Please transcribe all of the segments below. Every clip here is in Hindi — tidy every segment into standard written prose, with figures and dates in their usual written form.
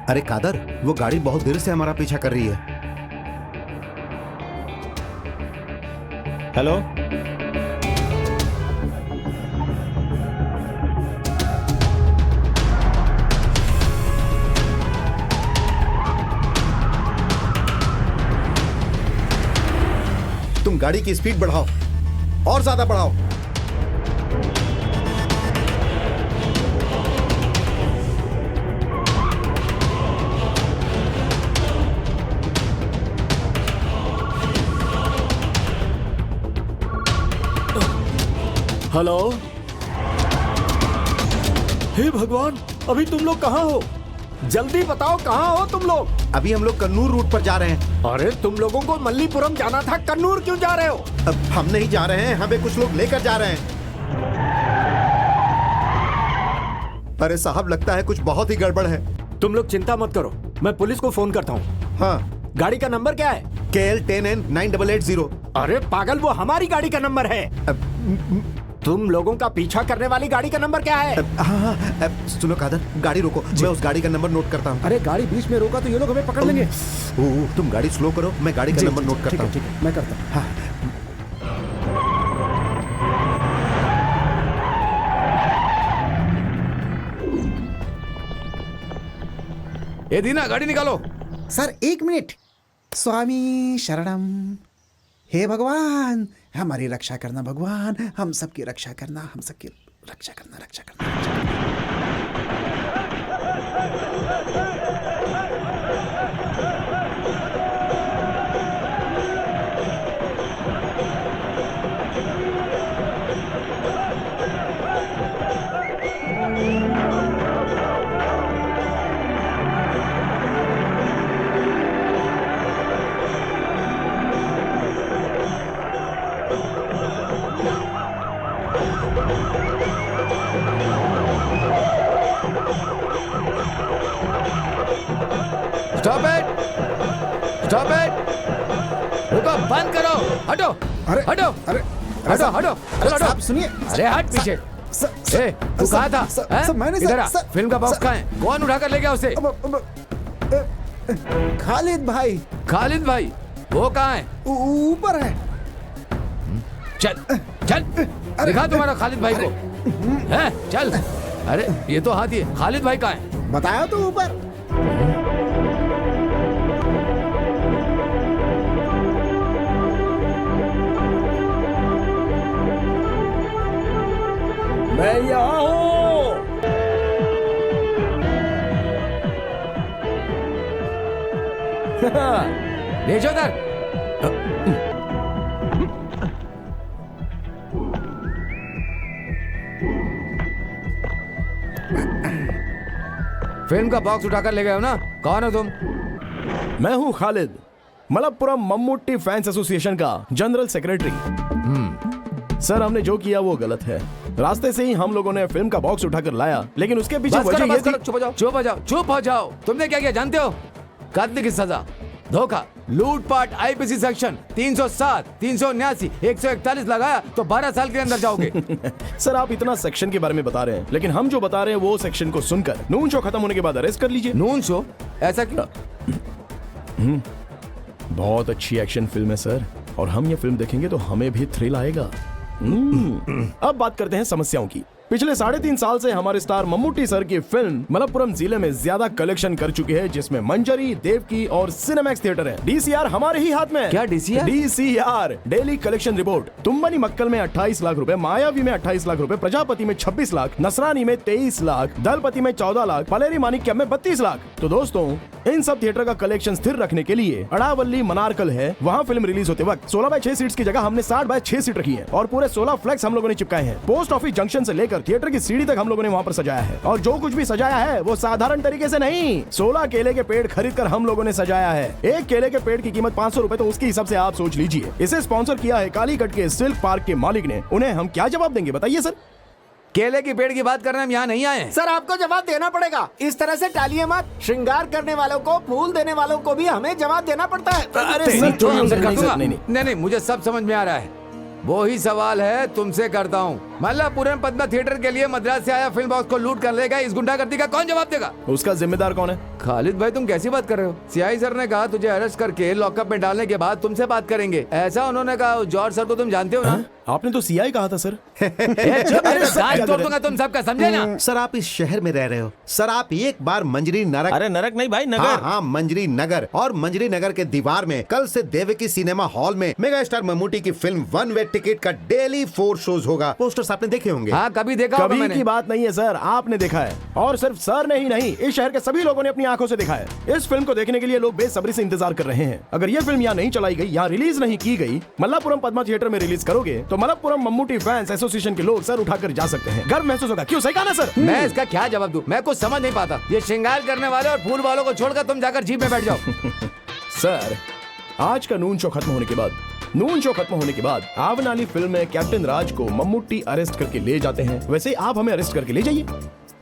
अरे कादर, वो गाड़ी बहुत देर से हमारा पीछा कर रही है। हेलो, तुम गाड़ी की स्पीड बढ़ाओ और ज्यादा बढ़ाओ। हेलो। हे भगवान, अभी तुम लोग कहाँ हो? जल्दी बताओ कहाँ हो तुम लोग? अभी हम लोग कन्नूर रूट पर जा रहे हैं। अरे तुम लोगों को मल्लीपुरम जाना था, कन्नूर क्यों जा रहे हो? अब हम नहीं जा रहे हैं, हमें कुछ लोग लेकर जा रहे हैं। अरे साहब, लगता है कुछ बहुत ही गड़बड़ है। तुम लोग चिंता मत करो, मैं पुलिस को फोन करता हूँ। हाँ, गाड़ी का नंबर क्या है? KL10N 9880। अरे पागल, वो हमारी गाड़ी का नंबर है। तुम लोगों का पीछा करने वाली गाड़ी का नंबर क्या है? हाँ, सुनो कादर, गाड़ी रोको, मैं उस गाड़ी का नंबर नोट करता हूँ। अरे गाड़ी बीच में रोका तो ये लोग हमें पकड़ लेंगे। तुम गाड़ी स्लो करो, मैं गाड़ी का नंबर नोट करता हूँ। ठीक है, मैं करता हूँ। हाँ। ए दीना, गाड़ी निकालो। Sir 1 minute. स्वामी शरणम। हे भगवान, हमारी रक्षा करना भगवान, हम सबकी रक्षा करना, हम सबकी रक्षा करना, रक्षा करना, रक्षा करना। स्टॉप इट, स्टॉप इट, रुको, बंद करो, हटो, अरे हटो, अरे हटो, हटो, चलो हटो। आप सुनिए। अरे हट पीछे। ए, तू कहाँ था? हैं? मैंने इधर आ, सर, फिल्म का बॉक्स कहाँ है? कौन उठाकर ले गया उसे? खालिद भाई। खालिद भाई, वो कहाँ है? ऊपर है। चल, चल, दिखा तुम्हारा खालिद भाई को। हैं? चल। अरे ये तो हाथी है, खालिद भाई कहाँ है? बताया तो ऊपर। मैं यहाँ हूँ। भेजो उधर। फिल्म का बॉक्स उठाकर ले गए हो ना? कौन हो तुम? मैं हूँ खालिद, मलप्पुरम मम्मूटी फैंस एसोसिएशन का जनरल सेक्रेटरी। सर, हमने जो किया वो गलत है। रास्ते से ही हम लोगों ने फिल्म का बॉक्स उठाकर लाया, लेकिन उसके पीछे वजह ये थी। चुप हो जाओ, चुप हो जाओ, चुप हो जाओ। तुमने क्या किया जानते हो? कत्ल की सजा, धोखा, लूटपाट, IPC सेक्शन 307, 379, 141 लगाया तो 12 साल के अंदर जाओगे। सर, आप इतना सेक्शन के बारे में बता रहे हैं, लेकिन हम जो बता रहे हैं वो सेक्शन को सुनकर नून शो खत्म होने के बाद अरेस्ट कर लीजिए। Noon show? ऐसा क्यों? बहुत अच्छी एक्शन फिल्म है सर, और हम ये फिल्म देखेंगे तो हमें भी थ्रिल आएगा। अब बात करते हैं समस्याओं की। पिछले 3.5 साल से हमारे स्टार मम्मूटी सर की फिल्म मलप्पुरम जिले में ज्यादा कलेक्शन कर चुकी है, जिसमें मंजरी, देवकी और सिनेमैक्स थिएटर है। डीसीआर हमारे ही हाथ में। क्या DCR? DCR daily collection report. तुम्बनी मक्कल में 28 लाख रुपए, मायावी में 28 लाख रुपए, प्रजापति में 26 लाख, नसरानी में 23 लाख, दलपति में 14 लाख, पलेरी मानिक्यम में 32 लाख। तो दोस्तों, इन सब थिएटर का कलेक्शन स्थिर रखने के लिए अड़ावली मनारकल है, वहाँ फिल्म रिलीज होते वक्त 16/6 सीट्स की जगह हमने 60/6 सीट रखी है और पूरे 16 फ्लैक्स हम लोगों ने चिपकाए हैं। पोस्ट ऑफिस जंक्शन से लेकर थिएटर की सीढ़ी तक हम लोगों ने वहाँ पर सजाया है, और जो कुछ भी सजाया है वो साधारण तरीके से नहीं। 16 केले के पेड़ खरीद कर हम लोगों ने सजाया है। एक केले के पेड़ की कीमत 500 रुपए, तो उसके हिसाब से आप सोच लीजिए। इसे स्पॉन्सर किया है कालीकट के सिल्क पार्क के मालिक ने। उन्हें हम क्या जवाब देंगे बताइए सर? केले की पेड़ की बात करने हम यहाँ नहीं आए। सर आपको जवाब देना पड़ेगा। इस तरह से टालिए मत। श्रृंगार करने वालों को, फूल देने वालों को भी हमें जवाब देना पड़ता है। अरे तेरी सर, तो नहीं, हमसे नहीं, कर दूंगा। नहीं, नहीं, मुझे सब समझ में आ रहा है। वो ही सवाल है तुमसे करता हूँ। मल्लापुरम पद्मा थिएटर के लिए मद्रास से आया फिल्म बॉक्स को लूट कर लेगा, इस गुंडागर्दी का कौन जवाब देगा? उसका जिम्मेदार कौन है? खालिद भाई, तुम कैसी बात कर रहे हो? सीआई सर ने कहा तुझे अरेस्ट करके लॉकअप में डालने के बाद तुमसे बात करेंगे, ऐसा उन्होंने कहा। जॉर्ज सर को तुम जानते हो ना? आपने तो सीआई कहा था सर। अरे दांत तोड़ दूंगा तुम सबका, समझे ना? सर आप इस शहर में रह रहे हो। सर आप एक बार मंजरी नरक, अरे नरक नहीं भाई, नगर। हाँ मंजरी नगर, और मंजरी नगर के दीवार में कल से देवकी सिनेमा हॉल में मेगा स्टार मम्मूटी की फिल्म 1 वे टिकट का डेली 4 शोज होगा। पोस्टर्स आपने देखे होंगे। हाँ, कभी देखा होगा कभी मैंने। की बात नहीं है सर, आपने देखा है। और सिर्फ सर ने ही नहीं, इस शहर के सभी लोगों ने अपनी आंखों से देखा है। इस फिल्म को देखने के लिए लोग बेसब्री से इंतजार कर रहे हैं। अगर ये फिल्म यहाँ नहीं चलाई गई, यहाँ रिलीज नहीं की गई, मल्लापुरम पद्मा थिएटर में रिलीज करोगे तो मलप्पुरम मम्मूटी फैंस एसोसिएशन के लोग सर उठाकर जा सकते हैं। गर्व महसूस होगा। क्यों, सही कहा ना सर? मैं इसका क्या जवाब दूं? मैं कुछ समझ नहीं पाता। ये श्रृंगार करने वाले और फूल वालों को छोड़कर तुम जाकर जीप में बैठ जाओ। सर, आज का नून शो खत्म होने के बाद आवनाली फिल्म में कैप्टन राज को मम्मूटी अरेस्ट करके ले जाते हैं, वैसे ही आप हमें अरेस्ट करके ले जाइए।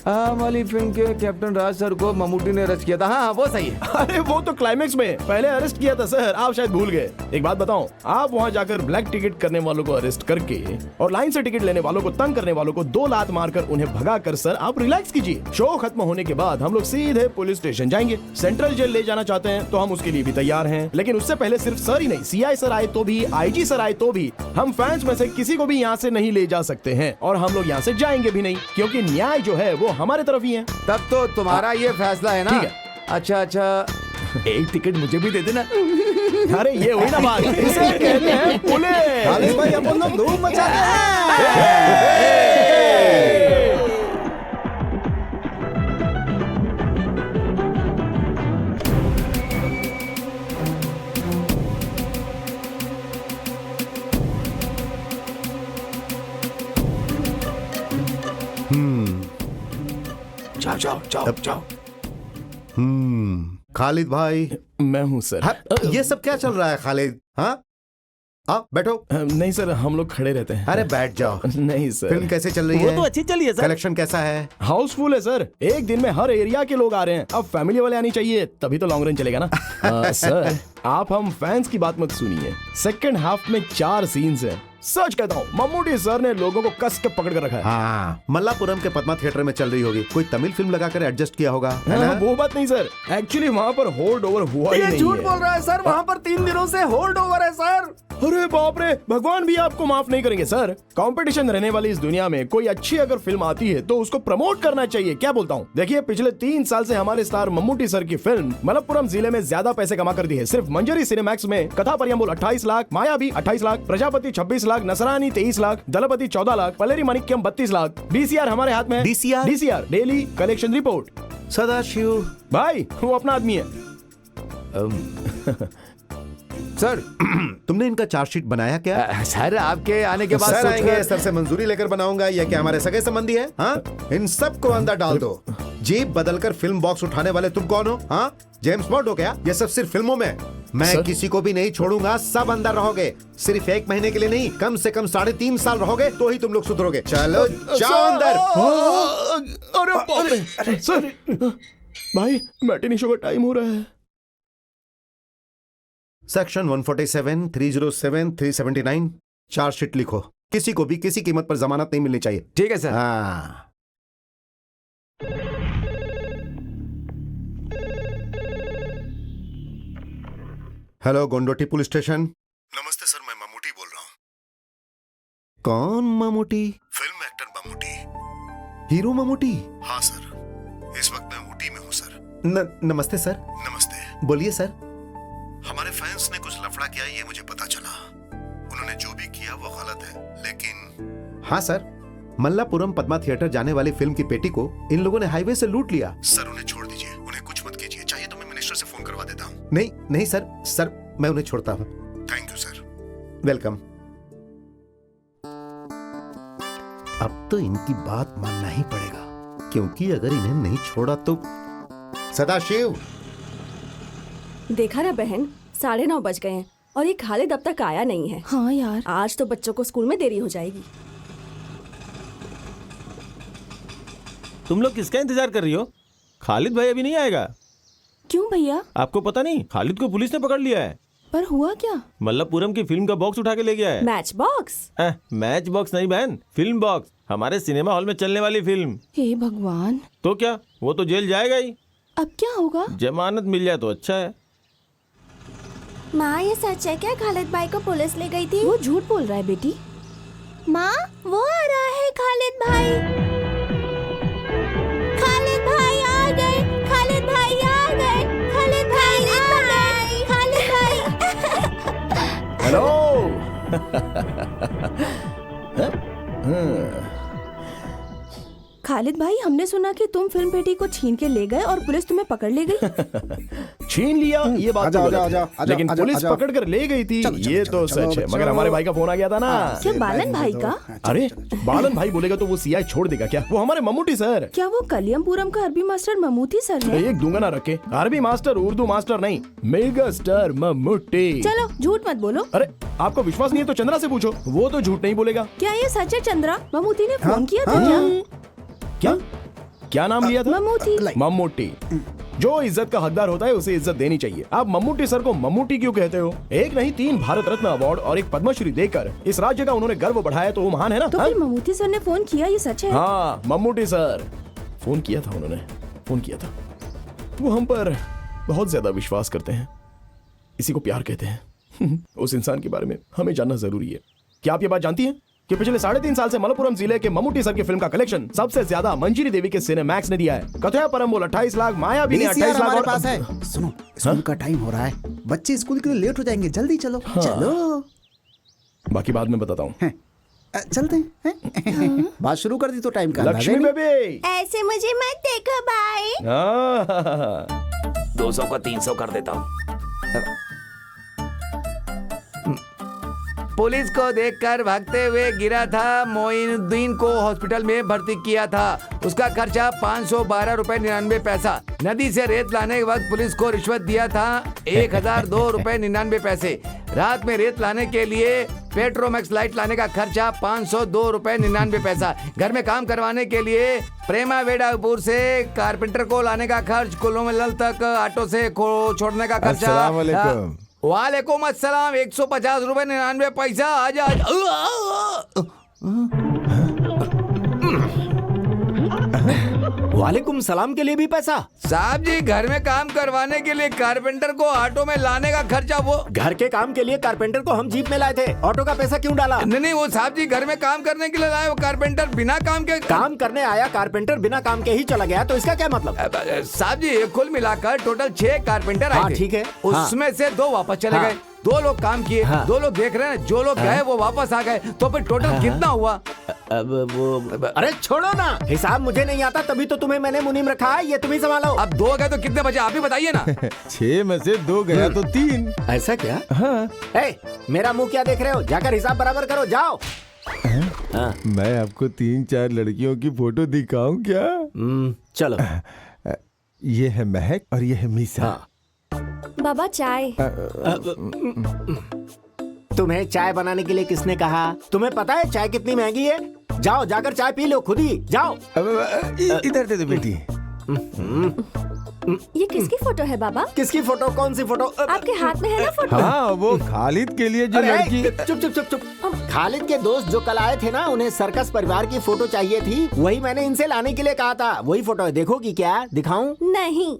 वाली फिल्म के कैप्टन राज सर को मम्मूटी ने अरेस्ट किया था। हाँ, वो सही है। अरे वो तो क्लाइमेक्स में, पहले अरेस्ट किया था सर, आप शायद भूल गए। एक बात बताऊं, आप वहां जाकर ब्लैक टिकट करने वालों को अरेस्ट करके और लाइन से टिकट लेने वालों को, तंग करने वालों को 2 लात मारकर उन्हें भगा कर सर आप रिलैक्स कीजिए। शो खत्म होने के बाद हम लोग सीधे पुलिस स्टेशन जाएंगे। सेंट्रल जेल ले जाना चाहते हैं तो हम उसके लिए भी तैयार हैं, लेकिन उससे पहले सिर्फ सर ही नहीं, सीआई सर आए तो भी, आईजी सर आए तो भी, हम फैंस में से किसी को भी यहाँ से नहीं ले जा सकते हैं, और हम लोग यहाँ से जाएंगे भी नहीं, क्योंकि न्याय जो है वो हमारे तरफ ही है। तब तो तुम्हारा ये फैसला है ना? ठीक है। अच्छा, एक टिकट मुझे भी दे देना। अरे ये हुई ना बात, इसे कहते हैं पुलिस। खालिद भाई अपन लोग धूम मचाते हैं। जाओ। खालिद भाई, मैं हूँ सर। हाँ, ये सब क्या चल रहा है खालिद? हाँ बैठो। नहीं सर, हम लोग खड़े रहते हैं। अरे बैठ जाओ। नहीं सर। फिल्म कैसे चल रही वो है? तो अच्छी चली है सर। कलेक्शन कैसा है? हाउसफुल है सर, एक दिन में हर एरिया के लोग आ रहे हैं। अब फैमिली वाले आनी चाहिए, तभी तो लॉन्ग रन चलेगा ना। सर, आप हम फैंस की बात मत सुनिए। सेकंड हाफ में 4 सीन्स हैं। सच कहता हूँ, मम्मूटी सर ने लोगों को कस के पकड़ कर रखा है। हाँ, मल्लापुरम के पद्मा थिएटर में चल रही होगी। कोई तमिल फिल्म लगाकर एडजस्ट किया होगा, है ना? वो बात नहीं सर, एक्चुअली वहाँ पर होल्ड ओवर हुआ ही ये नहीं झूठ है। बोल रहा है सर। वहाँ पर 3 दिनों से होल्ड ओवर है सर। अरे बाप रे, भगवान भी आपको माफ नहीं करेंगे सर। कंपटीशन रहने वाली इस दुनिया में कोई अच्छी अगर फिल्म आती है तो उसको प्रमोट करना चाहिए। क्या बोलता हूँ? देखिए, पिछले 3 साल से हमारे स्टार मम्मूटी सर की फिल्म मलप्पुरम जिले में ज्यादा पैसे कमा कर दी है। सिर्फ मंजरी सिनेमैक्स में कथा परियम्बुल 28 लाख, मायावी 28 लाख, प्रजापति 26 लाख, नसरानी 23 लाख, दलपति 14 लाख, पलेरी मानिक्यम 32 लाख। डीसीआर हमारे हाथ में है। DCR daily collection report. Sadashiv भाई वो अपना आदमी है। सर, तुमने इनका चार्जशीट बनाया क्या? सर आपके आने के बाद सर सोच आएंगे, कर- सर से मंजूरी लेकर बनाऊंगा। या क्या हमारे सगे संबंधी है? हाँ, इन सबको अंदर डाल दो। जीप बदलकर फिल्म बॉक्स उठाने वाले तुम कौन हो? हाँ, जेम्स बॉन्ड हो क्या? ये सब सिर्फ फिल्मों में। मैं सर? किसी को भी नहीं छोड़ूंगा। सब अंदर रहोगे। सिर्फ 1 महीने के लिए नहीं, कम से कम 3.5 साल रहोगे तो ही तुम लोग सुधरोगे। चलो जाओ अंदर। अरे बाप रे सर, भाई मैटिनी शो का टाइम हो रहा है। सेक्शन 147, 307, 379 चार्जशीट लिखो। किसी को भी किसी कीमत पर जमानत नहीं मिलनी चाहिए। ठीक है सर। हाँ। Hello, Kondotty police station. नमस्ते सर, मैं मम्मूटी बोल रहा हूँ। कौन Mammootty? Film actor Mammootty. Hero Mammootty. हाँ सर, इस वक्त मैं ऊटी में हूँ सर। नमस्ते सर। नमस्ते। बोलिए सर। हमारे फैंस ने कुछ लफड़ा किया ये मुझे पता चला। उन्होंने जो भी किया वो गलत है, लेकिन हाँ सर, मल्लापुरम पद्मा थिएटर जाने वाली फिल्म की पेटी को इन लोगों ने हाईवे से लूट लिया। सर उन्हें छोड़ दीजिए, उन्हें कुछ मत कीजिए। चाहिए तो मैं मिनिस्टर से फोन करवा देता हूँ। नहीं नहीं सर, सर मैं उन्हें छोड़ता हूँ। Thank you sir. वेलकम। अब तो इनकी बात मानना ही पड़ेगा, क्योंकि अगर इन्हें नहीं छोड़ा तो। सदाशिव, देखा ना बहन, 9:30 बज गए हैं और ये खालिद अब तक आया नहीं है। हाँ यार, आज तो बच्चों को स्कूल में देरी हो जाएगी। तुम लोग किसका इंतजार कर रही हो? खालिद भाई अभी नहीं आएगा। क्यों भैया? आपको पता नहीं, खालिद को पुलिस ने पकड़ लिया है। पर हुआ क्या? मल्लापुरम की फिल्म का बॉक्स उठा के ले गया है। Match box? मैच बॉक्स नहीं बहन, फिल्म बॉक्स। हमारे सिनेमा हॉल में चलने वाली फिल्म। हे भगवान, तो क्या, वो तो जेल जाएगा ही। अब क्या होगा? जमानत मिल जाए तो अच्छा है। माँ, ये सच है क्या खालिद भाई को पुलिस ले गई थी? वो झूठ बोल रहा है बेटी। माँ, वो आ रहा है खालिद भाई। खालिद भाई आ गए, खालिद भाई आ गए, खालिद भाई आ गए, खालिद भाई। हेलो। खालिद भाई, हमने सुना कि तुम फिल्म पेटी को छीन के ले गए और पुलिस तुम्हें पकड़ ले गई। छीन लिया ये बात आजा, तो गलत आजा, है। आजा, लेकिन आजा, पुलिस आजा। पकड़ कर ले गई थी, चलो, चलो, ये चलो, तो चलो, सच है। चलो। मगर हमारे भाई का फोन आ गया था ना। क्या बालन भाई का? अरे बालन भाई बोलेगा तो वो सीआई छोड़ देगा क्या? वो हमारे मम्मूटी सर। क्या वो कलियमपुरम का अरबी मास्टर ममूती सर है? एक दूंगा ना रखे। अरबी मास्टर, उर्दू मास्टर नहीं, मेगा स्टार मम्मूटी। चलो झूठ मत बोलो। अरे आपको विश्वास नहीं है तो चंद्रा से पूछो, वो तो झूठ नहीं बोलेगा। क्या ये सच है चंद्रा? ममूती ने फोन किया था क्या? क्या नाम लिया था? ममूती। मम्मूटी। जो इज्जत का हकदार होता है उसे इज्जत देनी चाहिए। आप मम्मूटी सर को मम्मूटी क्यों कहते हो? एक नहीं 3 भारत रत्न अवार्ड और एक पद्मश्री देकर इस राज्य का उन्होंने गर्व बढ़ाया, तो वो महान है ना? तो फिर ममूती सर ने फोन किया, ये सच है? हाँ, मम्मूटी सर फोन किया था, उन्होंने फोन किया था। वो हम पर बहुत ज्यादा विश्वास करते हैं, इसी को प्यार कहते हैं। उस इंसान के बारे में हमें जानना जरूरी है। क्या आप ये बात जानती हैं कि पिछले 3.5 साल से मलप्पुरम जिले के मम्मूटी सर की फिल्म का कलेक्शन सबसे ज्यादा मंजीरी देवी के सिनेमैक्स ने दिया है। कथया परम्बोल 28 लाख, मायावी ने 28 लाख हमारे और पास है। सुनो, स्कूल का टाइम हो रहा है, बच्चे स्कूल के लिए लेट हो जाएंगे, जल्दी चलो। चलो, बाकी बाद में बताता हूँ। चलते हैं। बात शुरू कर दी तो टाइम का अंदाजा लक्ष्मी नहीं। बेबी। ऐसे मुझे मत देखो भाई। 200 को 300 कर देता हूँ। पुलिस को देखकर भागते हुए गिरा था, मोइनुद्दीन को हॉस्पिटल में भर्ती किया था। उसका खर्चा 512 रुपए 99 पैसा। नदी से रेत लाने के वक्त पुलिस को रिश्वत दिया था 1002 रुपए 99 पैसे। रात में रेत लाने के लिए पेट्रोमैक्स लाइट लाने का खर्चा 502 रुपए 99 पैसा। घर में काम करवाने के लिए प्रेमा वेडापुर से कारपेंटर को लाने का खर्च, कुल्लूमलल तक ऑटो से छोड़ने का खर्चा। वालेकुम अस्सलाम, 150 रुपए 99 पैसा। आजा वालेकुम सलाम के लिए भी पैसा? साहब जी, घर में काम करवाने के लिए कारपेंटर को ऑटो में लाने का खर्चा। वो घर के काम के लिए कारपेंटर को हम जीप में लाए थे, ऑटो का पैसा क्यों डाला? नहीं, वो साहब जी घर में काम करने के लिए लाए, वो कारपेंटर बिना काम के काम करने आया, कारपेंटर बिना काम के ही चला गया, तो इसका क्या मतलब? साहब जी कुल मिलाकर टोटल 6 कारपेंटर आए थे। ठीक है। उसमें से 2 वापस चले गए, 2 लोग काम किए, 2 लोग देख रहे हैं, जो लोग गए वो वापस आ गए। तो फिर टोटल कितना हुआ? अब वो अरे छोड़ो ना, हिसाब मुझे नहीं आता, तभी तो तुम्हें मैंने मुनीम रखा है, ये तुम ही संभालो। अब 2 गए तो कितने बचे आप ही बताइए ना। 6 में से 2 गया तो 3। ऐसा क्या? हाँ। मेरा मुंह क्या देख रहे हो? जाकर हिसाब बराबर करो, जाओ। मैं आपको 3-4 लड़कियों की फोटो दिखाऊं क्या? चलो। ये है महक और ये है मीसा। बाबा चाय। तुम्हें चाय बनाने के लिए किसने कहा? तुम्हें पता है चाय कितनी महंगी है? जाओ जाकर चाय पी लो खुद ही, जाओ। इधर दे दो बेटी। ये किसकी फोटो है बाबा? किसकी फोटो? कौन सी फोटो? आपके हाथ में है ना फोटो? हाँ, वो खालिद के लिए जो लड़की। चुप चुप चुप चुप। खालिद के दोस्त जो कल आए थे ना, उन्हें सर्कस परिवार की फोटो चाहिए थी, वही मैंने इनसे लाने के लिए कहा था। वही फोटो है, देखोगी क्या? दिखाऊं? नहीं।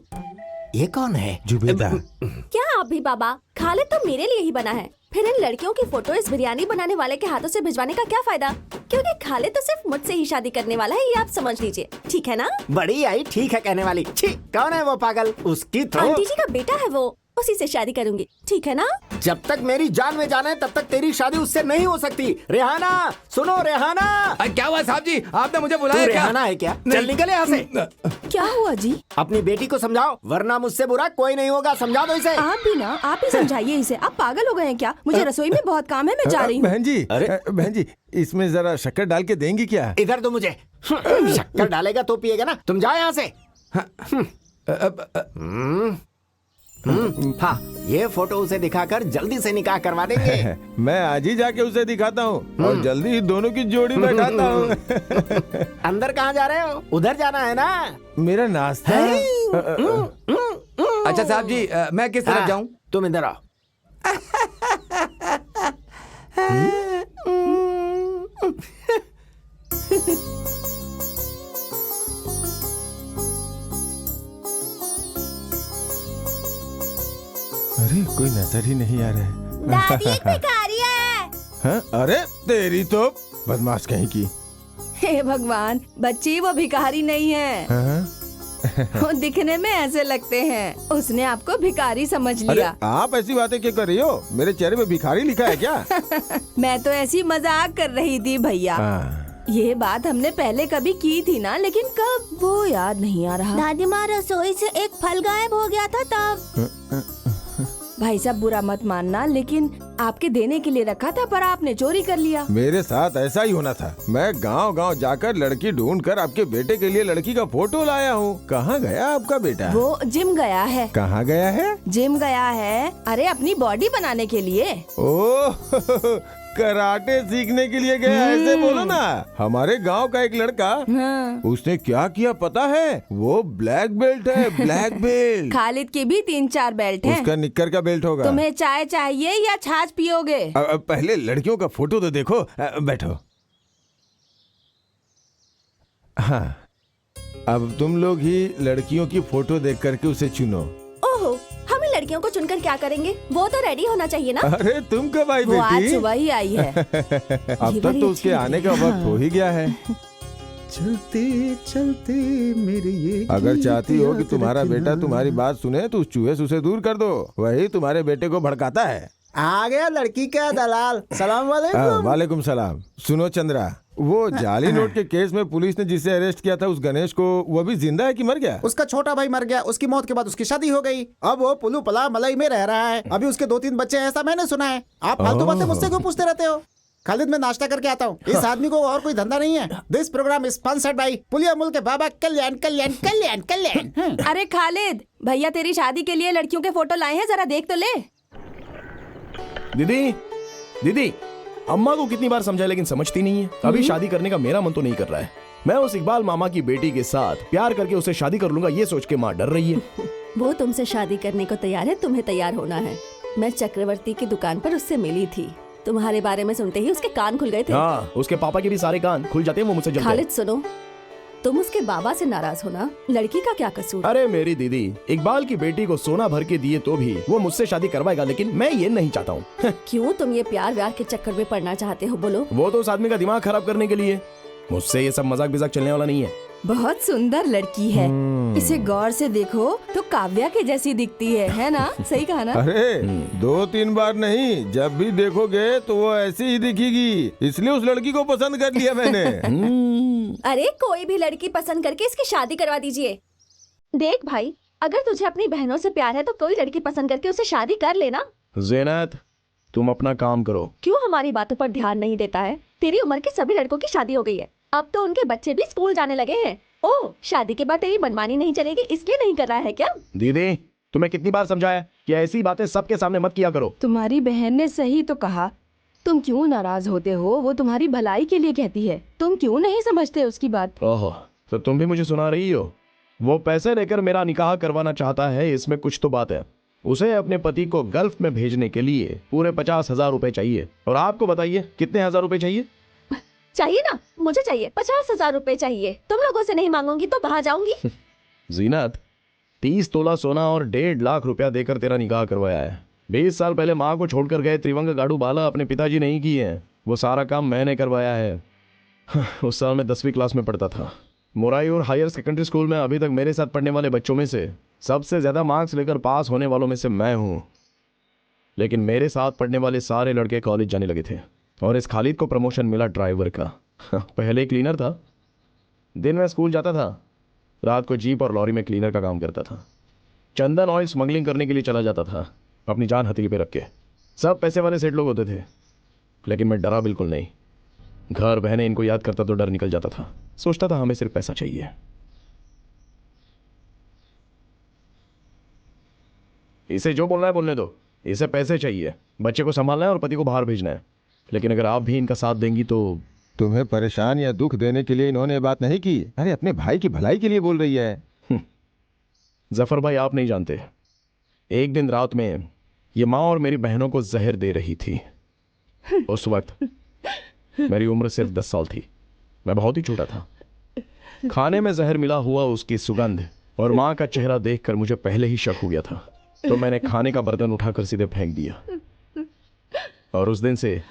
ये कौन है? जुबेदा। क्या आप भी बाबा? खालिद तो मेरे लिए ही बना है। फिर इन लड़कियों की फोटो इस बिरयानी बनाने वाले के हाथों से भिजवाने का क्या फायदा? क्योंकि खालिद तो सिर्फ मुझसे ही शादी करने वाला है, ये आप समझ लीजिए, ठीक है ना? बड़ी आई ठीक है कहने वाली। छी, कौन है वो पागल? उसकी तो आंटी जी का बेटा है वो, उसी से शादी करूंगी, ठीक है ना? जब तक मेरी जान में जान है तब तक तेरी शादी उससे नहीं हो सकती। रेहाना सुनो, रेहाना। क्या हुआ साहब जी, आपने मुझे तू बुलाया क्या? रेहाना है क्या? चल निकल यहाँ से। क्या हुआ जी? अपनी बेटी को समझाओ, वरना मुझसे बुरा कोई नहीं होगा। समझा दो इसे। आप भी ना, आप ही समझाइए इसे। आप पागल हो गए हैं क्या? मुझे रसोई में बहुत काम है, मैं जा रही हूँ। बहन जी, बहन जी, इसमें जरा शक्कर डाल के देंगी क्या? इधर दो मुझे। शक्कर डालेगा तो पिएगा ना। तुम जाओ यहाँ से। हाँ, ये फोटो उसे दिखाकर जल्दी से निकाह करवा देंगे। मैं आज ही जाके उसे दिखाता हूँ और जल्दी ही दोनों की जोड़ी बैठाता हूँ। अंदर कहाँ जा रहे हो? उधर जाना है ना? मेरा नाश्ता। अच्छा साहब जी, मैं किस तरफ जाऊँ? तुम इधर आओ। अरे कोई नजर ही नहीं आ रहा है। दादी एक भिखारी है। हाँ? अरे तेरी तो बदमाश कहीं की। हे भगवान, बच्ची वो भिखारी नहीं है। हाँ? वो दिखने में ऐसे लगते हैं। उसने आपको भिखारी समझ अरे लिया। आप ऐसी बातें क्यों कर रही हो? मेरे चेहरे पे भिखारी लिखा है क्या? मैं तो ऐसी मजाक कर रही थी भैया। ये बात हमने पहले कभी की थी ना, लेकिन कब वो याद नहीं आ रहा। दादी माँ रसोई से एक फल गायब हो गया था तब। भाई साहब बुरा मत मानना, लेकिन आपके देने के लिए रखा था पर आपने चोरी कर लिया। मेरे साथ ऐसा ही होना था। मैं गांव-गांव जाकर लड़की ढूंढकर आपके बेटे के लिए लड़की का फोटो लाया हूँ। कहाँ गया आपका बेटा? वो जिम गया है। कहाँ गया है? जिम गया है, अरे अपनी बॉडी बनाने के लिए। ओह कराटे सीखने के लिए गया, ऐसे बोलो ना। हमारे गांव का एक लड़का, उसने क्या किया पता है? वो ब्लैक बेल्ट है, ब्लैक बेल्ट। खालिद की भी 3-4 बेल्ट हैं। उसका निक्कर का बेल्ट होगा। तुम्हें चाय चाहिए या छाछ पियोगे? पहले लड़कियों का फोटो तो देखो। बैठो। हाँ, अब तुम लोग ही लड़कियों की फोटो देख करके उसे चुनो। ओहो, हमें लड़कियों को चुनकर क्या करेंगे? वो तो रेडी होना चाहिए ना। अरे तुम कब आई वो आज बेटी? सुबह ही आई है। अब तक तो उसके आने का वक्त हो ही गया है। चलते चलते मेरे ये अगर चाहती हो कि तुम्हारा बेटा तुम्हारी बात सुने तो उस चूहे से उसे दूर कर दो। वही तुम्हारे बेटे को भड़काता है। आ गया लड़की का दलाल। सलाम वालेकुम। वालेकुम सलाम। सुनो चंद्रा, वो जाली नोट के केस में पुलिस ने जिसे अरेस्ट किया था उस गणेश को, वो अभी जिंदा है कि मर गया? उसका छोटा भाई मर गया। उसकी मौत के बाद उसकी शादी हो गई। अब वो पुलू पला मलई में रह रहा है। अभी उसके 2-3 बच्चे हैं, ऐसा मैंने सुना है। आप फालतू बातें मुझसे क्यों पूछते रहते हो? खालिद, मैं नाश्ता करके आता हूँ। इस आदमी को और कोई धंधा नहीं है। This program is sponsored by पुलिया मुल्क के बाबा कल्याण कल्याण कल्याण कल्याण। अरे खालिद, भैया तेरी शादी के लिए लड़कियों के फोटो लाए हैं, जरा देख तो ले। दीदी, दीदी, अम्मा को कितनी बार समझाया लेकिन समझती नहीं है। अभी शादी करने का मेरा मन तो नहीं कर रहा है। मैं उस इकबाल मामा की बेटी के साथ प्यार करके उसे शादी कर लूंगा, ये सोच के माँ डर रही है। वो तुमसे शादी करने को तैयार है, तुम्हें तैयार होना है। मैं चक्रवर्ती की दुकान पर उससे मिली थी। तुम्हारे बारे में सुनते ही उसके कान खुल गए थे। हाँ, उसके पापा के भी सारे कान खुल जाते हैं, वो मुझसे जलते हैं। खालिद सुनो, तुम उसके बाबा से नाराज होना, लड़की का क्या कसूर? अरे मेरी दीदी, इकबाल की बेटी को सोना भर के दिए तो भी वो मुझसे शादी करवाएगा, लेकिन मैं ये नहीं चाहता हूँ। क्यों तुम ये प्यार व्यार के चक्कर में पड़ना चाहते हो? बोलो। वो तो उस आदमी का दिमाग खराब करने के लिए। मुझसे ये सब मजाक बिजाक चलने वाला नहीं है। बहुत सुंदर लड़की है, इसे गौर से देखो तो काव्या के जैसी दिखती है ना? सही कहा ना? अरे 2-3 बार नहीं, जब भी देखोगे तो वो ऐसी ही दिखेगी, इसलिए उस लड़की को पसंद कर लिया मैंने। अरे कोई भी लड़की पसंद करके इसकी शादी करवा दीजिए। देख भाई, अगर तुझे अपनी बहनों से प्यार है तो कोई लड़की पसंद करके उसे शादी कर लेना। ज़ैनत, तुम अपना काम करो। क्यों हमारी बातों पर ध्यान नहीं देता है? तेरी उम्र के सभी लड़कों की शादी हो गई है। अब तो उनके बच्चे भी स्कूल जाने लगे हैं। ओह, शादी के बाद तेरी मनमानी नहीं चलेगी, इसलिए नहीं कर रहा है क्या? दीदी, तुम्हें कितनी बार समझाया कि ऐसी बातें सबके सामने मत किया करो। तुम्हारी बहन ने सही तो कहा। तुम क्यों नाराज होते हो? वो तुम्हारी भलाई के लिए कहती है। तुम क्यों नहीं समझते उसकी बात? ओहो, तो तुम भी मुझे सुना रही हो? वो पैसे लेकर मेरा निकाह करवाना चाहता है, इसमें कुछ तो बात है। उसे अपने पति को गल्फ में भेजने के लिए पूरे 50,000 रुपए चाहिए। और आपको बताइए कितने हजार रुपए चाहिए? चाहिए ना, मुझे चाहिए 50,000 रुपए चाहिए। तुम लोगों से नहीं मांगूंगी तो कहाँ जाऊंगी? जीनत, 30 तोला सोना और 1.5 लाख रुपया देकर तेरा निकाह करवाया है। 20 साल पहले माँ को छोड़कर गए त्रिवंग गाड़ू बाला अपने पिताजी नहीं किए हैं, वो सारा काम मैंने करवाया है। उस साल मैं 10वीं क्लास में पढ़ता था। मोराई और हायर सेकेंडरी स्कूल में अभी तक मेरे साथ पढ़ने वाले बच्चों में से सबसे ज़्यादा मार्क्स लेकर पास होने वालों में से मैं हूँ। लेकिन मेरे साथ पढ़ने वाले सारे लड़के कॉलेज जाने लगे थे और इस खालिद को प्रमोशन मिला ड्राइवर का। पहले क्लीनर था, दिन में स्कूल जाता था, रात को जीप और लॉरी में क्लीनर का काम करता था। चंदन ऑयल स्मगलिंग करने के लिए चला जाता था, अपनी जान हथेली पे रख के। सब पैसे वाले सेठ लोग होते थे, लेकिन मैं डरा बिल्कुल नहीं। घर बहने इनको याद करता तो डर निकल जाता था। सोचता था हमें सिर्फ पैसा चाहिए। इसे जो बोलना है बोलने दो, इसे पैसे चाहिए, बच्चे को संभालना है और पति को बाहर भेजना है। लेकिन अगर आप भी इनका साथ देंगी तो। तुम्हें परेशान या दुख देने के लिए इन्होंने बात नहीं की। अरे अपने भाई की भलाई के लिए बोल रही है। जफर भाई, आप नहीं जानते, एक दिन रात में ये माँ और मेरी बहनों को जहर दे रही थी। उस वक्त मेरी उम्र सिर्फ 10 साल थी, मैं बहुत ही छोटा था। खाने में जहर मिला हुआ उसकी सुगंध और माँ का चेहरा देखकर मुझे पहले ही शक हो गया था, तो मैंने खाने का बर्तन उठाकर सीधे फेंक दिया। और उस दिन से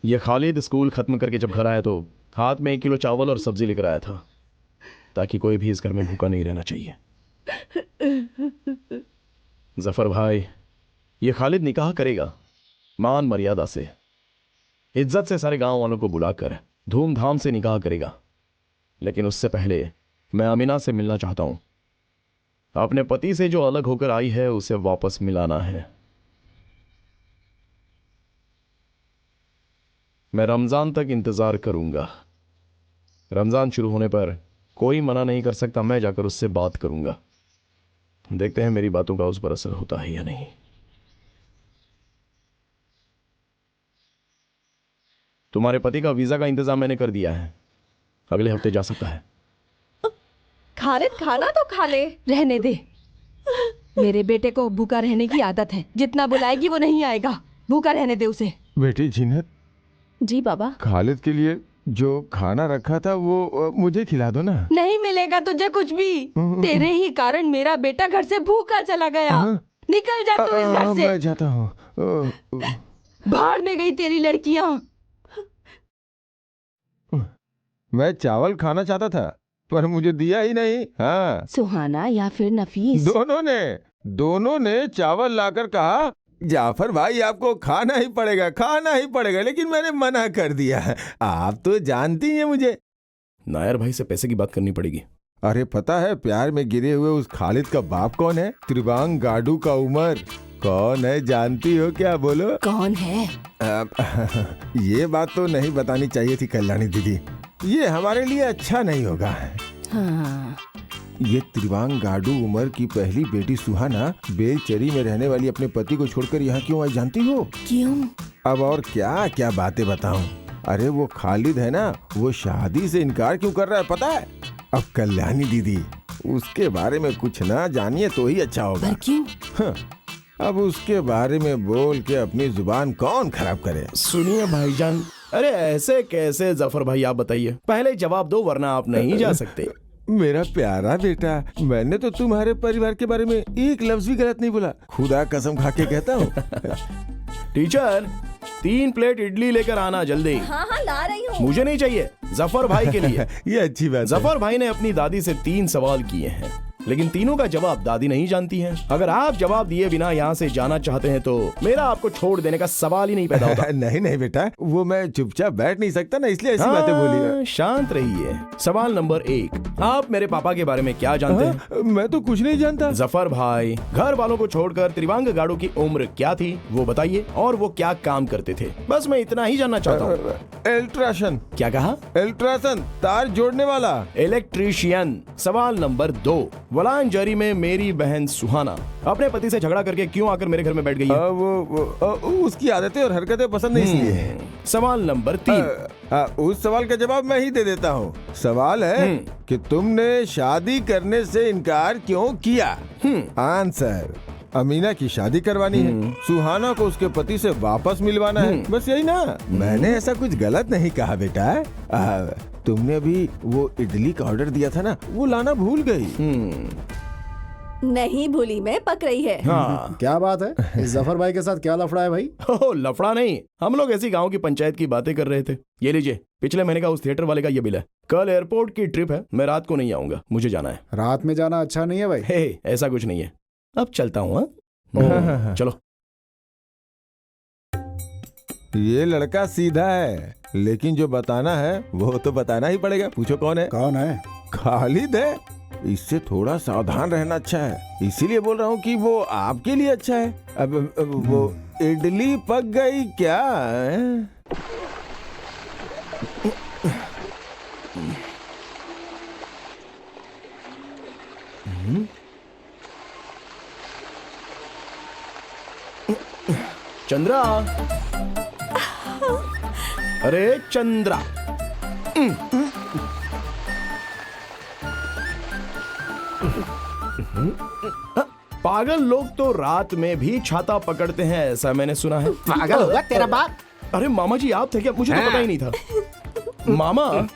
ये खालिद स्कूल खत्म करके जब घर आया तो हाथ में 1 किलो चावल और सब्जी लेकर आया था, ताकि कोई भी इस घर में भूखा नहीं रहना चाहिए। जफर भाई, ये खालिद निकाह करेगा मान मर्यादा से, इज्जत से सारे गांव वालों को बुलाकर धूमधाम से निकाह करेगा। लेकिन उससे पहले मैं अमीना से मिलना चाहता हूं। अपने पति से जो अलग होकर आई है उसे वापस मिलाना है। मैं रमजान तक इंतजार करूंगा। रमजान शुरू होने पर कोई मना नहीं कर सकता, मैं जाकर उससे बात करूंगा। देखते हैं मेरी बातों का उस पर असर होता है या नहीं। तुम्हारे पति का वीजा का इंतजाम मैंने कर दिया है, अगले हफ्ते जा सकता है। खालिद, खाना तो खा ले। रहने दे, मेरे बेटे को भूखा रहने की आदत है, जितना बुलाएगी वो नहीं आएगा। भूखा रहने दे उसे। बेटी जीनत, जी बाबा। खालिद के लिए जो खाना रखा था वो मुझे खिला दो ना। नहीं मिलेगा तुझे कुछ भी। तेरे ही कारण मेरा बेटा घर से भूखा चला गया। निकल जा तू इस घर से। मैं जाता हूँ। बाहर में गई तेरी लड़कियां। मैं चावल खाना चाहता था पर मुझे दिया ही नहीं। हाँ, सुहाना या फिर नफीस, दोनों ने चावल लाकर कहा जाफर भाई आपको खाना ही पड़ेगा, लेकिन मैंने मना कर दिया। आप तो जानती हैं मुझे। नायर भाई से पैसे की बात करनी पड़ेगी। अरे पता है प्यार में गिरे हुए उस खालिद का बाप कौन है? त्रिवांग गाडू का उमर। कौन है जानती हो क्या? बोलो कौन है? ये बात तो नहीं बतानी चाहिए थी कल्याणी दीदी, ये हमारे लिए अच्छा नहीं होगा। हाँ। ये त्रिवांग गाडू उमर की पहली बेटी सुहाना बेलचरी में रहने वाली अपने पति को छोड़कर यहाँ क्यों आई जानती हो? क्यों? अब और क्या क्या बातें बताऊं। अरे वो खालिद है ना, वो शादी से इनकार क्यों कर रहा है पता है? अब कल्याणी दीदी उसके बारे में कुछ ना जानिए तो ही अच्छा होगा। पर क्यों? हाँ, अब उसके बारे में बोल के अपनी जुबान कौन खराब करे। सुनिए भाईजान, अरे ऐसे कैसे जफर भाई, आप बताइए, पहले जवाब दो वरना आप नहीं जा सकते। मेरा प्यारा बेटा, मैंने तो तुम्हारे परिवार के बारे में एक लफ्ज भी गलत नहीं बोला, खुदा कसम खा के कहता हूँ। टीचर 3 प्लेट इडली लेकर आना जल्दी। हाँ हाँ ला रही हूँ। मुझे नहीं चाहिए, जफर भाई के लिए। ये अच्छी बात है। जफर भाई ने अपनी दादी से 3 सवाल किए हैं, लेकिन तीनों का जवाब दादी नहीं जानती हैं। अगर आप जवाब दिए बिना यहाँ से जाना चाहते हैं तो मेरा आपको छोड़ देने का सवाल ही नहीं पैदा होता। नहीं बेटा, वो मैं चुपचाप बैठ नहीं सकता ना, इसलिए ऐसी बातें बोली। शांत रहिए। सवाल नंबर 1, आप मेरे पापा के बारे में क्या जानते हैं? मैं तो कुछ नहीं जानता। जफर भाई, घर वालों को छोड़कर त्रिवांग गाडू की उम्र क्या थी वो बताइए, और वो क्या काम करते थे, बस मैं इतना ही जानना चाहता हूँ। इलेक्ट्रिशियन। क्या कहा? इलेक्ट्रिशियन, तार जोड़ने वाला। इलेक्ट्रीशियन। सवाल नंबर 2, वलांजरी में मेरी बहन सुहाना अपने पति से झगड़ा करके क्यों आकर मेरे घर में बैठ गई है? वो उसकी आदतें और हरकतें पसंद नहीं इसलिए। सवाल नंबर 3, उस सवाल का जवाब मैं ही दे देता हूँ। सवाल है कि तुमने शादी करने से इनकार क्यों किया? आंसर, अमीना की शादी करवानी है, सुहाना को उसके पति से वापस मिलवाना है, बस यही ना। मैंने ऐसा कुछ गलत नहीं कहा बेटा। तुमने अभी वो इडली का ऑर्डर दिया था ना, वो लाना भूल गई। नहीं भूली मैं, पक रही है। हाँ। क्या बात है, इस जफर भाई के साथ क्या लफड़ा है भाई? ओह, लफड़ा नहीं, हम लोग ऐसी गांव की पंचायत की बातें कर रहे थे। ये लीजिए, पिछले महीने का उस थिएटर वाले का ये बिल है। कल एयरपोर्ट की ट्रिप है, मैं रात को नहीं आऊंगा, मुझे जाना है। रात में जाना अच्छा नहीं है भाई। हे, ऐसा कुछ नहीं है, अब चलता हूँ। हाँ, चलो। ये लड़का सीधा है, लेकिन जो बताना है वो तो बताना ही पड़ेगा। पूछो कौन है? कौन है? खालिद है। इससे थोड़ा सावधान रहना अच्छा है, इसीलिए बोल रहा हूँ कि वो आपके लिए अच्छा है। अब वो इडली पक गई क्या? चंद्रा, अरे चंद्रा, पागल लोग तो रात में भी छाता पकड़ते हैं, ऐसा मैंने सुना है। पागल होगा तेरा बाप। अरे मामा जी, आप थे क्या? मुझे तो पता ही नहीं था। मामा,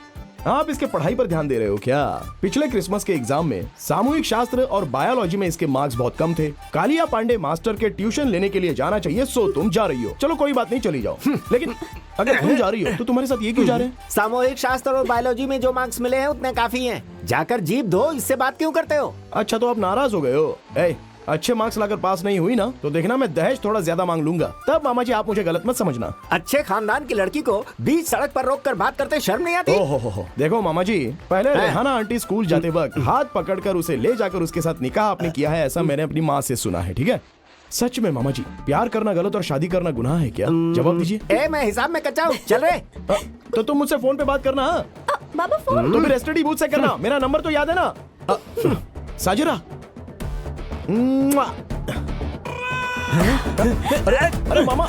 आप इसके पढ़ाई पर ध्यान दे रहे हो क्या? पिछले क्रिसमस के एग्जाम में सामूहिक शास्त्र और बायोलॉजी में इसके मार्क्स बहुत कम थे। कालिया पांडे मास्टर के ट्यूशन लेने के लिए जाना चाहिए, सो तुम जा रही हो। चलो कोई बात नहीं, चली जाओ। लेकिन अगर तुम जा रही हो तो तुम्हारे साथ ये क्यों जा रहे हैं? सामूहिक शास्त्र और बायोलॉजी में जो मार्क्स मिले हैं उतने काफी हैं। जाकर जीप दो, इससे बात क्यों करते हो? अच्छा, तो आप नाराज हो गए हो? अच्छे मार्क्स लाकर पास नहीं हुई ना, तो देखना मैं दहेज थोड़ा ज्यादा मांग लूंगा। तब मामा जी, आप मुझे गलत मत समझना। अच्छे खानदान की लड़की को बीच सड़क पर रोक कर बात करते शर्म नहीं आती? ओहो, देखो मामा जी, पहले रेहाना आंटी स्कूल जाते वक्त हाथ पकड़कर उसे ले जाकर उसके साथ निकाह आपने किया है, ऐसा मैंने अपनी माँ से सुना है। ठीक है? सच में मामा जी, प्यार करना गलत और शादी करना गुनाह है क्या? जवाब दीजिए। मैं हिसाब में कच्चा हूँ, चल रहे। तो तुम मुझसे फोन पे बात करना। बाबा फोन तो फिर एसटीडी बूथ से करना, मेरा नंबर तो याद है ना? साजिरा, अरे मामा,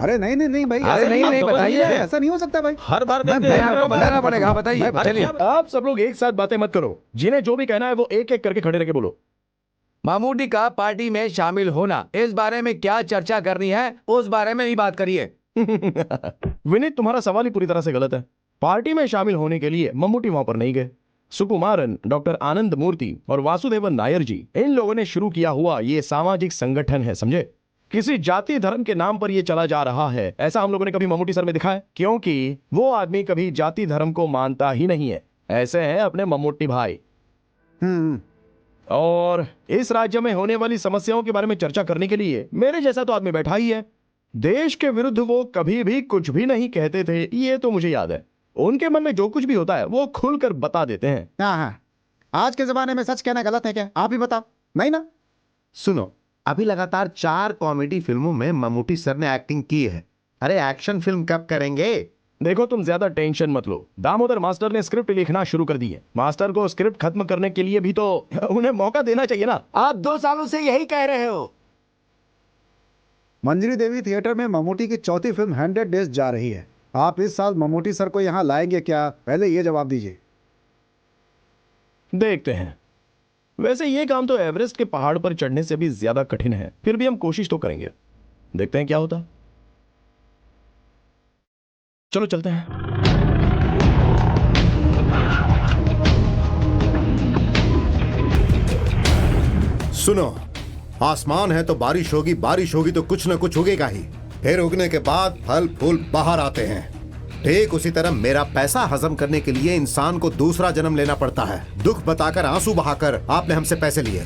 अरे नहीं नहीं नहीं भाई, अरे नहीं बताइए, ऐसा नहीं हो सकता भाई। हर बार आपको बताना पड़ेगा। बताइए, चलिए। आप सब लोग एक साथ बातें मत करो, जिन्हें जो भी कहना है वो एक एक करके खड़े रह के बोलो। मामूटी का पार्टी में शामिल होना, इस बारे में क्या चर्चा करनी है, उस बारे में भी बात करिए। विनीत, तुम्हारा सवाल ही पूरी तरह से गलत है। पार्टी में शामिल होने के लिए मम्मूटी वहां पर नहीं गए। सुकुमारन, डॉक्टर आनंद मूर्ति और वासुदेवन नायर जी, इन लोगों ने शुरू किया हुआ ये सामाजिक संगठन है, समझे? किसी जाति धर्म के नाम पर ये चला जा रहा है, ऐसा हम लोगों ने कभी मम्मूटी सर में दिखा है? क्योंकि वो आदमी कभी जाति धर्म को मानता ही नहीं है। ऐसे हैं अपने मम्मूटी भाई। और इस राज्य में होने वाली समस्याओं के बारे में चर्चा करने के लिए मेरे जैसा तो आदमी बैठा ही है। देश के विरुद्ध वो कभी भी कुछ भी नहीं कहते थे, ये तो मुझे याद है। उनके मन में जो कुछ भी होता है वो खुलकर बता देते हैं। हाँ, आज के जमाने में सच कहना गलत है क्या? आप ही बताओ। नहीं ना? सुनो, अभी लगातार 4 कॉमेडी फिल्मों में मम्मूटी सर ने एक्टिंग की है। अरे एक्शन फिल्म कब करेंगे? देखो, तुम ज्यादा टेंशन मत लो। दामोदर मास्टर ने स्क्रिप्ट लिखना शुरू कर दी है। मास्टर को स्क्रिप्ट खत्म करने के लिए भी तो उन्हें मौका देना चाहिए ना। आप 2 सालों से यही कह रहे हो। मंजरी देवी थिएटर में मम्मूटी की चौथी फिल्म 100 डेज जा रही है। आप इस साल मम्मूटी सर को यहाँ लाएंगे क्या? पहले ये जवाब दीजिए। देखते हैं। वैसे ये काम तो एवरेस्ट के पहाड़ पर चढ़ने से भी ज्यादा कठिन है, फिर भी हम कोशिश तो करेंगे। देखते हैं क्या होता। चलो चलते हैं। सुनो, आसमान है तो बारिश होगी, बारिश होगी तो कुछ न कुछ उगेगा ही। फिर उगने के बाद फल फूल बाहर आते हैं। ठीक उसी तरह मेरा पैसा हजम करने के लिए इंसान को दूसरा जन्म लेना पड़ता है। दुख बताकर, आंसू बहाकर आपने हमसे पैसे लिए।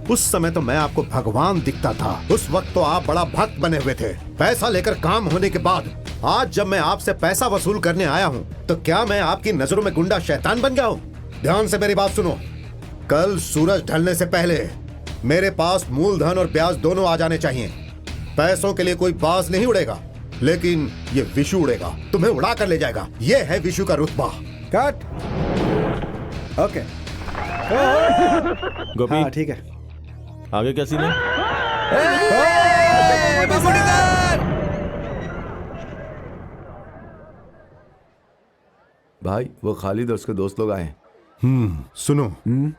उस समय तो मैं आपको भगवान दिखता था, उस वक्त तो आप बड़ा भक्त बने हुए थे। पैसा लेकर काम होने के बाद आज जब मैं आपसे पैसा वसूल करने आया हूँ, तो क्या मैं आपकी नजरों में गुंडा शैतान बन गया हूँ? ध्यान से मेरी बात सुनो। कल सूरज ढलने से पहले मेरे पास मूलधन और ब्याज दोनों आ जाने चाहिए। पैसों के लिए कोई बाज नहीं उड़ेगा, लेकिन ये विशु उड़ेगा, तुम्हें उड़ा कर ले जाएगा। ये है विशु का रुतबा। कट। ओके, गोपी, हाँ ठीक है। आगे क्या सीन है? भाई, वो खालिद और उसके दोस्त लोग आए हैं। सुनो,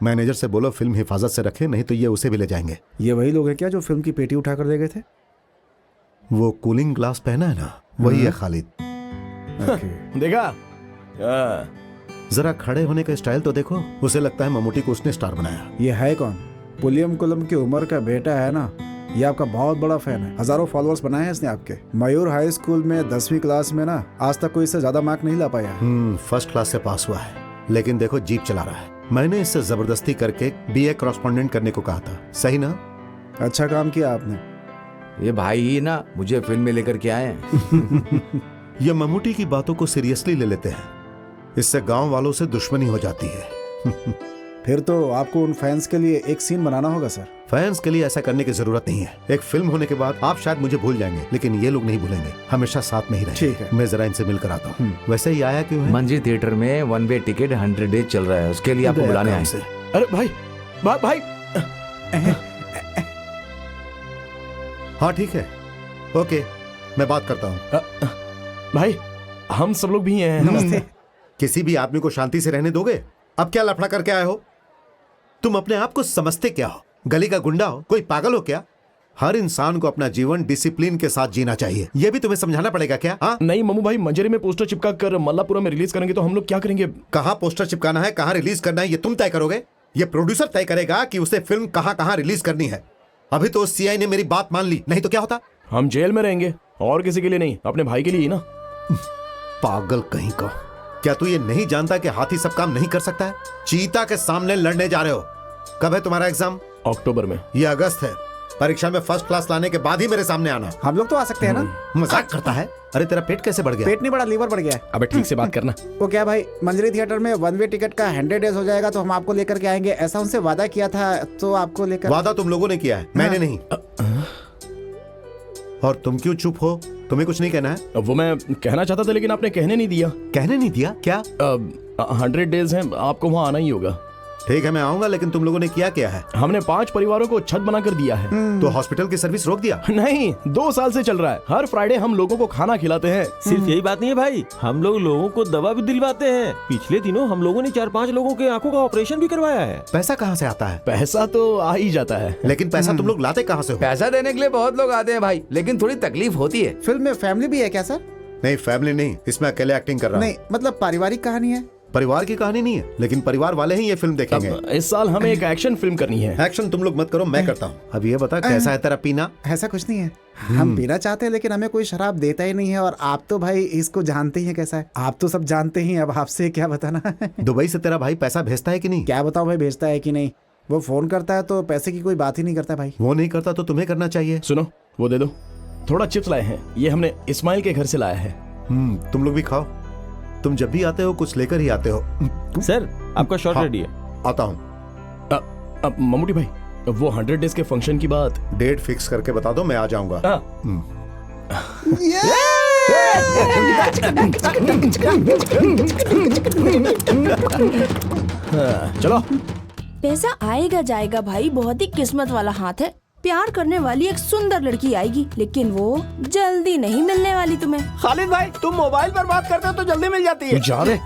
मैनेजर से बोलो फिल्म हिफाजत से रखे, नहीं तो ये उसे भी ले जाएंगे। ये वही लोग हैं क्या जो फिल्म की पेटी उठाकर ले गए थे? वो कूलिंग ग्लास पहना है ना, वही है खालिद। देखा? जरा खड़े होने का स्टाइल तो देखो, उसे लगता है ममूटी को उसने स्टार बनाया। ये है कौन? पुलियम कुलम की उम्र का बेटा है ना, ये आपका बहुत बड़ा फैन है। हजारों फॉलोअर्स बनाए हैं इसने आपके। मयूर हाई स्कूल में 10वीं क्लास में ना आज तक कोई इससे ज्यादा मार्क नहीं ला पाया। फर्स्ट क्लास से पास हुआ है, लेकिन देखो जीप चला रहा है। मैंने इससे जबरदस्ती करके बीए कॉरेस्पॉन्डेंट करने को कहा था, सही ना? अच्छा काम किया आपने। ये भाई ही ना मुझे फिल्म में लेकर के आए हैं। ये ममूटी की बातों को सीरियसली ले लेते हैं, इससे गांव वालों से दुश्मनी हो जाती है। फिर तो आपको उन फैंस के लिए एक सीन बनाना होगा सर। फैंस के लिए ऐसा करने की जरूरत नहीं है। एक फिल्म होने के बाद आप शायद मुझे भूल जाएंगे, लेकिन ये लोग नहीं भूलेंगे, हमेशा साथ में ही रहेंगे। ठीक है। मैं जरा इनसे मिलकर आता हूँ। वैसे ही आया क्यों है? मंजी थिएटर में 1 वे टिकट 100 डेज चल रहा है, उसके लिए आपको बुलाने आए। अरे भाई भाई हाँ ठीक है, ओके, मैं बात करता हूँ। भाई हम सब लोग भी हैं। नमस्ते। किसी भी आदमी को शांति से रहने दोगे? अब क्या लफड़ा करके आए हो? तुम अपने आप को समझते क्या हो? गली का गुंडा हो? कोई पागल हो क्या? हर इंसान को अपना जीवन डिसिप्लिन के साथ जीना चाहिए, यह भी तुम्हें समझाना पड़ेगा क्या? हाँ नहीं मम्मू भाई, मंजरी में पोस्टर चिपका कर मल्लापुरम में रिलीज करेंगे तो हम लोग क्या करेंगे? कहाँ पोस्टर चिपकाना है, कहाँ रिलीज करना है, ये तुम तय करोगे? ये प्रोड्यूसर तय करेगा कि उसे फिल्म कहाँ कहाँ रिलीज करनी है। अभी तो सीआई ने मेरी बात मान ली, नहीं तो क्या होता? हम जेल में रहेंगे, और किसी के लिए नहीं, अपने भाई के लिए ही ना। पागल कहीं का, क्या तू ये नहीं जानता कि हाथी सब काम नहीं कर सकता है? चीता के सामने लड़ने जा रहे हो। कब है तुम्हारा एग्जाम? अक्टूबर में। ये अगस्त है। परीक्षा में फर्स्ट क्लास लाने के बाद ही मेरे सामने आना। हम लोग तो आ सकते हैं ना? मजाक करता है? अरे तेरा पेट कैसे बढ़ गया? पेट नहीं बढ़ा, लीवर बढ़ गया है। अबे ठीक से बात करना। वो क्या भाई, मंजरी थिएटर में 1 वे टिकट का 100 डेज हो जाएगा तो हम आपको लेकर के आएंगे, ऐसा उनसे वादा किया था, तो आपको लेकर। वादा तुम लोगों ने किया है, मैंने नहीं। और तुम क्यों चुप हो? तुम्हें कुछ नहीं कहना है? वो मैं कहना चाहता था लेकिन आपने कहने नहीं दिया। कहने नहीं दिया? क्या? 100 डेज हैं, आपको वहाँ आना ही होगा। ठीक है मैं आऊंगा, लेकिन तुम लोगों ने क्या है? हमने 5 परिवारों को छत बनाकर दिया है। तो हॉस्पिटल की सर्विस रोक दिया? नहीं, 2 साल से चल रहा है। हर फ्राइडे हम लोगों को खाना खिलाते हैं। सिर्फ यही बात नहीं है भाई, हम लोग लोगों को दवा भी दिलवाते हैं। पिछले दिनों हम लोगों ने 4-5 लोगों के आंखों का ऑपरेशन भी करवाया है। पैसा कहाँ से आता है? पैसा तो आ ही जाता है, लेकिन पैसा तुम लोग लाते कहाँ से हो? पैसा देने के लिए बहुत लोग आते हैं भाई, लेकिन थोड़ी तकलीफ होती है। फिल्म में फैमिली भी है क्या सर? नहीं फैमिली नहीं, इसमें अकेले एक्टिंग कर रहा हूँ। नहीं मतलब पारिवारिक कहानी है। परिवार की कहानी नहीं है, लेकिन परिवार वाले ही ये फिल्म देखेंगे। इस साल हमें एक एक्शन फिल्म करनी है। एक्शन तुम लोग मत करो, मैं करता हूँ। अब ये बता कैसा है तेरा पीना? ऐसा कुछ नहीं है, हम पीना चाहते हैं लेकिन हमें कोई शराब देता ही नहीं है, और आप तो भाई इसको जानते ही हैं कैसा है। आप तो सब जानते ही हैं, अब आपसे क्या बताना। दुबई से तेरा भाई पैसा भेजता है कि नहीं? क्या बताऊं भाई, भेजता है कि नहीं? वो फोन करता है तो पैसे की कोई बात ही नहीं करता भाई। वो नहीं करता तो तुम्हें करना चाहिए। सुनो, वो दे दो। थोड़ा चिप्स लाए हैं, ये हमने इस्माइल के घर से लाया है। तुम लोग भी खाओ, तुम जब भी आते हो कुछ लेकर ही आते हो। सर आपका शॉट रेडी है। आता हूँ। अब मम्मूटी भाई, वो 100 डेज के फंक्शन की बात डेट फिक्स करके बता दो, मैं आ जाऊंगा। चलो। पैसा आएगा जाएगा भाई, बहुत ही किस्मत वाला हाथ है। प्यार करने वाली एक सुंदर लड़की आएगी, लेकिन वो जल्दी नहीं मिलने वाली तुम्हें। खालिद भाई, तुम मोबाइल पर बात करते हो तो जल्दी मिल जाती है। जा रे।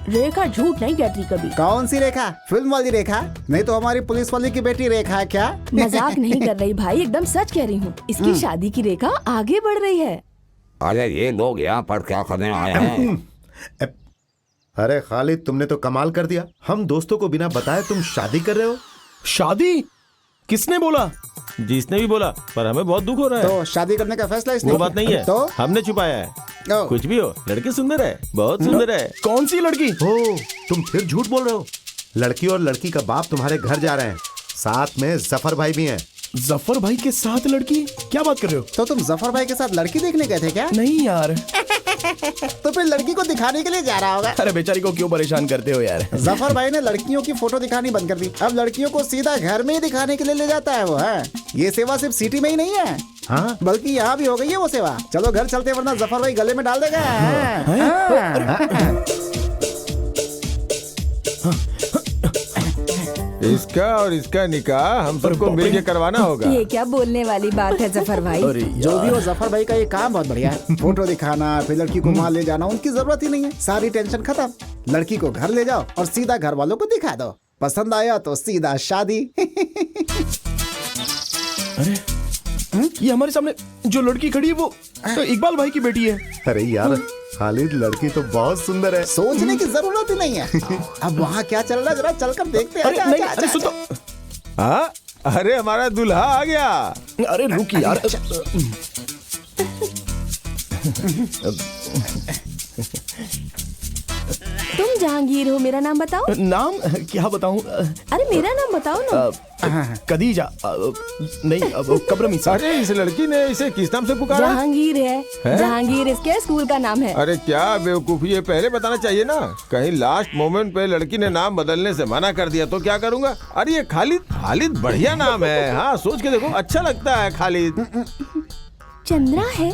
रेखा झूठ नहीं कहती कभी। कौन सी रेखा? फिल्म वाली रेखा? नहीं तो हमारी पुलिस वाली की बेटी रेखा है क्या? मजाक नहीं कर रही भाई, एकदम सच कह रही हूँ। इसकी शादी की रेखा आगे बढ़ रही है। अरे ये लोग यहाँ पर क्या करने आए हैं? अरे खालिद, तुमने तो कमाल कर दिया। हम दोस्तों को बिना बताए तुम शादी कर रहे हो। शादी? किसने बोला? जिसने भी बोला, पर हमें बहुत दुख हो रहा है। तो शादी करने का फैसला इसने वो बात नहीं है, तो हमने छुपाया है। कुछ भी हो, लड़की सुंदर है, बहुत सुंदर है। कौन सी लड़की? हो, तुम फिर झूठ बोल रहे हो। लड़की और लड़की का बाप तुम्हारे घर जा रहे हैं, साथ में जफर भाई भी हैं। जफर भाई के साथ लड़की? क्या बात कर रहे हो? तो तुम जफर भाई के साथ लड़की देखने गए थे क्या? नहीं यार। तो फिर लड़की को दिखाने के लिए जा रहा होगा। अरे बेचारी को क्यों परेशान करते हो यार? जफर भाई ने लड़कियों की फोटो दिखानी बंद कर दी, अब लड़कियों को सीधा घर में ही दिखाने के लिए ले जाता है वो है। ये सेवा सिर्फ सिटी में ही नहीं है, हाँ? बल्कि यहाँ भी हो गई है वो सेवा। चलो घर चलते, वरना जफर भाई गले में डाल देगा। इसका और इसका निकाह हम सबको मिलके करवाना होगा। ये क्या बोलने वाली बात है जफर भाई। जो भी हो, जफर भाई का ये काम बहुत बढ़िया है। फोटो दिखाना, फिर लड़की को वहाँ ले जाना, उनकी जरूरत ही नहीं है। सारी टेंशन खत्म। लड़की को घर ले जाओ और सीधा घर वालों को दिखा दो। पसंद आया तो सीधा शादी। अरे ये हमारे सामने जो लड़की खड़ी है वो तो इकबाल भाई की बेटी है। अरे यार खालिद, लड़की तो बहुत सुंदर है। सोचने की जरूरत ही नहीं है। अब वहाँ क्या चल रहा है जरा चलकर देखते हैं। अरे नहीं, अरे सुन तो। हाँ, अरे हमारा दूल्हा आ गया। अरे रुक यार। तुम जहांगीर हो, मेरा नाम बताओ। नाम क्या बताऊं? अरे मेरा नाम बताओ ना। कदीजा नहीं, कब्रमीसा। अरे इस लड़की ने इसे किस नाम से पुकारा? जहांगीर है? जहांगीर इसके स्कूल का नाम है। अरे क्या बेवकूफी, ये पहले बताना चाहिए ना। कहीं लास्ट मोमेंट पे लड़की ने नाम बदलने से मना कर दिया तो क्या करूंगा? अरे ये खालिद, खालिद बढ़िया नाम है। हाँ सोच के देखो, अच्छा लगता है खालिद। चंद्रा है?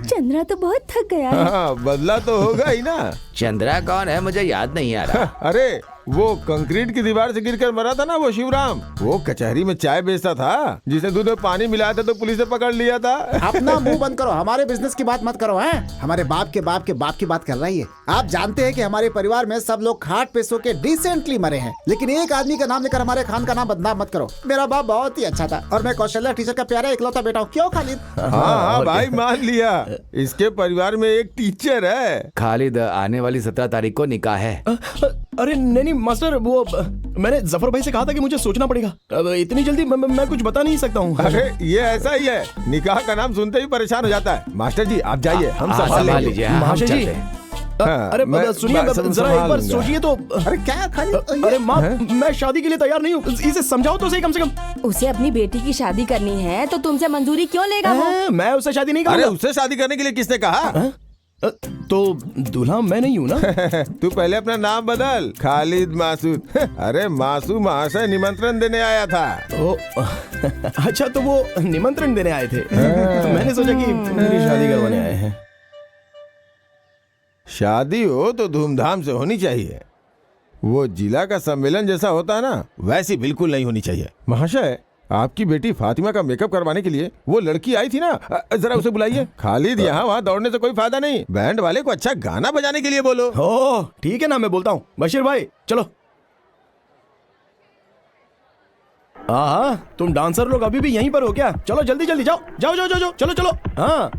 चंद्रा तो बहुत थक गया है। हाँ, बदला तो होगा ही ना। चंद्रा कौन है मुझे याद नहीं आ रहा। अरे वो कंक्रीट की दीवार से गिरकर मरा था ना, वो शिवराम। वो कचहरी में चाय बेचता था, जिसे दूध में पानी मिलाया था तो पुलिस ने पकड़ लिया था। अपना मुंह बंद करो, हमारे बिजनेस की बात मत करो। हैं? हमारे बाप के बाप के बाप की बात कर रही है। आप जानते हैं कि हमारे परिवार में सब लोग खाट पे सो के डिसेंटली मरे हैं, लेकिन एक आदमी का नाम लेकर हमारे खान का नाम बदनाम मत करो। मेरा बाप बहुत ही अच्छा था और मैं कौशल्या टीचर का प्यारा इकलौता बेटा हूँ। क्यों खालिद? हाँ भाई मान लिया, इसके परिवार में एक टीचर है। खालिद, आने वाली 17 तारीख को निकाह है। अरे नहीं मास्टर, वो मैंने जफर भाई से कहा था कि मुझे सोचना पड़ेगा। अब इतनी जल्दी मैं कुछ बता नहीं सकता हूँ। अरे ये ऐसा ही है, निकाह का नाम सुनते ही परेशान हो जाता है। मास्टर जी आप जाइए, हम संभाल लेंगे। महाशय जी, अरे सुनिए जरा एक बार सोचिए तो। अरे क्या खालिद? अरे माँ, मैं शादी के लिए तैयार नहीं हूँ। इसे समझाओ तो सही कम से कम। उसे अपनी बेटी की शादी करनी है तो तुमसे मंजूरी क्यों लेगा वो? मैं उससे शादी नहीं अरे करूँगा। उससे शादी करने के लिए किसने कहा? तो दूल्हा मैं नहीं हूँ ना। तू पहले अपना नाम बदल, खालिद मासूद। अरे मासूद महाशय निमंत्रण देने आया था। अच्छा तो वो निमंत्रण देने आए थे। मैंने सोचा कि मेरी शादी करवाने आए हैं। शादी हो तो धूमधाम से होनी चाहिए। वो जिला का सम्मेलन जैसा होता है ना, वैसी बिल्कुल नहीं होनी चाहिए। महाशय, आपकी बेटी फातिमा का मेकअप करवाने के लिए वो लड़की आई थी ना, जरा उसे बुलाइए। खालिद यहाँ वहाँ दौड़ने से कोई फायदा नहीं। बैंड वाले को अच्छा गाना बजाने के लिए बोलो। ओह ठीक है ना, मैं बोलता हूँ। बशीर भाई चलो। हाँ, तुम डांसर लोग अभी भी यहीं पर हो क्या? चलो जल्दी जल्दी जाओ जाओ जाओ जाओ, चलो चलो। हाँ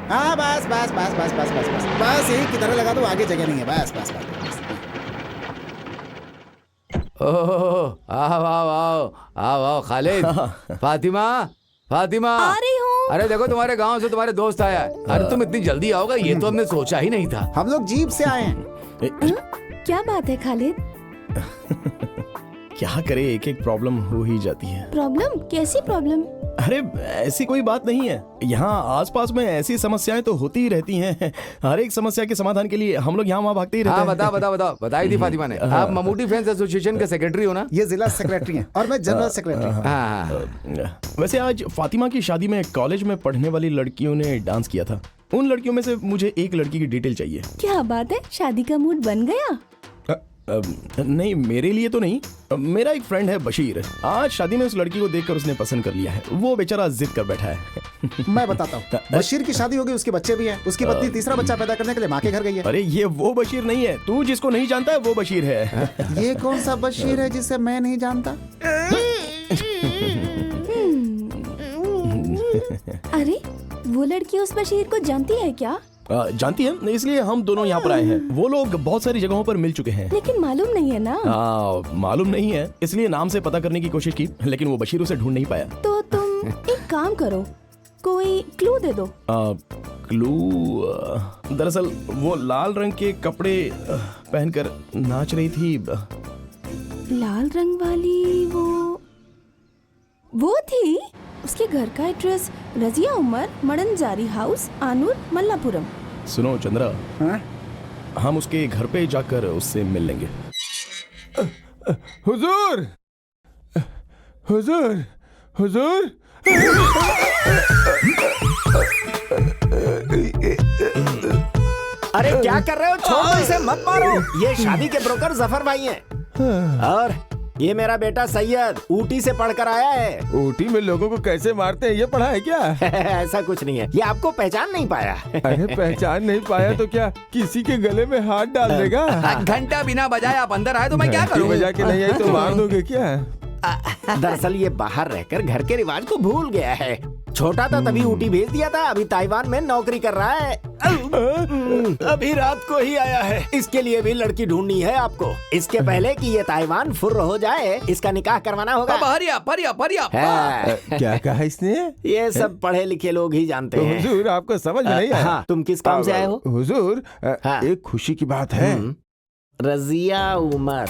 हाँ बस बस बस बस बस बस बस बस यही किधर लगा दो, आगे जगह नहीं है। बस बस बस। ओह आओ आओ आओ आओ आओ खालिद। फातिमा, फातिमा आ रही हूँ। अरे देखो तुम्हारे गांव से तुम्हारे दोस्त आया है। अरे तुम इतनी जल्दी आओगे ये तो हमने सोचा ही नहीं था। हम लोग जीप से आए हैं। क्या बात है खालिद? क्या करे, एक एक प्रॉब्लम हो ही जाती है। प्रॉब्लम? कैसी प्रॉब्लम? अरे ऐसी कोई बात नहीं है। यहाँ आसपास में ऐसी समस्याएं तो होती ही रहती हैं। हर एक समस्या के समाधान के लिए हम लोग यहाँ वहाँ भागते ही रहते हैं। बताओ बताओ बताओ, बताई थी फातिमा ने। आप ममूटी फैंस एसोसिएशन के सेक्रेटरी हो ना? ये जिला सेक्रेटरी हैं और मैं जनरल सेक्रेटरी। हाँ। वैसे आज फातिमा की शादी में कॉलेज में पढ़ने वाली लड़कियों ने डांस किया था। उन लड़कियों में से मुझे एक लड़की की डिटेल चाहिए। क्या बात है, शादी का मूड बन गया? नहीं मेरे लिए तो नहीं, मेरा एक फ्रेंड है बशीर। आज शादी में उस लड़की को देखकर उसने पसंद कर लिया है। वो बेचारा जिद कर बैठा है। मैं बताता हूँ, बशीर की शादी होगी, उसके बच्चे भी हैं। उसकी पत्नी तीसरा बच्चा पैदा करने के लिए माँ के घर गई है। अरे ये वो बशीर नहीं है, तू जिसको नहीं जानता है वो बशीर है। ये कौन सा बशीर है जिसे मैं नहीं जानता? अरे वो लड़की उस बशीर को जानती है क्या? जानती है, इसलिए हम दोनों यहाँ पर आए हैं। वो लोग बहुत सारी जगहों पर मिल चुके हैं, लेकिन मालूम नहीं है ना। मालूम नहीं है, इसलिए नाम से पता करने की कोशिश की, लेकिन वो बशीर उसे ढूंढ नहीं पाया। तो तुम एक काम करो, कोई क्लू दे दो। क्लू? दरअसल वो लाल रंग के कपड़े पहनकर नाच रही थी। लाल रंग वाली वो थी? उसके घर का एड्रेस रजिया उमर, मडनजारी हाउस, आनूर, मल्लापुरम। सुनो चंद्रा, हाँ? हम उसके घर पे जाकर उससे मिल लेंगे। हुजूर, हुजूर, हुजूर। अरे क्या कर रहे हो? छोड़ो इसे, मत मारो। ये शादी के ब्रोकर जफर भाई हैं। और ये मेरा बेटा सैयद ऊटी से पढ़कर आया है। ऊटी में लोगों को कैसे मारते हैं ये पढ़ा है क्या? ऐसा कुछ नहीं है, ये आपको पहचान नहीं पाया। अरे पहचान नहीं पाया तो क्या किसी के गले में हाथ डाल देगा? घंटा बिना बजाए आप अंदर आए तो मैं क्या करूं? बजा के नहीं आई तो मार दोगे क्या? दरअसल ये बाहर रहकर घर के रिवाज को भूल गया है। छोटा था तभी ऊटी भेज दिया था, अभी ताइवान में नौकरी कर रहा है। अभी रात को ही आया है। इसके लिए भी लड़की ढूंढनी है आपको। इसके पहले कि ये ताइवान फुर्र हो जाए, इसका निकाह करवाना होगा। क्या कहा इसने? ये सब पढ़े लिखे लोग ही जानते हैं। हुजूर आपको समझ में नहीं आया? हाँ, तुम किस काम से आए हो? हुजूर एक खुशी की बात है। रजिया उमर,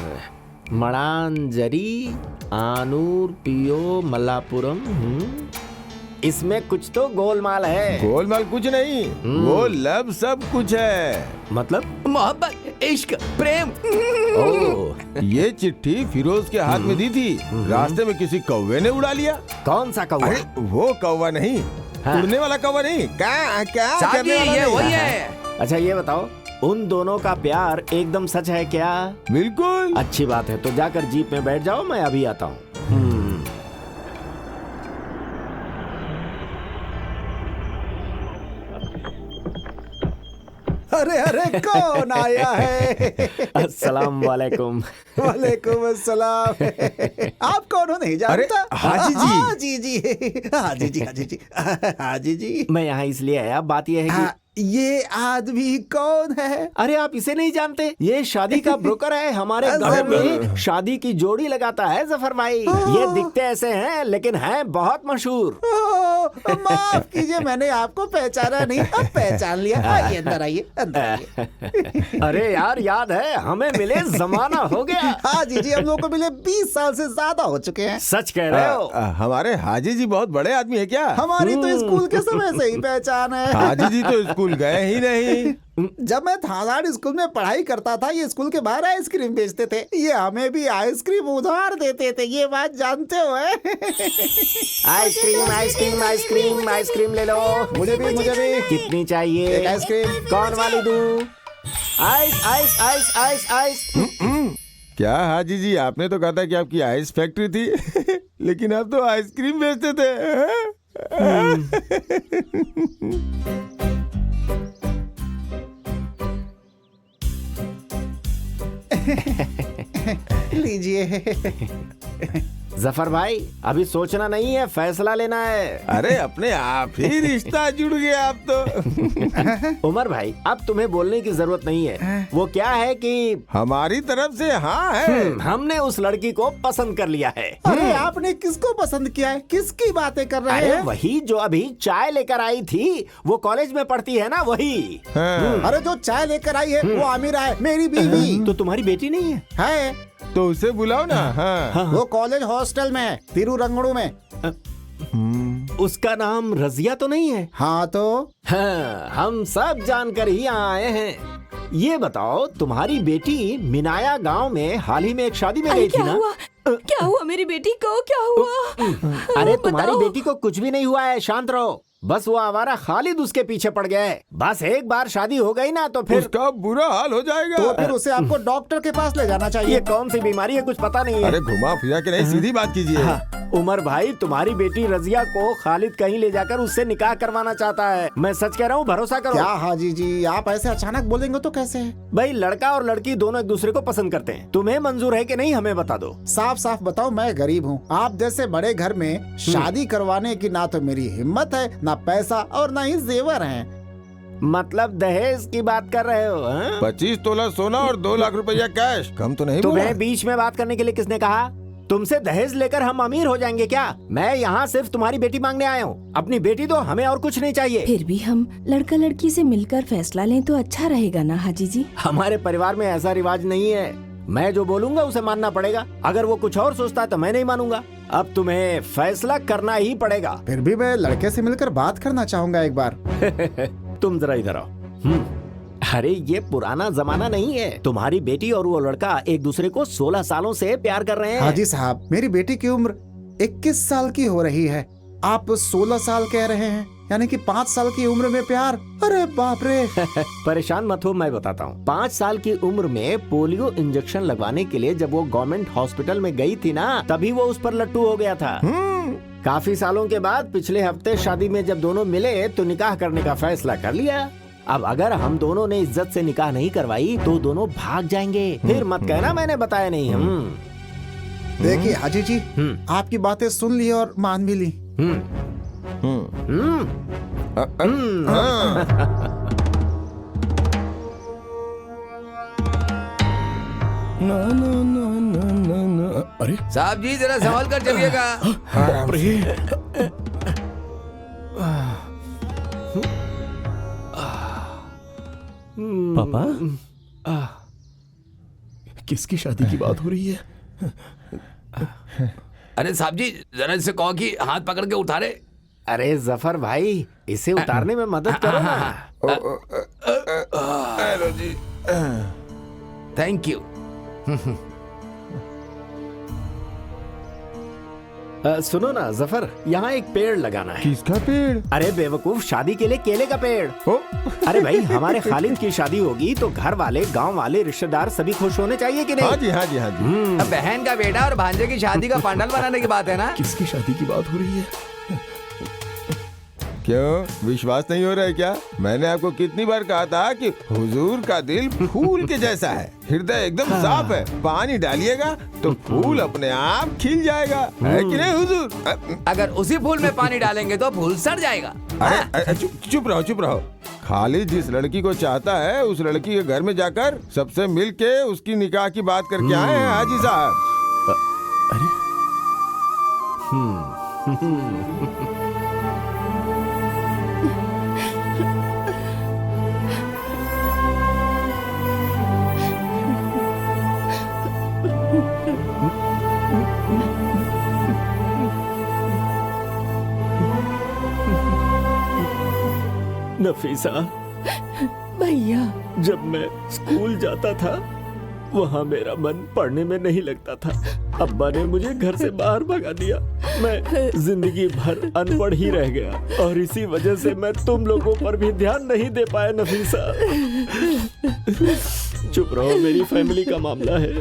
मडानजरी, आनूर, पियो, मल्लापुरम। इसमें कुछ तो गोलमाल है। गोलमाल कुछ नहीं, वो लब सब कुछ है। मतलब मोहब्बत, इश्क, प्रेम। ये चिट्ठी फिरोज के हाथ में दी थी, रास्ते में किसी कौवे ने उड़ा लिया। कौन सा कौवा? अरे वो कौवा नहीं, उड़ने वाला कौवा नहीं। क्या करने वाला ये नहीं। वही है। अच्छा ये बताओ, उन दोनों का प्यार एकदम सच है क्या? बिल्कुल। अच्छी बात है, तो जाकर जीप में बैठ जाओ, मैं अभी आता हूँ। अरे अरे कौन आया है? अस्सलाम वालेकुम। वालेकुम अस्सलाम। आप कौन हो नहीं जानता? हाजी जी। हाजी जी, हाजी जी, हाजी जी, हाजी जी। मैं यहाँ इसलिए आया, बात यह है कि ये आदमी कौन है? अरे आप इसे नहीं जानते? ये शादी का ब्रोकर है। हमारे गांव में शादी की जोड़ी लगाता है जफर भाई। ये दिखते ऐसे हैं लेकिन हैं बहुत मशहूर। माफ कीजिए, मैंने आपको पहचाना नहीं, अब पहचान लिया। आइए अंदर, आइए अंदर आइए। अरे यार याद है, हमें मिले जमाना हो गया। हाजी जी हम लोग को मिले 20 साल से ज्यादा हो चुके हैं। सच कह रहे हो? हमारे हाजी जी बहुत बड़े आदमी है क्या? हमारी तो स्कूल के समय से ही पहचान है। हाजी जी तो स्कूल गए ही नहीं। जब मैं थानाड़ स्कूल में पढ़ाई करता था, ये स्कूल के बाहर आइसक्रीम बेचते थे। ये हमें भी आइसक्रीम उधार देते थे, ये बात जानते हो? आइसक्रीम आइसक्रीम आइसक्रीम आइसक्रीम ले लो। मुझे भी, मुझे भी। कितनी चाहिए? एक आइसक्रीम। कौन वाली दूं? Ice ice ice ice ice. क्या हाजी जी, आपने तो कहा था कि आपकी आइस फैक्ट्री थी लेकिन आप तो आइसक्रीम बेचते थे। लीजिए। जफर भाई, अभी सोचना नहीं है, फैसला लेना है। अरे अपने आप ही रिश्ता जुड़ गया आप तो। उमर भाई, अब तुम्हें बोलने की जरूरत नहीं है। वो क्या है कि हमारी तरफ से हाँ है। हमने उस लड़की को पसंद कर लिया है। अरे आपने किसको पसंद किया है? किसकी बातें कर रहे हैं? वही जो अभी चाय लेकर आई थी, वो कॉलेज में पढ़ती है ना, वही। अरे जो चाय लेकर आई है वो आमिरा है, मेरी बीवी। तो तुम्हारी बेटी नहीं है? है। तो उसे बुलाओ ना। हाँ। वो कॉलेज हॉस्टल में है, तिरुरंगड़ू में। उसका नाम रजिया तो नहीं है? हाँ तो हाँ, हम सब जानकर ही यहाँ आए हैं। ये बताओ, तुम्हारी बेटी मिनाया गांव में हाल ही में एक शादी में गई थी ना? क्या हुआ मेरी बेटी को? क्या हुआ? अरे तुम्हारी बेटी को कुछ भी नहीं हुआ है, शांत रहो। बस वो आवारा खालिद उसके पीछे पड़ गया है। बस एक बार शादी हो गई ना तो फिर उसका बुरा हाल हो जाएगा। तो फिर उसे आपको डॉक्टर के पास ले जाना चाहिए। ये कौन सी बीमारी है, कुछ पता नहीं है। अरे घुमा फिरा के नहीं, सीधी बात कीजिए। उमर भाई, तुम्हारी बेटी रजिया को खालिद कहीं ले जाकर उससे निकाह करवाना चाहता है। मैं सच कह रहा हूँ, भरोसा करो। क्या हाजी जी, आप ऐसे अचानक बोलेंगे तो कैसे? भाई लड़का और लड़की दोनों एक दूसरे को पसंद करते हैं। तुम्हें मंजूर है कि नहीं, हमें बता दो। साफ साफ बताओ, मैं गरीब हूँ। आप जैसे बड़े घर में शादी करवाने की ना तो मेरी हिम्मत है, ना पैसा और ना ही जेवर हैं। मतलब दहेज की बात कर रहे हो? 25 तोला सोना और 2 लाख रुपया कैश। कम तो नहीं? तुम्हें बीच में बात करने के लिए किसने कहा? तुमसे दहेज लेकर हम अमीर हो जाएंगे क्या? मैं यहाँ सिर्फ तुम्हारी बेटी मांगने आया हूँ। अपनी बेटी दो, हमें और कुछ नहीं चाहिए। फिर भी हम लड़का लड़की से मिलकर फैसला लें तो अच्छा रहेगा ना हाजी जी? हमारे परिवार में ऐसा रिवाज नहीं है। मैं जो बोलूंगा उसे मानना पड़ेगा। अगर वो कुछ और सोचता है तो मैं नहीं मानूंगा। अब तुम्हें फैसला करना ही पड़ेगा। फिर भी मैं लड़के से मिलकर बात करना चाहूंगा एक बार। तुम जरा इधर आओ। अरे ये पुराना जमाना नहीं है। तुम्हारी बेटी और वो लड़का एक दूसरे को 16 सालों से प्यार कर रहे हैं। हाजी साहब, मेरी बेटी की उम्र 21 साल की हो रही है। आप 16 साल कह रहे हैं, यानी कि 5 साल की उम्र में प्यार। अरे बाप रे। परेशान मत हो, मैं बताता हूँ। 5 साल की उम्र में पोलियो इंजेक्शन लगवाने के लिए जब वो गवर्नमेंट हॉस्पिटल में गई थी ना, तभी वो उस पर लट्टू हो गया था। काफी सालों के बाद पिछले हफ्ते शादी में जब दोनों मिले तो निकाह करने का फैसला कर लिया। अब अगर हम दोनों ने इज्जत से निकाह नहीं करवाई तो दोनों भाग जाएंगे। फिर मत कहना मैंने बताया नहीं। देखिए हाजी जी, आपकी बातें सुन ली और मान भी ली। अरे साहब जी जरा संभाल कर चलिएगा। पापा, किसकी शादी की बात हो रही है? अरे साहब जी जरा इससे कहो कि हाथ पकड़ के उतारे। अरे जफर भाई, इसे उतारने में मदद करो ना। हेलो जी, थैंक यू। सुनो ना जफर, यहाँ एक पेड़ लगाना है। किसका पेड़? अरे बेवकूफ, शादी के लिए केले का पेड़। अरे भाई, हमारे खालिद की शादी होगी तो घर वाले, गांव वाले, रिश्तेदार सभी खुश होने चाहिए कि नहीं? हाँ जी, हाँ जी, हाँ जी। अब बहन का बेटा और भांजे की शादी का पंडाल बनाने की बात है ना। किसकी शादी की बात हो रही है? क्यों विश्वास नहीं हो रहा है क्या? मैंने आपको कितनी बार कहा था कि हुजूर का दिल फूल के जैसा है, हृदय एकदम साफ है। पानी डालिएगा तो फूल अपने आप खिल जाएगा, है कि नहीं हुजूर? अगर उसी फूल में पानी डालेंगे तो फूल सड़ जाएगा। अरे चुप रहो, चुप रहो। खालिद जिस लड़की को चाहता है उस लड़की के घर में जाकर सबसे मिल के उसकी निकाह की बात करके आए हैं हाजी साहब। नफीसा भैया, जब मैं स्कूल जाता था वहाँ मेरा मन पढ़ने में नहीं लगता था। अब्बा ने मुझे घर से बाहर भगा दिया। मैं जिंदगी भर अनपढ़ ही रह गया और इसी वजह से मैं तुम लोगों पर भी ध्यान नहीं दे पाया नफीसा। चुप रहो, मेरी फैमिली का मामला है।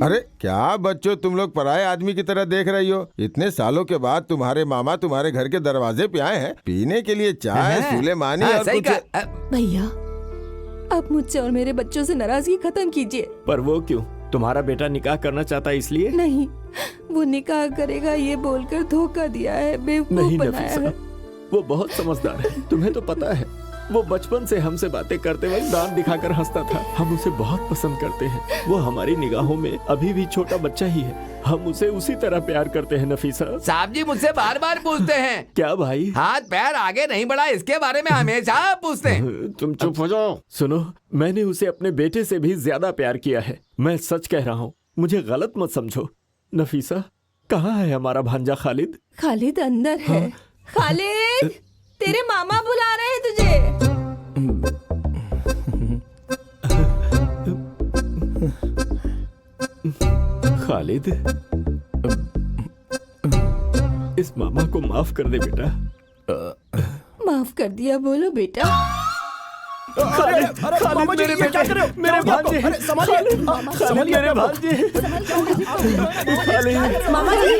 अरे क्या बच्चों, तुम लोग पराये आदमी की तरह देख रही हो? इतने सालों के बाद तुम्हारे मामा तुम्हारे घर के दरवाजे पे आए हैं पीने के लिए चाय, सुलेमानी और कुछ। भैया, आप मुझसे और मेरे बच्चों से नाराजगी खत्म कीजिए। पर वो क्यों? तुम्हारा बेटा निकाह करना चाहता है इसलिए? नहीं, वो निकाह करेगा ये बोलकर धोखा दिया है, बेवकूफ बनाया है। वो बहुत समझदार है, तुम्हें तो पता है। वो बचपन से हमसे बातें करते वक्त दांत दिखाकर हंसता था। हम उसे बहुत पसंद करते हैं। वो हमारी निगाहों में अभी भी छोटा बच्चा ही है। हम उसे उसी तरह प्यार करते हैं नफीसा। साहब जी मुझसे बार बार पूछते हैं। क्या भाई? हाथ पैर आगे नहीं बढ़ा, इसके बारे में हमेशा पूछते हैं। तुम चुप हो जाओ। सुनो, मैंने उसे अपने बेटे से भी ज्यादा प्यार किया है। मैं सच कह रहा हूँ, मुझे गलत मत समझो। नफीसा, कहाँ है हमारा भांजा खालिद? खालिद अंदर है। खालिद, तेरे मामा बुला रहे हैं तुझे। खालिद, इस मामा को माफ कर दे बेटा। माफ कर दिया बोलो बेटा। खालिद, खालिद मेरे बेटे, मेरे भांजे, खालिद, खालिद मेरे भांजे, खालिद। मामा जी,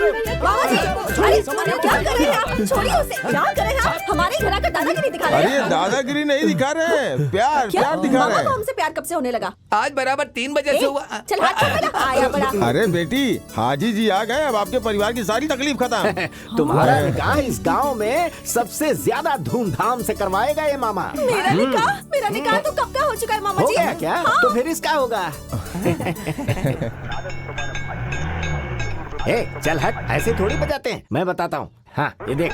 अरे क्या कर रहे हैं आप? छोड़िए उसे, क्या कर रहे हैं आप? हमारे घर आकर दादागिरी दिखा रहे हैं। अरे दादागिरी नहीं दिखा रहे हैं, प्यार प्यार दिखा रहे मामा को हैं। हमसे प्यार कब से होने लगा? आज बराबर 3 बजे से हुआ। चल हाथ छोड़ मेरा, आया बड़ा। अरे बेटी, हाजी जी आ गए, अब आपके परिवार की सारी तकलीफ खत्म। तुम्हारा निकाह इस गांव में सबसे ज्यादा धूमधाम से करवाएगा ये मामा। मेरा निकाह? मेरा निकाह तो कब का हो चुका है मामा हो जी। गया क्या? हाँ। तो फिर इसका होगा। चल हट, ऐसे थोड़ी बजाते हैं। मैं बताता हूँ। हाँ ये देख।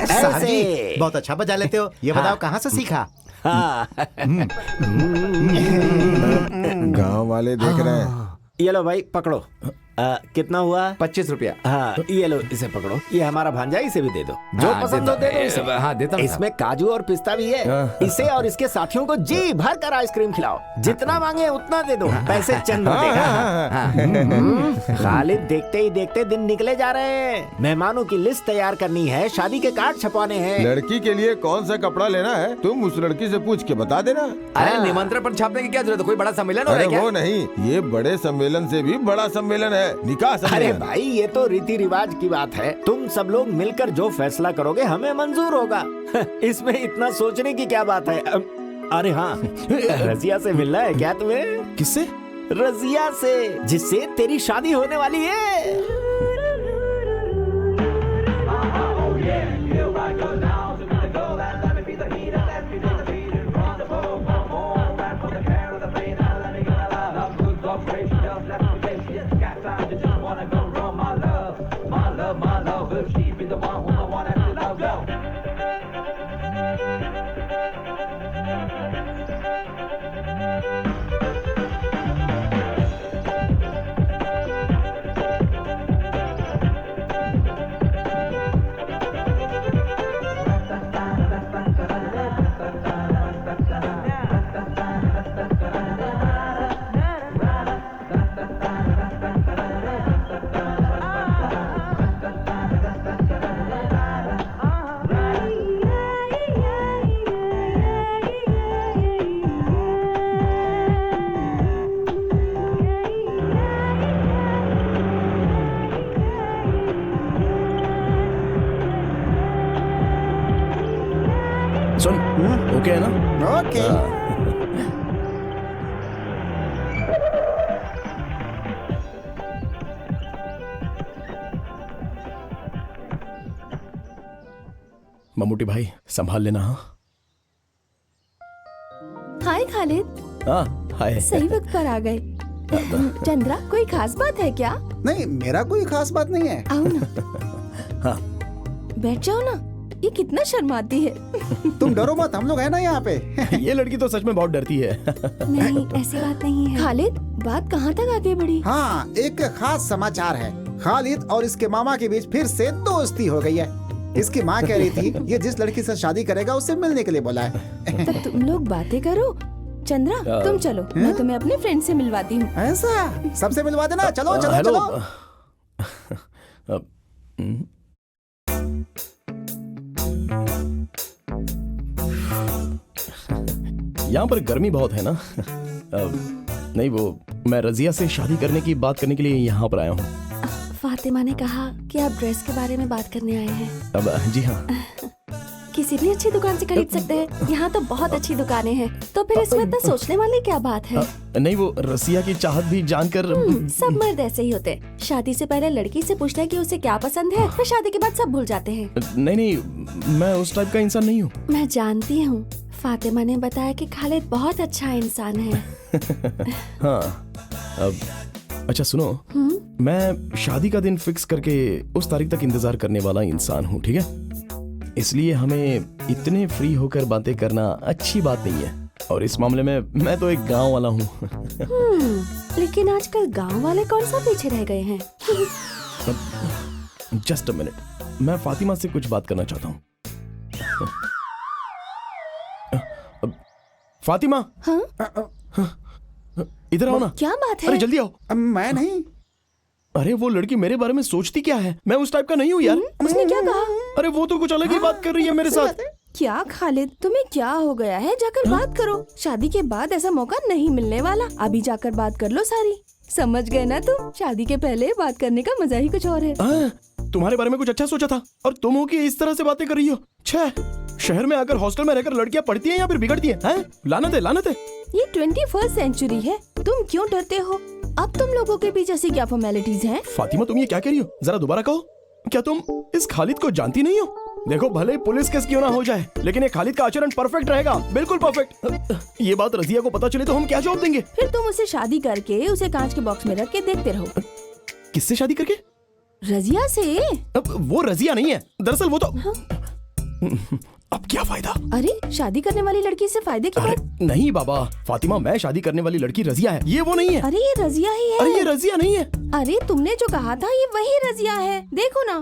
साहब जी ऐसे। बहुत अच्छा बजा लेते हो। ये बताओ कहाँ से सीखा? हाँ। गांव वाले देख रहे हैं। ये लो भाई पकड़ो। कितना हुआ? 25 रुपया। हाँ ये लो इसे पकड़ो। ये हमारा भांजा, इसे भी दे दो। जो हाँ, पसंद हो देता दे दो इसे। हाँ, देता हूँ। इसमें काजू और पिस्ता भी है। इसे और इसके साथियों को जी भर कर आइसक्रीम खिलाओ। जितना मांगे उतना दे दो। पैसे चंद देगा। खालिद देखते ही देखते दिन निकले जा रहे हैं। मेहमानों की लिस्ट तैयार करनी है, शादी के कार्ड छपवाने हैं। लड़की के लिए कौन सा कपड़ा लेना है तुम उस लड़की से पूछ के बता देना। अरे निमंत्रण पर छापने की क्या जरूरत है? कोई बड़ा सम्मेलन हो रहा अरे है क्या? वो नहीं, ये बड़े सम्मेलन से भी बड़ा सम्मेलन है, निकाह अरे सम्मेलन। भाई ये तो रीति रिवाज की बात है। तुम सब लोग मिलकर जो फैसला करोगे हमें मंजूर होगा। इसमें इतना सोचने की क्या बात है? अरे हाँ, रजिया से मिलना है क्या तुम्हें? किससे? रजिया से, जिससे तेरी शादी होने वाली है। सुन, ओके है ना? ओके। मम्मूटी भाई संभाल लेना। हाँ हाय खालिद, हाँ हाय। सही वक्त पर आ गए। चंद्रा, कोई खास बात है क्या? नहीं, मेरा कोई खास बात नहीं है। आओ ना। हाँ बैठ जाओ ना। ये कितना शर्माती है। तुम डरो मत, हम लोग हैं ना यहाँ पे। ये लड़की तो सच में बहुत डरती है। नहीं, ऐसी बात नहीं है। खालिद, बात कहाँ तक आगे बढ़ी? हाँ, एक खास समाचार है। खालिद और इसके मामा के बीच फिर से दोस्ती हो गई है। इसकी माँ कह रही थी ये जिस लड़की से शादी करेगा उससे मिलने के लिए बोला है। तब तुम लोग बातें करो। चंद्रा तुम चलो, मैं तुम्हें अपने फ्रेंड से मिलवाती हूँ। ऐसा? सबसे मिलवा देना। चलो चलो हेलो। चलो। यहाँ पर गर्मी बहुत है ना? नहीं, वो मैं रजिया से शादी करने की बात करने के लिए यहाँ पर आया हूँ। फातिमा ने कहा कि आप ड्रेस के बारे में बात करने आए हैं। अब जी हाँ। किसी भी अच्छी दुकान से खरीद सकते हैं। यहाँ तो बहुत अच्छी दुकानें हैं, तो फिर इसमें इतना सोचने वाली क्या बात है? नहीं, वो रसिया की चाहत भी जानकर। सब मर्द ऐसे ही होते हैं। शादी से पहले लड़की से पूछते हैं कि उसे क्या पसंद है, फिर शादी के बाद सब भूल जाते हैं। नहीं, मैं उस टाइप का इंसान नहीं हूँ। मैं जानती हूँ। फातिमा ने बताया कि खालिद बहुत अच्छा इंसान है। हाँ, अब अच्छा सुनो, मैं शादी का दिन फिक्स करके उस तारीख तक इंतजार करने वाला इंसान हूँ, ठीक है? इसलिए हमें इतने फ्री होकर बातें करना अच्छी बात नहीं है। और इस मामले में मैं तो एक गांव वाला हूँ। लेकिन आजकल गांव वाले कौन सा पीछे रह गए हैं? जस्ट अ मिनट, मैं फातिमा से कुछ बात करना चाहता हूँ। फातिमा, हाँ? इधर आओ ना। क्या बात है? अरे जल्दी आओ। मैं नहीं। अरे वो लड़की मेरे बारे में सोचती क्या है? मैं उस टाइप का नहीं हूँ यार। उसने क्या कहा? अरे वो तो कुछ अलग ही बात कर रही है मेरे साथ। क्या खालिद, तुम्हें क्या हो गया है? जाकर बात करो। शादी के बाद ऐसा मौका नहीं मिलने वाला। अभी जाकर बात कर लो सारी। समझ गए ना तुम? शादी के पहले बात करने का मजा ही कुछ और है। तुम्हारे बारे में कुछ अच्छा सोचा था और तुम हो कि इस तरह से बातें कर रही हो। छह, शहर में आकर हॉस्टल में रहकर लड़कियां पढ़ती हैं या फिर बिगड़ती हैं? लानत है, लानत है। ये 21st सेंचुरी है। तुम क्यों डरते हो? अब तुम लोगों के बीच ऐसी क्या फॉर्मेलिटीज हैं? फातिमा, तुम ये क्या कह रही हो? जरा दोबारा कहो। क्या तुम इस खालिद को जानती नहीं हो? देखो, भले ही पुलिस केस क्यों ना हो जाए, लेकिन ये खालिद का आचरण परफेक्ट रहेगा, बिल्कुल परफेक्ट। ये बात रजिया को पता चले तो हम क्या जवाब देंगे? फिर तुम उसे शादी करके उसे कांच के बॉक्स में रख के देखते रहो। किससे शादी करके? रजिया से? वो रजिया नहीं है, दरअसल वो तो अब क्या फायदा? अरे शादी करने वाली लड़की से फायदे की बात? नहीं बाबा, फातिमा, मैं शादी करने वाली लड़की रजिया है, ये वो नहीं है। अरे ये रजिया ही है। अरे ये रजिया नहीं है। अरे तुमने जो कहा था ये वही रजिया है, देखो ना।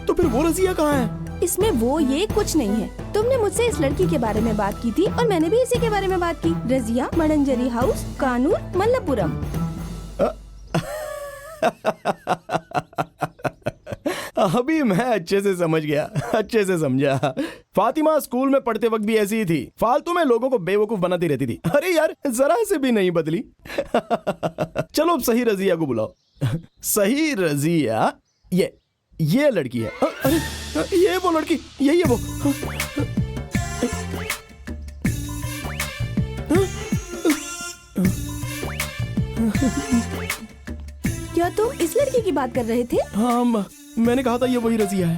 तो फिर वो रजिया कहाँ है? इसमें वो ये कुछ नहीं है। तुमने मुझसे इस लड़की के बारे में बात की थी और मैंने भी इसी के बारे में बात की। रजिया, मडंजरी हाउस, कानूर, मल्लपुरम। अभी मैं अच्छे से समझ गया, अच्छे से समझा। फातिमा स्कूल में पढ़ते वक्त भी ऐसी ही थी, फालतू में लोगों को बेवकूफ बनाती रहती थी। अरे यार, जरा से भी नहीं बदली। चलो अब सही रजिया को बुलाओ। सही रजिया ये लड़की है। अरे ये वो लड़की, यही है वो। क्या तुम इस लड़की की बात कर रहे थे? हाँ, मैंने कहा था ये वही रजिया है।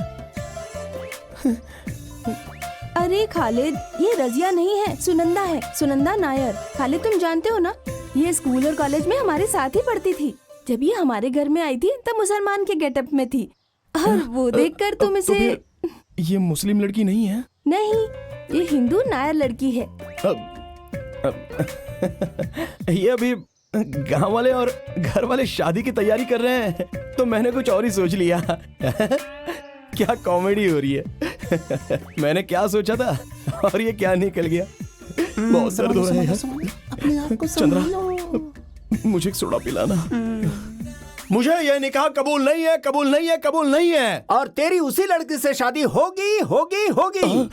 अरे खालिद, ये रजिया नहीं है, सुनंदा है, सुनंदा नायर। खालिद तुम जानते हो ना, ये स्कूल और कॉलेज में हमारे साथ ही पढ़ती थी। जब ये हमारे घर में आई थी तब मुसलमान के गेटअप में थी, और वो देखकर तुम इसे। तो ये मुस्लिम लड़की नहीं है? नहीं, ये हिंदू नायर लड़की है। ये अभी गांव वाले और घर वाले शादी की तैयारी कर रहे हैं, तो मैंने कुछ और ही सोच लिया। क्या कॉमेडी हो रही है। मैंने क्या सोचा था और ये क्या निकल गया। बहुत दर्द हो रहा है। चंद्रा, मुझे एक सोडा पिलाना। मुझे ये निकाह कबूल नहीं है, कबूल नहीं है, कबूल नहीं है। और तेरी उसी लड़की से शादी होगी होगी होगी।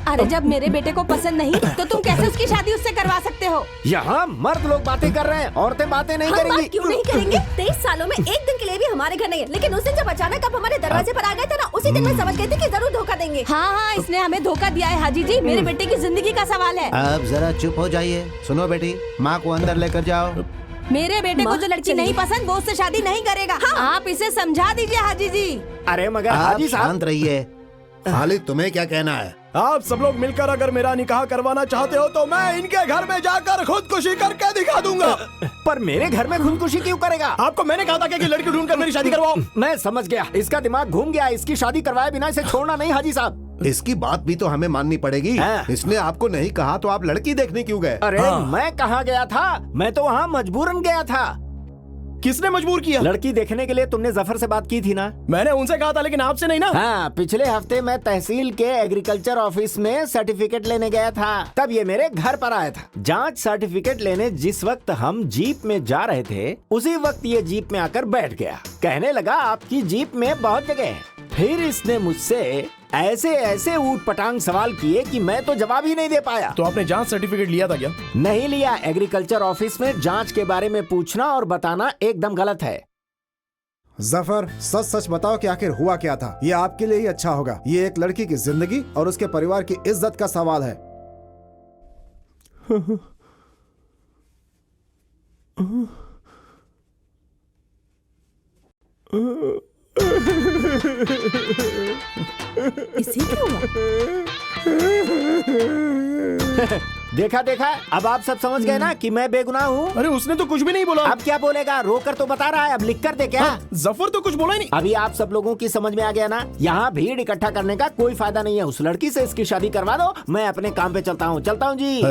अरे जब मेरे बेटे को पसंद नहीं तो तुम कैसे उसकी शादी उससे करवा सकते हो? यहाँ मर्द लोग बातें कर रहे हैं, औरतें बातें नहीं करेंगी। क्यों नहीं करेंगे? 23 सालों में एक दिन के लिए भी हमारे घर नहीं है, लेकिन उस दिन जब अचानक आप हमारे दरवाजे पर आ गए थे ना, उसी दिन मैं समझ गई थी कि जरूर धोखा देंगे। हाँ, इसने हमें धोखा दिया है हाजी जी। मेरे बेटे की जिंदगी का सवाल है। अब जरा चुप हो जाइए। सुनो बेटी, माँ को अंदर लेकर जाओ। मेरे बेटे को जो लड़की नहीं पसंद वो उससे शादी नहीं करेगा। आप इसे समझा दीजिए हाजी जी। अरे मगर आप हाजी साहब, शांत रहिए। खालिद, तुम्हें क्या कहना है? आप सब लोग मिलकर अगर मेरा निकाह करवाना चाहते हो तो मैं इनके घर में जाकर खुदकुशी करके दिखा दूंगा। पर मेरे घर में खुदकुशी क्यों करेगा? आपको मैंने कहा था कि लड़की ढूंढकर मेरी शादी करवाओ। मैं समझ गया, इसका दिमाग घूम गया। इसकी शादी करवाए बिना इसे छोड़ना नहीं हाजी साहब। इसकी बात भी तो हमें माननी पड़ेगी। इसने आपको नहीं कहा तो आप लड़की देखने क्यों गए? अरे मैं कहाँ गया था, मैं तो वहाँ मजबूरन गया था। किसने मजबूर किया? लड़की देखने के लिए तुमने जफर से बात की थी ना? मैंने उनसे कहा था, लेकिन आपसे नहीं ना। हाँ, पिछले हफ्ते मैं तहसील के एग्रीकल्चर ऑफिस में सर्टिफिकेट लेने गया था, तब ये मेरे घर पर आया था। जांच सर्टिफिकेट लेने जिस वक्त हम जीप में जा रहे थे, उसी वक्त ये जीप में आकर बैठ गया। कहने लगा आपकी जीप में बहुत जगह है। फिर इसने मुझसे ऐसे ऐसे ऊट पटांग सवाल किए कि मैं तो जवाब ही नहीं दे पाया। तो आपने जांच सर्टिफिकेट लिया था क्या? नहीं लिया। एग्रीकल्चर ऑफिस में जांच के बारे में पूछना और बताना एकदम गलत है। जफर, सच सच बताओ कि आखिर हुआ क्या था। ये आपके लिए ही अच्छा होगा। ये एक लड़की की जिंदगी और उसके परिवार की इज्जत का सवाल है। इसे क्या हुआ? देखा देखा, अब आप सब समझ गए ना कि मैं बेगुनाह हूँ। अरे उसने तो कुछ भी नहीं बोला। अब क्या बोलेगा? रोकर तो बता रहा है, अब लिख कर दे क्या? जफर तो कुछ बोला ही नहीं। अभी आप सब लोगों की समझ में आ गया ना? यहाँ भीड़ इकट्ठा करने का कोई फायदा नहीं है। उस लड़की से इसकी शादी करवा दो, मैं अपने काम पे चलता हूँ जी।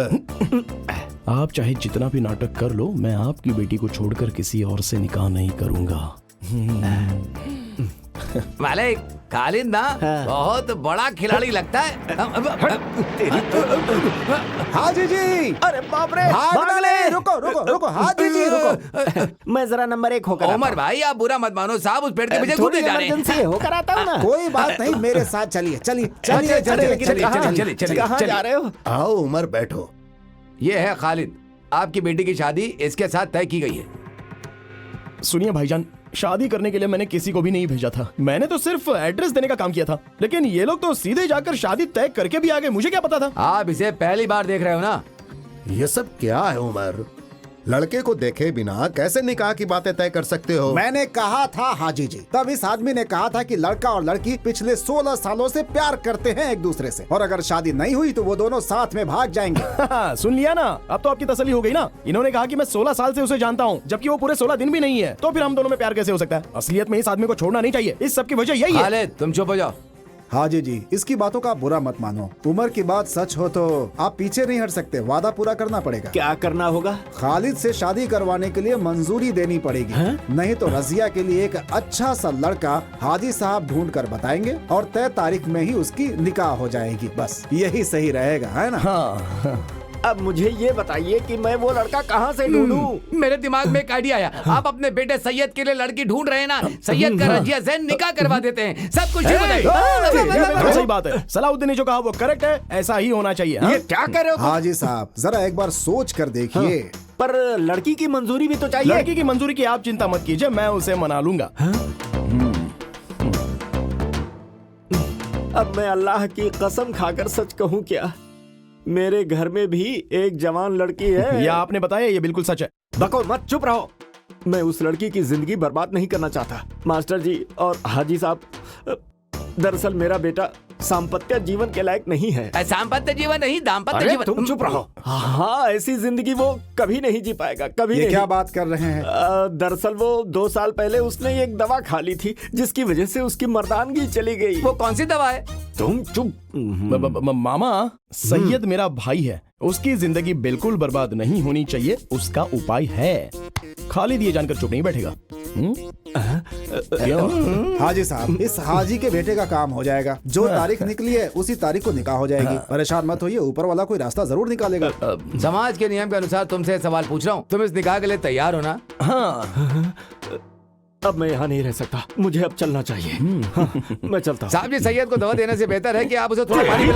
आप चाहे जितना भी नाटक कर लो, मैं आपकी बेटी को छोड़कर किसी और से निकाह नहीं करूँगा। वाले खालिद ना बहुत बड़ा खिलाड़ी लगता है। हाजी जी, अरे बाप रे, भाग ले। रुको रुको रुको हाजी जी, रुको। मैं जरा नंबर 1 होकर उमर भाई, आप बुरा मत मानो साहब, उस पेड़ के पीछे कूदे जा रहे हैं। इमरजेंसी होकर आता हूँ ना। कोई बात नहीं, मेरे साथ चलिए चलिए चलिए चलिए। कहाँ जा रहे हो? आओ उमर, बैठो। ये है खालिद, आपकी बेटी की शादी इसके साथ तय की गई है। सुनिए भाईजान, शादी करने के लिए मैंने किसी को भी नहीं भेजा था। मैंने तो सिर्फ एड्रेस देने का काम किया था, लेकिन ये लोग तो सीधे जाकर शादी तय करके भी आ गए। मुझे क्या पता था? आप इसे पहली बार देख रहे हो ना? ये सब क्या है उमर? लड़के को देखे बिना कैसे निकाह की बातें तय कर सकते हो? मैंने कहा था हाजी जी, तब इस आदमी ने कहा था कि लड़का और लड़की पिछले 16 सालों से प्यार करते हैं एक दूसरे से, और अगर शादी नहीं हुई तो वो दोनों साथ में भाग जाएंगे। सुन लिया ना, अब तो आपकी तसल्ली हो गई ना। इन्होंने कहा कि मैं 16 साल से उसे जानता हूँ, जबकि वो पूरे 16 दिन भी नहीं है। तो फिर हम दोनों में प्यार कैसे हो सकता है? असलियत में इस आदमी को छोड़ना नहीं चाहिए। इस सब की वजह यही है। खालिद तुम चुप हो जाओ। हाजी जी, इसकी बातों का बुरा मत मानो। उम्र की बात सच हो तो आप पीछे नहीं हट सकते, वादा पूरा करना पड़ेगा। क्या करना होगा? खालिद से शादी करवाने के लिए मंजूरी देनी पड़ेगी, नहीं तो रजिया के लिए एक अच्छा सा लड़का हाजी साहब ढूंढ कर बताएंगे और तय तारीख में ही उसकी निकाह हो जाएगी। बस यही सही रहेगा, है ना? हाँ। अब मुझे ये बताइए कि मैं वो लड़का कहाँ से ढूंढूं? मेरे दिमाग में एक आइडिया आया। आप अपने बेटे सैयद के लिए लड़की ढूंढ रहे हैं ना, सैयद का रजिया से निकाह करवा देते हैं। सब कुछ ठीक हो जाएगा। सही बात है, सलाउद्दीन ने जो कहा वो करेक्ट है, ऐसा ही होना चाहिए। ये क्या कर रहे हो? हाजी साहब जरा एक बार सोच कर देखिए। पर लड़की की मंजूरी भी तो चाहिए। लड़की की मंजूरी की आप चिंता मत कीजिए, मैं उसे मना लूंगा। अब मैं अल्लाह की कसम खाकर सच कहूँ क्या, मेरे घर में भी एक जवान लड़की है। या आपने बताया, ये बिल्कुल सच है। बको मत, चुप रहो। मैं उस लड़की की जिंदगी बर्बाद नहीं करना चाहता। मास्टर जी और हाजी साहब, दरअसल मेरा बेटा सांपत्य जीवन के लायक नहीं है। सांपत्य जीवन नहीं, दाम्पत्य अरे जीवन। तुम चुप रहो। हाँ, ऐसी जिंदगी वो कभी नहीं जी पाएगा, कभी ये नहीं। क्या बात कर रहे हैं? दरअसल वो 2 साल पहले उसने एक दवा खा ली थी, जिसकी वजह से उसकी मर्दानगी चली गई। वो कौन सी दवा है? तुम चुप। मामा, सैयद मेरा भाई है, उसकी जिंदगी बिल्कुल बर्बाद नहीं होनी चाहिए, उसका उपाय है। खालिद ये जानकर चुप नहीं बैठेगा। क्यों? हाजी साहब, इस हाजी के बेटे का काम हो जाएगा। जो तारीख निकली है उसी तारीख को निकाह हो जाएगी। परेशान मत होइए, ऊपर वाला कोई रास्ता जरूर निकालेगा। समाज के नियम के अनुसार तुमसे सवाल पूछ रहा हूँ, तुम इस निकाह के लिए तैयार हो ना? हाँ। अब मैं यहाँ नहीं रह सकता, मुझे अब चलना चाहिए। मैं चलता हूँ। साहब जी, सैयद को दवा देने से बेहतर है कि आप उसे थोड़ा पानी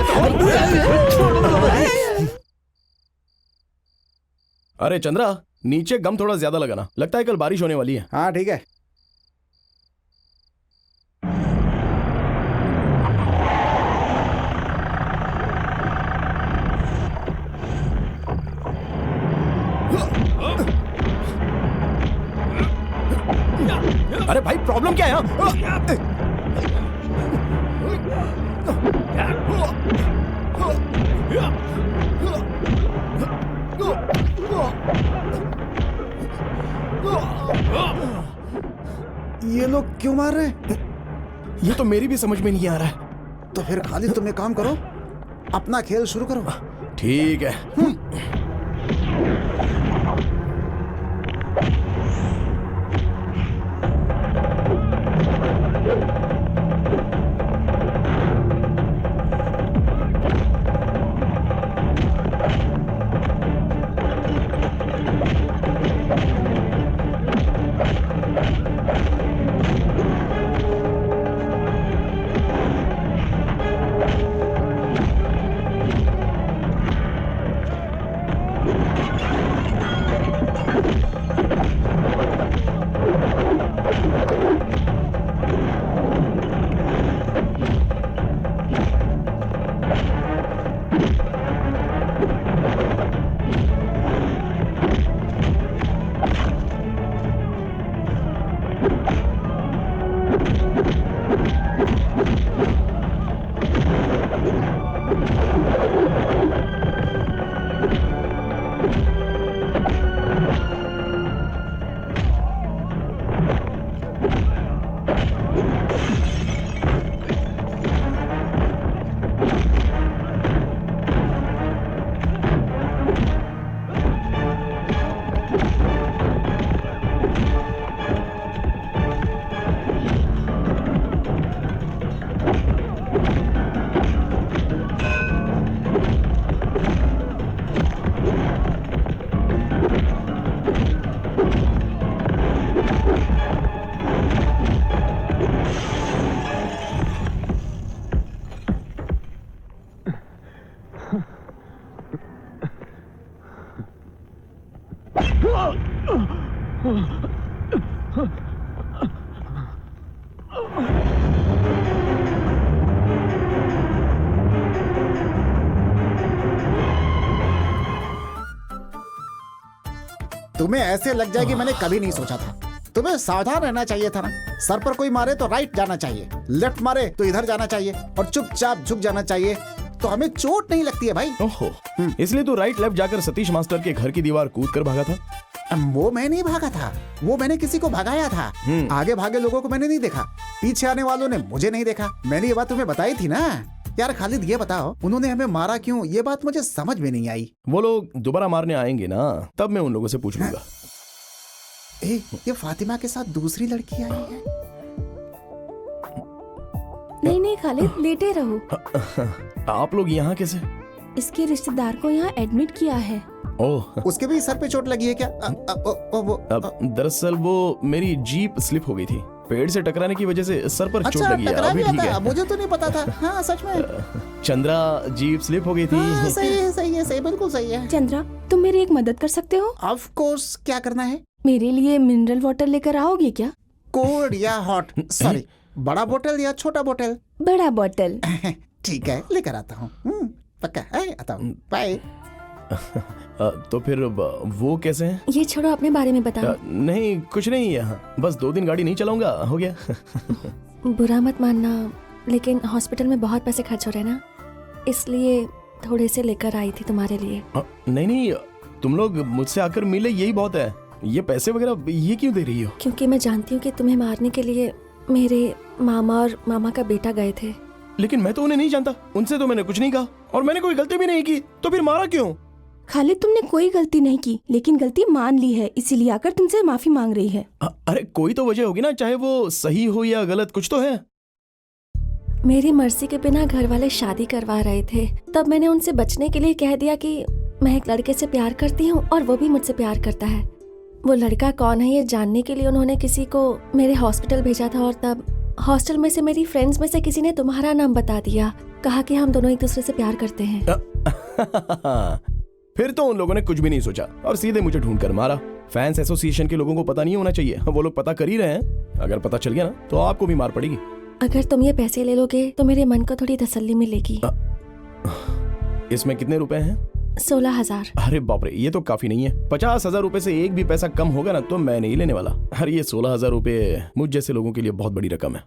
अरे चंद्रा, नीचे गम थोड़ा ज्यादा लगाना, लगता है कल बारिश होने वाली है। हाँ ठीक है। अरे भाई, प्रॉब्लम क्या है यहाँ? ये लोग क्यों मार रहे हैं? ये तो मेरी भी समझ में नहीं आ रहा है। तो फिर खालिद तुम एक काम करो, अपना खेल शुरू करो। ठीक है। तुम्हें ऐसे लग जाएगी मैंने कभी नहीं सोचा था। तुम्हें सावधान रहना चाहिए था ना। सर पर कोई मारे तो राइट जाना चाहिए, लेफ्ट मारे तो इधर जाना चाहिए और चुपचाप झुक जाना चाहिए, तो हमें चोट नहीं लगती है भाई। ओहो, इसलिए तो राइट लेफ्ट जाकर सतीश मास्टर के घर की दीवार कूद कर भागा था। वो मैं नहीं भागा था, वो मैंने किसी को भगाया था। आगे भागे लोगों को मैंने नहीं देखा, पीछे आने वालों ने मुझे नहीं देखा। मैंने ये बात तुम्हें बताई थी ना। यार खालिद ये बताओ, उन्होंने हमें मारा क्यों? ये बात मुझे समझ में नहीं आई। वो लोग दोबारा मारने आएंगे ना, तब मैं उन लोगों से पूछ लूंगा। ये फातिमा के साथ दूसरी लड़की आई है। नहीं नहीं खालिद, लेटे रहो। आप लोग यहाँ कैसे? इसके रिश्तेदार को यहाँ एडमिट किया है। ओह, उसके भी सर पे चोट लगी है क्या? दरअसल वो मेरी जीप स्लिप हो गई थी, पेड़ से टकराने की वजह से सर पर चोट लगी है। अभी ठीक है। मुझे तो नहीं पता था। हाँ सच में चंद्रा, जीप स्लिप हो गई थी। हाँ, सही है, बिल्कुल सही है। चंद्रा, तुम मेरी एक मदद कर सकते हो? ऑफ कोर्स, क्या करना है? मेरे लिए मिनरल वाटर लेकर आओगे क्या? कोल्ड या हॉट? सॉरी, बड़ा बोतल या छोटा बोतल? बड़ा बोतल। ठीक है, लेकर आता हूँ। पक्का है, आता हूँ। बाय। तो फिर वो कैसे हैं? ये छोड़ो, अपने बारे में बताओ। नहीं कुछ नहीं, यहाँ बस 2 दिन गाड़ी नहीं चलाऊंगा, हो गया। बुरा मत मानना, लेकिन हॉस्पिटल में बहुत पैसे खर्च हो रहे हैं ना, इसलिए थोड़े से लेकर आई थी तुम्हारे लिए। नहीं, तुम लोग मुझसे आकर मिले यही बहुत है। ये पैसे वगैरह ये क्यों दे रही हो? क्योंकि मैं जानती हूँ कि तुम्हें मारने के लिए मेरे मामा और मामा का बेटा गए थे। लेकिन मैं तो उन्हें नहीं जानता, उनसे तो मैंने कुछ नहीं कहा और मैंने कोई गलती भी नहीं की, तो फिर मारा क्यों? खालिद, तुमने कोई गलती नहीं की, लेकिन गलती मान ली है, इसीलिए आकर तुमसे माफी मांग रही है। अरे कोई तो वजह होगी ना, चाहे वो सही हो या गलत, कुछ तो है। मेरी मर्जी के बिना घर वाले शादी करवा रहे थे, तब मैंने उनसे बचने के लिए कह दिया कि मैं एक लड़के से प्यार करती हूँ और वो भी मुझसे प्यार करता है। वो लड़का कौन है ये जानने के लिए उन्होंने किसी को मेरे हॉस्पिटल भेजा था, और तब हॉस्टल में से मेरी फ्रेंड्स में से किसी ने तुम्हारा नाम बता दिया, कहा कि हम दोनों एक दूसरे से प्यार करते हैं। फिर तो उन लोगों ने कुछ भी नहीं सोचा और सीधे मुझे ढूंढ कर मारा। फैंस एसोसिएशन के लोगों को पता नहीं होना चाहिए, वो लोग पता कर ही रहे हैं। अगर पता चल गया ना तो आपको भी मार पड़ेगी। अगर तुम ये पैसे ले लोगे तो मेरे मन को थोड़ी तसल्ली मिलेगी। इसमें कितने रुपए हैं? 16,000। अरे बाप रे, ये तो काफी नहीं है। 50,000 रुपए से एक भी पैसा कम होगा ना तो मैं नहीं लेने वाला। अरे ये 16,000 रुपए मुझ जैसे लोगों के लिए बहुत बड़ी रकम है।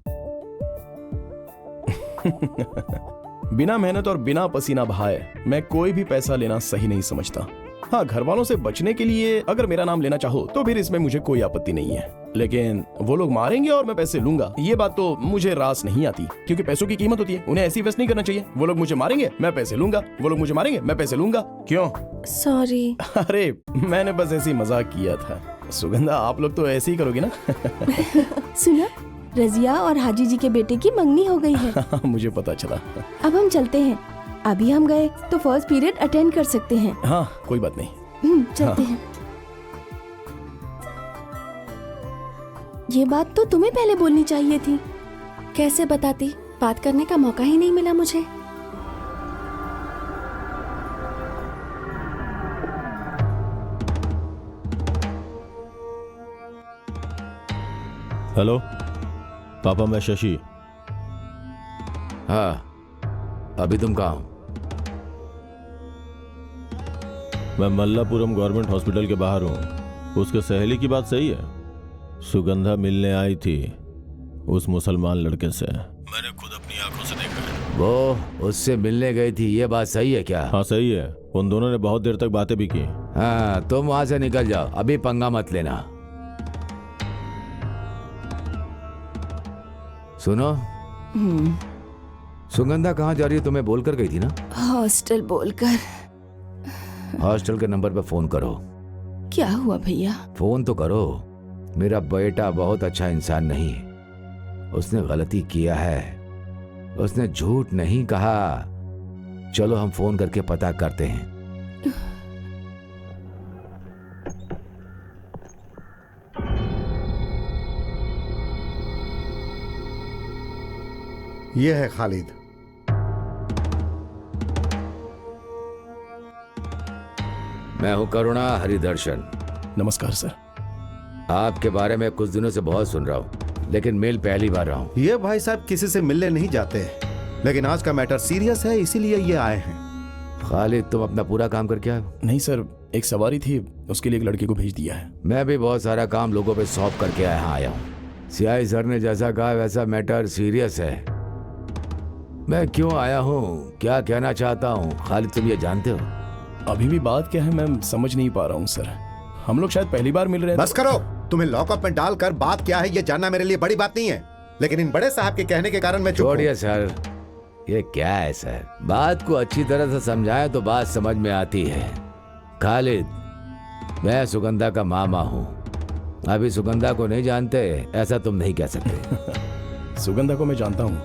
बिना मेहनत और बिना पसीना बहाए मैं कोई भी पैसा लेना सही नहीं समझता। हाँ, घर वालों से बचने के लिए अगर मेरा नाम लेना चाहो तो फिर इसमें मुझे कोई आपत्ति नहीं है, लेकिन वो लोग मारेंगे और मैं पैसे लूंगा, ये बात तो मुझे रास नहीं आती, क्योंकि पैसों की कीमत होती है, उन्हें ऐसी वेस्ट नहीं करना चाहिए। वो लोग मुझे मारेंगे, मैं पैसे लूंगा, वो लोग मुझे मारेंगे, मैं पैसे लूंगा। क्यों? सॉरी। अरे मैंने बस ऐसी मजाक किया था। सुगंधा, आप लोग तो ऐसे ही करोगे ना? सुना, रजिया और हाजी जी के बेटे की मंगनी हो गई है। मुझे पता चला। अब हम चलते हैं, अभी हम गए तो फर्स्ट पीरियड अटेंड कर सकते हैं। हाँ कोई बात नहीं, चलते हैं। ये बात तो तुम्हें पहले बोलनी चाहिए थी। कैसे बताती, बात करने का मौका ही नहीं मिला मुझे। हेलो पापा, मैं शशि। हाँ, अभी तुम कहाँ हो? मैं मल्लापुरम गवर्नमेंट हॉस्पिटल के बाहर हूँ। उसके सहेली की बात सही है, सुगंधा मिलने आई थी उस मुसलमान लड़के से। मैंने खुद अपनी आंखों से देखा है। वो उससे मिलने गई थी, ये बात सही है क्या? हाँ सही है, उन दोनों ने बहुत देर तक बातें भी की। हाँ, तुम वहां से निकल जाओ, अभी पंगा मत लेना। सुनो, सुगंधा कहाँ जा रही है? तुम्हें बोलकर गई थी ना? हॉस्टल बोलकर। हॉस्टल के नंबर पे फोन करो। क्या हुआ भैया? फोन तो करो। मेरा बेटा बहुत अच्छा इंसान नहीं, उसने गलती किया है, उसने झूठ नहीं कहा। चलो हम फोन करके पता करते हैं। यह है खालिद। मैं हूं करुणा हरिदर्शन। नमस्कार सर। आपके बारे में कुछ दिनों से बहुत सुन रहा हूं, लेकिन मिल पहली बार रहा हूं। ये भाई साहब किसी से मिलने नहीं जाते, लेकिन आज का मैटर सीरियस है, इसीलिए ये आए हैं। खालिद, तुम अपना पूरा काम करके आए हो? नहीं सर, एक सवारी थी, उसके लिए एक लड़के को भेज दिया है। मैं भी बहुत सारा काम लोगों पे सौंप करके यहाँ आया हूँ। सीआई सर ने जैसा कहा वैसा मैटर सीरियस है। मैं क्यों आया हूँ, क्या कहना चाहता हूँ, खालिद तुम ये जानते हो? अभी भी बात क्या है मैं समझ नहीं पा रहा हूँ सर। हम लोग शायद पहली बार मिल रहे हैं। बस करो, तुम्हें लॉकअप में डालकर बात क्या है ये जानना मेरे लिए बड़ी बात नहीं है, लेकिन इन बड़े साहब के कहने के कारण मैं चुप हूं। छोड़िए सर, ये क्या है सर, बात को अच्छी तरह से समझाएं तो बात समझ में आती है। खालिद, मैं सुगंधा का मामा हूँ। अभी सुगंधा को नहीं जानते ऐसा तुम नहीं कह सकते। सुगंधा को मैं जानता हूँ,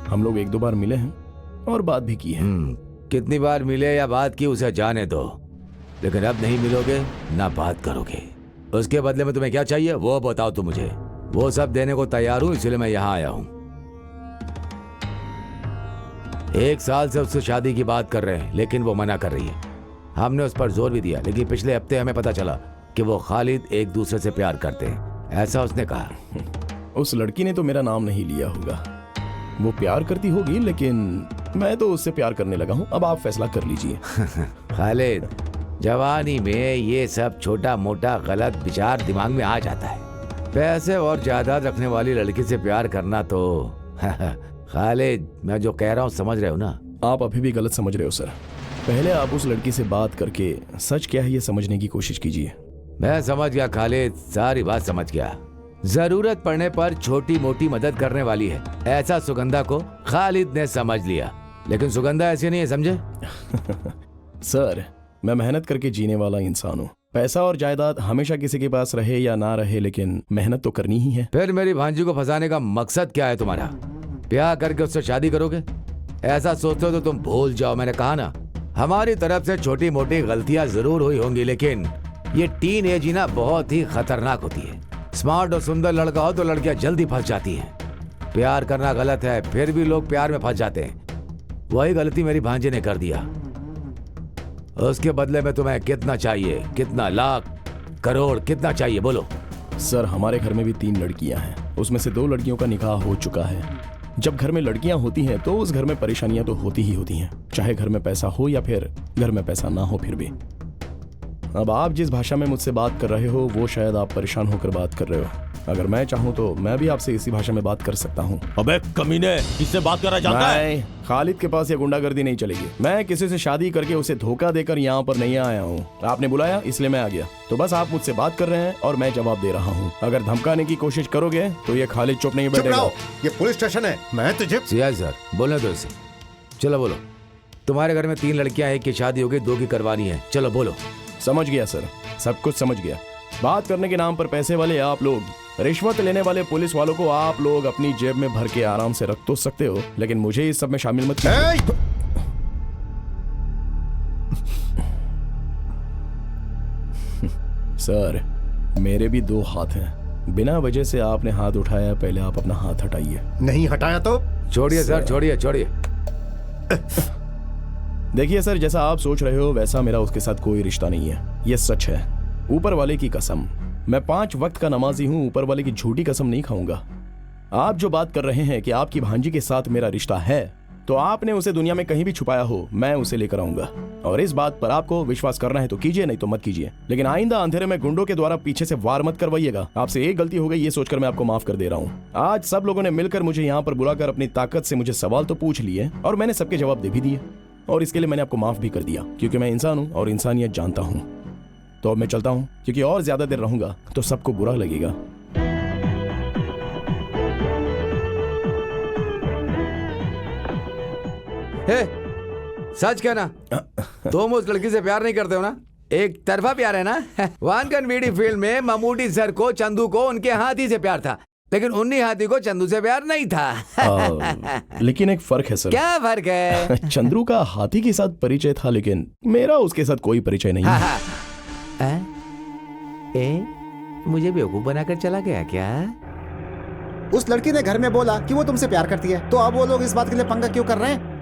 हम लोग 1-2 बार मिले हैं और बात भी की है। कितनी बार मिले या बात की उसे जाने दो, लेकिन अब नहीं मिलोगे ना बात करोगे। उसके बदले में तुम्हें क्या चाहिए वो बताओ तुम मुझे। वो सब देने को तैयार हूँ, इसलिए मैं यहाँ आया हूँ। 1 साल से उससे शादी की बात कर रहे हैं, लेकिन वो मना कर रही है। हमने उस पर जोर भी दिया, लेकिन पिछले हफ्ते हमें पता चला कि वो खालिद एक दूसरे से प्यार करते हैं, ऐसा उसने कहा। उस लड़की ने तो मेरा नाम नहीं लिया होगा। वो प्यार करती होगी, लेकिन मैं तो उससे प्यार करने लगा हूँ। अब आप फैसला कर लीजिए। खालिद, जवानी में ये सब छोटा मोटा गलत विचार दिमाग में आ जाता है। पैसे और जायदाद रखने वाली लड़की से प्यार करना तो खालिद, मैं जो कह रहा हूँ समझ रहे हो ना? आप अभी भी गलत समझ रहे हो सर। पहले आप उस लड़की से बात करके सच क्या है ये समझने की कोशिश कीजिए। मैं समझ गया खालिद, सारी बात समझ गया। जरूरत पड़ने पर छोटी मोटी मदद करने वाली है, ऐसा सुगंधा को खालिद ने समझ लिया, लेकिन सुगंधा ऐसी नहीं है, समझे? सर, मैं मेहनत करके जीने वाला इंसान हूँ। पैसा और जायदाद हमेशा किसी के पास रहे या ना रहे, लेकिन मेहनत तो करनी ही है। फिर मेरी भांजी को फंसाने का मकसद क्या है तुम्हारा? ब्याह करके उससे शादी करोगे? ऐसा सोचते हो तो तुम भूल जाओ, मैंने कहा ना, हमारी तरफ से छोटी मोटी गलतियां जरूर हुई होंगी, लेकिन ये टीन एज ही ना बहुत ही खतरनाक होती है। स्मार्ट और सुंदर लड़का हो तो लड़कियां जल्दी फंस जाती हैं। प्यार करना गलत है, फिर भी लोग प्यार में फंस जाते हैं। वही गलती मेरी भांजी ने कर दिया। उसके बदले में तुम्हें कितना चाहिए? कितना? लाख, करोड़, कितना चाहिए बोलो? सर, हमारे घर में भी 3 लड़कियां हैं, उसमें से 2 लड़कियों का निकाह हो चुका है। जब घर में लड़कियां होती हैं तो उस घर में परेशानियां तो होती ही होती हैं, चाहे घर में पैसा हो या फिर घर में पैसा ना हो। फिर भी अब आप जिस भाषा में मुझसे बात कर रहे हो वो शायद आप परेशान होकर बात कर रहे हो। अगर मैं चाहूँ तो मैं भी आपसे इसी भाषा में बात कर सकता हूँ। अबे कमीने, किससे बात करना चाहता है? खालिद के पास ये गुंडागर्दी नहीं चलेगी। मैं किसी से शादी करके उसे धोखा देकर यहाँ पर नहीं आया हूँ। आपने बुलाया इसलिए मैं आ गया, तो बस आप मुझसे बात कर रहे हैं और मैं जवाब दे रहा हूँ। अगर धमकाने की कोशिश करोगे तो ये खालिद चुप नहीं बैठेगा। ये पुलिस स्टेशन है, मैं तुझे। सीआई सर, बोलने दो इसे। चलो बोलो। तुम्हारे घर में 3 लड़कियां, एक की शादी हो गई, 2 की करवानी है। चलो बोलो। समझ गया सर, सब कुछ समझ गया। बात करने के नाम पर पैसे वाले आप लोग, रिश्वत लेने वाले पुलिस वालों को आप लोग अपनी जेब में भर के आराम से रख तो सकते हो, लेकिन मुझे इस सब में शामिल मत कीजिए। सर, मेरे भी 2 हाथ हैं। बिना वजह से आपने हाथ उठाया, पहले आप अपना हाथ हटाइए। नहीं हटाया तो छोड़िए सर, छोड़िए छोड़िए। देखिए सर, जैसा आप सोच रहे हो वैसा मेरा उसके साथ कोई रिश्ता नहीं है, ये सच है। ऊपर वाले की कसम, मैं 5 वक्त का नमाजी हूँ, ऊपर वाले की झूठी कसम नहीं खाऊंगा। आप जो बात कर रहे हैं कि आपकी भांजी के साथ मेरा रिश्ता है, तो आपने उसे दुनिया में कहीं भी छुपाया हो, मैं उसे लेकर आऊंगा। और इस बात पर आपको विश्वास करना है तो कीजिए, नहीं तो मत कीजिए, लेकिन आइंदा अंधेरे में गुंडों के द्वारा पीछे से वार मत करवाइएगा। आपसे एक गलती हो गई ये सोचकर मैं आपको माफ कर दे रहा हूँ। आज सब लोगों ने मिलकर मुझे यहाँ पर बुलाकर अपनी ताकत से मुझे सवाल तो पूछ लिए और मैंने सबके जवाब दे भी दिए, और इसके लिए मैंने आपको माफ भी कर दिया, क्योंकि मैं इंसान हूँ और इंसानियत जानता हूँ। तो अब मैं चलता हूँ, क्योंकि और ज्यादा देर रहूंगा तो सबको बुरा लगेगा। हे, सच कहना, तुम उस लड़की से प्यार नहीं करते हो ना? एक तरफा प्यार है ना? वानकन वीडी फिल्म में ममूटी सर को चंदू को उनके हाथी से प्यार था, लेकिन उन्हीं हाथी को चंदू से प्यार नहीं था। लेकिन एक फर्क है सर। क्या फर्क है? चंद्रू का हाथी के साथ परिचय था, लेकिन मेरा उसके साथ कोई परिचय नहीं है। मुझे बेवकूफ बनाकर चला गया क्या? उस लड़की ने घर में बोला कि वो तुमसे प्यार करती है, तो अब वो लोग इस बात के लिए पंगा क्यों कर रहे हैं?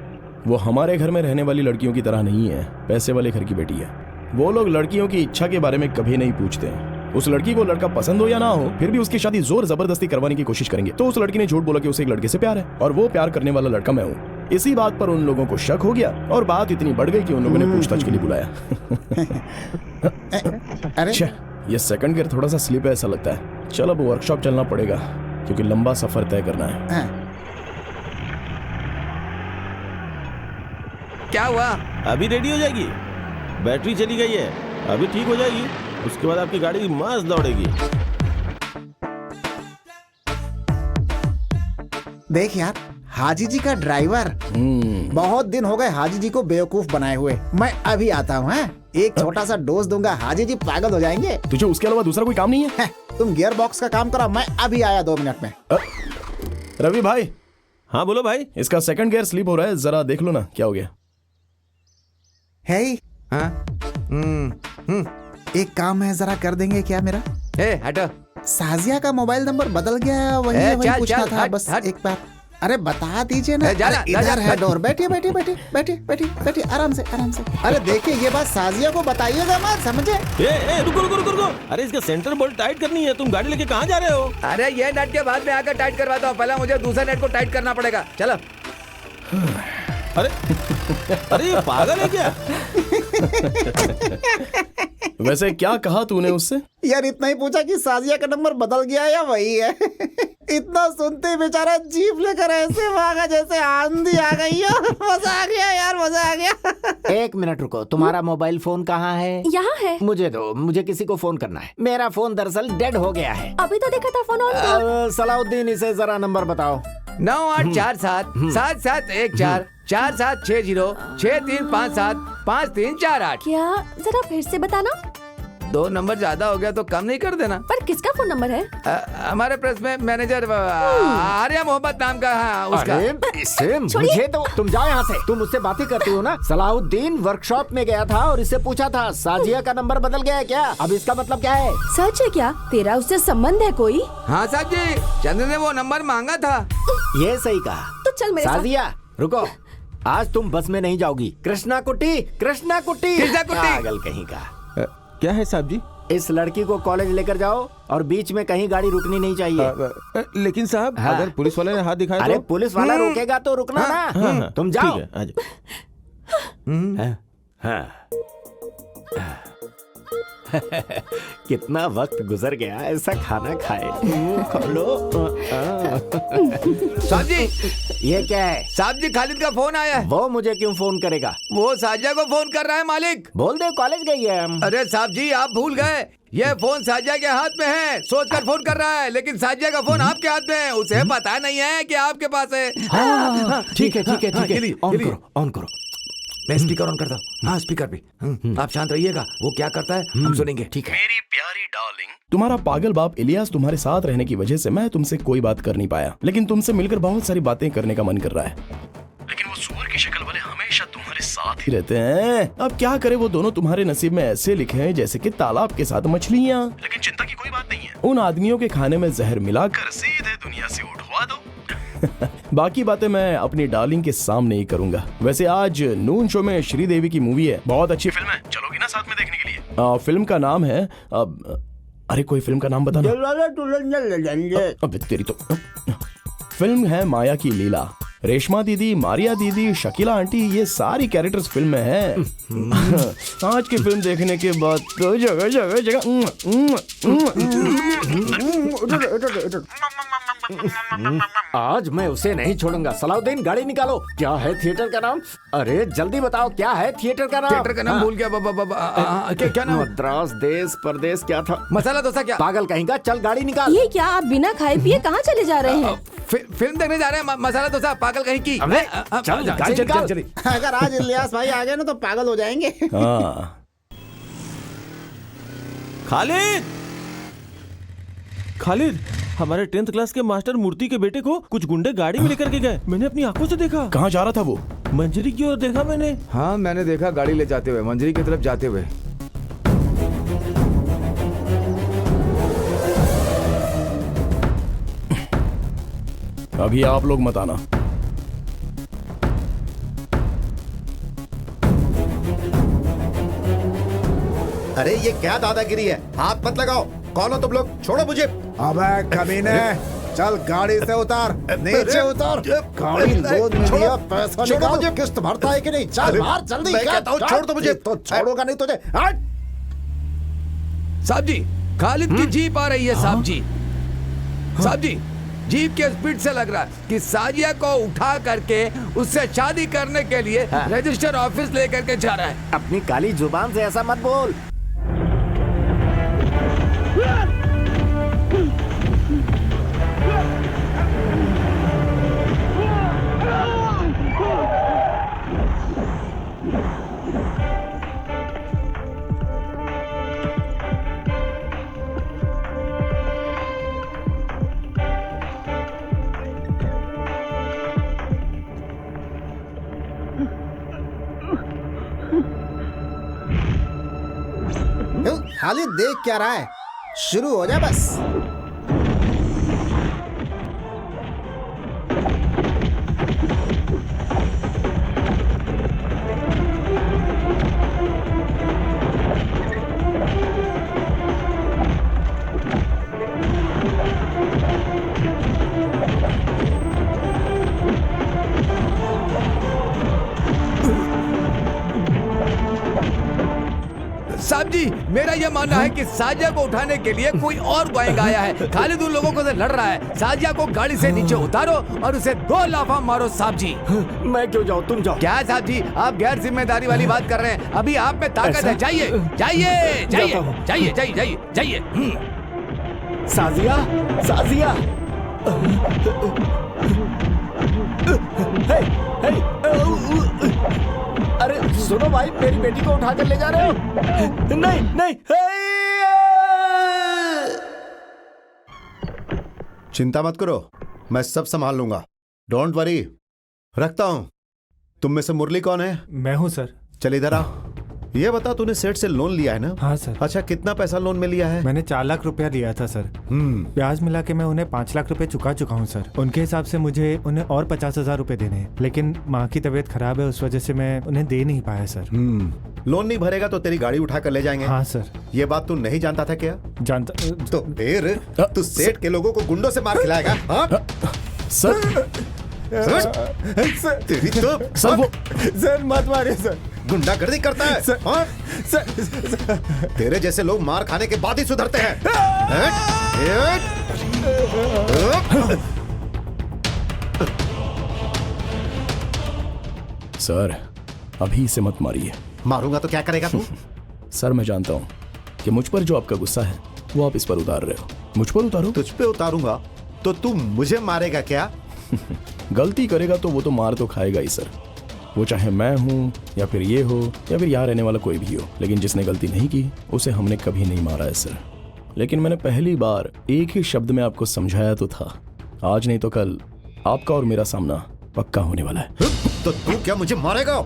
वो हमारे घर में रहने वाली लड़कियों की तरह नहीं है, पैसे वाले घर की बेटी है। वो लोग लड़कियों की इच्छा के बारे में कभी नहीं पूछते। उस लड़की को लड़का पसंद हो या ना हो, फिर भी उसकी शादी जोर जबरदस्ती करवाने की कोशिश करेंगे। तो उस लड़की ने झूठ बोला कि उसे एक लड़के से प्यार है, और वो प्यार करने वाला लड़का मैं हूँ। इसी बात पर उन लोगों को शक हो गया और बात इतनी बढ़ गई कि उन लोगों ने पूछताछ के लिए बुलाया। अरे छे, ये सेकंड गियर थोड़ा सा स्लिप है ऐसा लगता है। चल अब वर्कशॉप चलना पड़ेगा क्योंकि लंबा सफर तय करना है। क्या हुआ? अभी रेडी हो जाएगी, बैटरी चली गई है, अभी ठीक हो जाएगी, उसके बाद आपकी गाड़ी मस्त दौड़ेगी। देख यार, हाजी जी का ड्राइवर। बहुत दिन हो गए हाजी जी को बेवकूफ बनाए हुए। मैं अभी आता हूँ। एक छोटा सा डोज दूंगा, हाजी जी पागल हो जाएंगे। तुझे उसके अलावा दूसरा कोई काम नहीं है? तुम गियर बॉक्स का काम करो, मैं अभी आया 2 मिनट में। रवि भाई। हाँ बोलो भाई। इसका सेकंड गियर स्लिप हो रहा है, जरा देख लो ना क्या हो गया। है एक काम है, जरा कर देंगे क्या मेरा? हटो। साजिया का मोबाइल नंबर बदल गया, वही पूछना था बस एक बार। अरे बता दीजिए ना। इधर है डोर। बैठिए बैठिए बैठिए बैठिए बैठिए बैठिए, आराम से आराम से। अरे देखिए, ये बात साजिया को बताइएगा मत, समझे? रुको रुको रुको रुको। अरे इसका सेंटर बोल्ट टाइट करनी है। तुम गाड़ी लेके कहाँ जा रहे हो? अरे ये नट के बाद में आकर टाइट करवाता हूँ, पहले मुझे दूसरे नट को टाइट करना पड़ेगा। चलो। अरे अरे ये पागल है क्या? वैसे क्या कहा तूने उससे? यार इतना ही पूछा कि साजिया का नंबर बदल गया या वही है। इतना सुनते बेचारा जीप लेकर ऐसे भागा जैसे आंधी आ गई है। मजा आ गया यार, मजा आ गया। 1 मिनट रुको, तुम्हारा मोबाइल फोन कहाँ है? यहाँ है। मुझे दो, मुझे किसी को फोन करना है। मेरा फोन दरअसल डेड हो गया है। अभी तो देखा था फोन ऑन था। सलाउद्दीन, इसे जरा नंबर बताओ। 9847 7714 4760 6357 5348। क्या? जरा फिर से बताना। 2 नंबर ज्यादा हो गया तो कम नहीं कर देना? पर किसका फोन नंबर है? हमारे प्रेस में मैनेजर आर्या मोहम्मद नाम का है उसका। अरे इससे मुझे तो, तुम जाओ यहाँ से। तुम मुझसे बातें करती हो ना। सलाउद्दीन वर्कशॉप में गया था और इससे पूछा था साजिया का नंबर बदल गया है क्या? अब इसका मतलब क्या है? सच है क्या? तेरा उससे संबंध है कोई? हाँ साहब जी, चंद्र ने वो नंबर मांगा था। ये सही कहा। तो चल मेरे साथ। साजिया रुको, आज तुम बस में नहीं जाओगी। कृष्णा कुट्टी, कृष्णा कुट्टी, कृष्णा कुट्टी। पागल कहीं का। क्या है साहब जी? इस लड़की को कॉलेज लेकर जाओ और बीच में कहीं गाड़ी रुकनी नहीं चाहिए। लेकिन साहब, हाँ। अगर पुलिस वाले ने हाथ दिखाया अरे तो? पुलिस वाला रोकेगा तो रुकना ना। तुम जाओ। ठीक है, आ जाओ। कितना वक्त गुजर गया ऐसा खाना खाए। खोलो। साहब जी, ये क्या है? साहब जी, खालिद का फोन आया है। वो मुझे क्यों फोन करेगा? वो साजिया को फोन कर रहा है मालिक। बोल दे कॉलेज गई है। अरे साहब जी, आप भूल गए, ये फोन साजिया के हाथ में है। सोचकर फोन कर रहा है, लेकिन साजिया का फोन आपके हाथ में है। उसे पता नहीं है कि आपके पास है। ठीक है ठीक है ठीक है, ऑन करो ऑन करो। मैं स्पीकर ऑन करता हूँ। हाँ, स्पीकर भी। आप शांत रहिएगा, वो क्या करता है हम सुनेंगे। ठीक है। मेरी प्यारी डार्लिंग, तुम्हारा पागल बाप इलियास तुम्हारे साथ रहने की वजह से मैं तुमसे कोई बात कर नहीं पाया, लेकिन तुमसे मिलकर बहुत सारी बातें करने का मन कर रहा है। लेकिन वो सुअर की शक्ल वाले हमेशा तुम्हारे साथ ही रहते हैं। अब क्या करे, वो दोनों तुम्हारे नसीब में ऐसे लिखे हैं जैसे कि तालाब के साथ मछलियाँ। लेकिन चिंता की कोई बात नहीं है, उन आदमियों के खाने में जहर मिलाकर सीधे दुनिया से उठवा दो। बाकी बातें मैं अपनी डार्लिंग के सामने ही करूंगा। वैसे आज नून शो में श्रीदेवी की मूवी है, बहुत अच्छी फिल्म है, चलोगी ना साथ में देखने के लिए? फिल्म का नाम है अरे कोई फिल्म का नाम बताना। अबे तेरी तो। फिल्म है माया की लीला। रेशमा दीदी, मारिया दीदी, शकीला आंटी, ये सारी कैरेक्टर्स फिल्म में हैं। आज की फिल्म देखने के बाद तो जगह जगह जगह आज मैं उसे नहीं छोड़ूंगा। सलाउद्दीन, गाड़ी निकालो। क्या है थिएटर का नाम? अरे जल्दी बताओ, क्या है थिएटर का नाम? थिएटर का नाम भूल गया। क्या नाम? मद्रास देश परदेश क्या था? मसाला डोसा। क्या पागल कहीं का, चल गाड़ी निकाल। ये क्या, आप बिना खाए पिए कहाँ चले जा रहे हैं? फिल्म देखने जा रहे हैं। मसाला डोसा, पागल कहीं की। चल गाड़ी निकाल। अगर आज इलियास भाई आ गए ना तो पागल हो जाएंगे। खालिद, खालिद, हमारे 10th क्लास के मास्टर मूर्ति के बेटे को कुछ गुंडे गाड़ी में लेकर के गए। मैंने अपनी आंखों से देखा। कहाँ जा रहा था वो? मंजरी की ओर देखा मैंने। हाँ, मैंने देखा गाड़ी ले जाते हुए, मंजरी की तरफ जाते हुए। अभी आप लोग मत आना। अरे ये क्या दादागिरी है? हाथ मत लगाओ। कौन हो तुम लोग? छोड़ो मुझे। अबे कमीने, चल गाड़ी से उतार, नीचे उतार। गाड़ी लोड में लिया, पैसा निकाल, किस्त भरता है कि नहीं? चल बाहर जल्दी। मैं कहता हूँ छोड़ दो मुझे। तो छोड़ूंगा नहीं तुझे। हट। साहब जी, खालिद की जीप आ रही है साहब जी। साहब जी, जीप के स्पीड से लग रहा है कि साजिया को उठा करके उससे शादी करने के लिए रजिस्टर ऑफिस लेकर के जा रहा है। अपनी काली जुबान से ऐसा मत बोल। खालिद देख क्या रहा है? शुरू हो जा बस। साहब जी, मेरा यह मानना है कि साजिया को उठाने के लिए कोई और गैंग आया है। खालिद उन लोगों को से लड़ रहा है। साजिया को गाड़ी से नीचे उतारो और उसे 2 लाफा मारो साहब जी। मैं क्यों जाऊँ, तुम जाओ। क्या साहब जी, आप गैर जिम्मेदारी वाली बात कर रहे हैं? अभी आप में ताकत है। जाइए जाइए जाइए जाइए जाइए जाइए जाइए। साजिया, साजिया। हे, हे, अरे सुनो भाई, मेरी बेटी को उठाकर ले जा रहे हो? नहीं नहीं। चिंता मत करो, मैं सब संभाल लूंगा। Don't worry. रखता हूं। तुम में से मुरली कौन है? मैं हूं सर। चल इधर आ। ये बता, तूने सेठ से लोन लिया है ना? हाँ सर। अच्छा, कितना पैसा लोन में लिया है? मैंने 4 लाख रुपया लिया था सर। ब्याज मिला के मैं उन्हें 5 लाख रुपए चुका चुका हूँ सर। उनके हिसाब से मुझे उन्हें और 50,000 रुपए देने हैं, लेकिन माँ की तबीयत खराब है, उस वजह से मैं उन्हें दे नहीं पाया सर। लोन नहीं भरेगा तो तेरी गाड़ी उठा कर ले जाएंगे। हाँ सर। ये बात तू नहीं जानता था क्या? जानता तो फिर तू सेठ के लोगों को गुंडों से मार खिलाएगा? सर तेरी तो सर वो सर मत मारिए सर। गुंडागर्दी करता है सर, हाँ? सर, तेरे जैसे लोग मार खाने के बाद ही सुधरते हैं। सर, अभी इसे मत मारिए। मारूंगा तो क्या करेगा तू? सर, मैं जानता हूँ कि मुझ पर जो आपका गुस्सा है वो आप इस पर उतार रहे हो। मुझ पर उतारो। तुझ पे उतारूंगा तो तू मुझे मारेगा क्या? गलती करेगा तो वो तो मार तो खाएगा ही सर। वो चाहे मैं हूँ या फिर ये हो या फिर यहाँ रहने वाला कोई भी हो, लेकिन जिसने गलती नहीं की उसे हमने कभी नहीं मारा है सर। लेकिन मैंने पहली बार एक ही शब्द में आपको समझाया तो था। आज नहीं तो कल आपका और मेरा सामना पक्का होने वाला है। तो तू क्या मुझे मारेगा?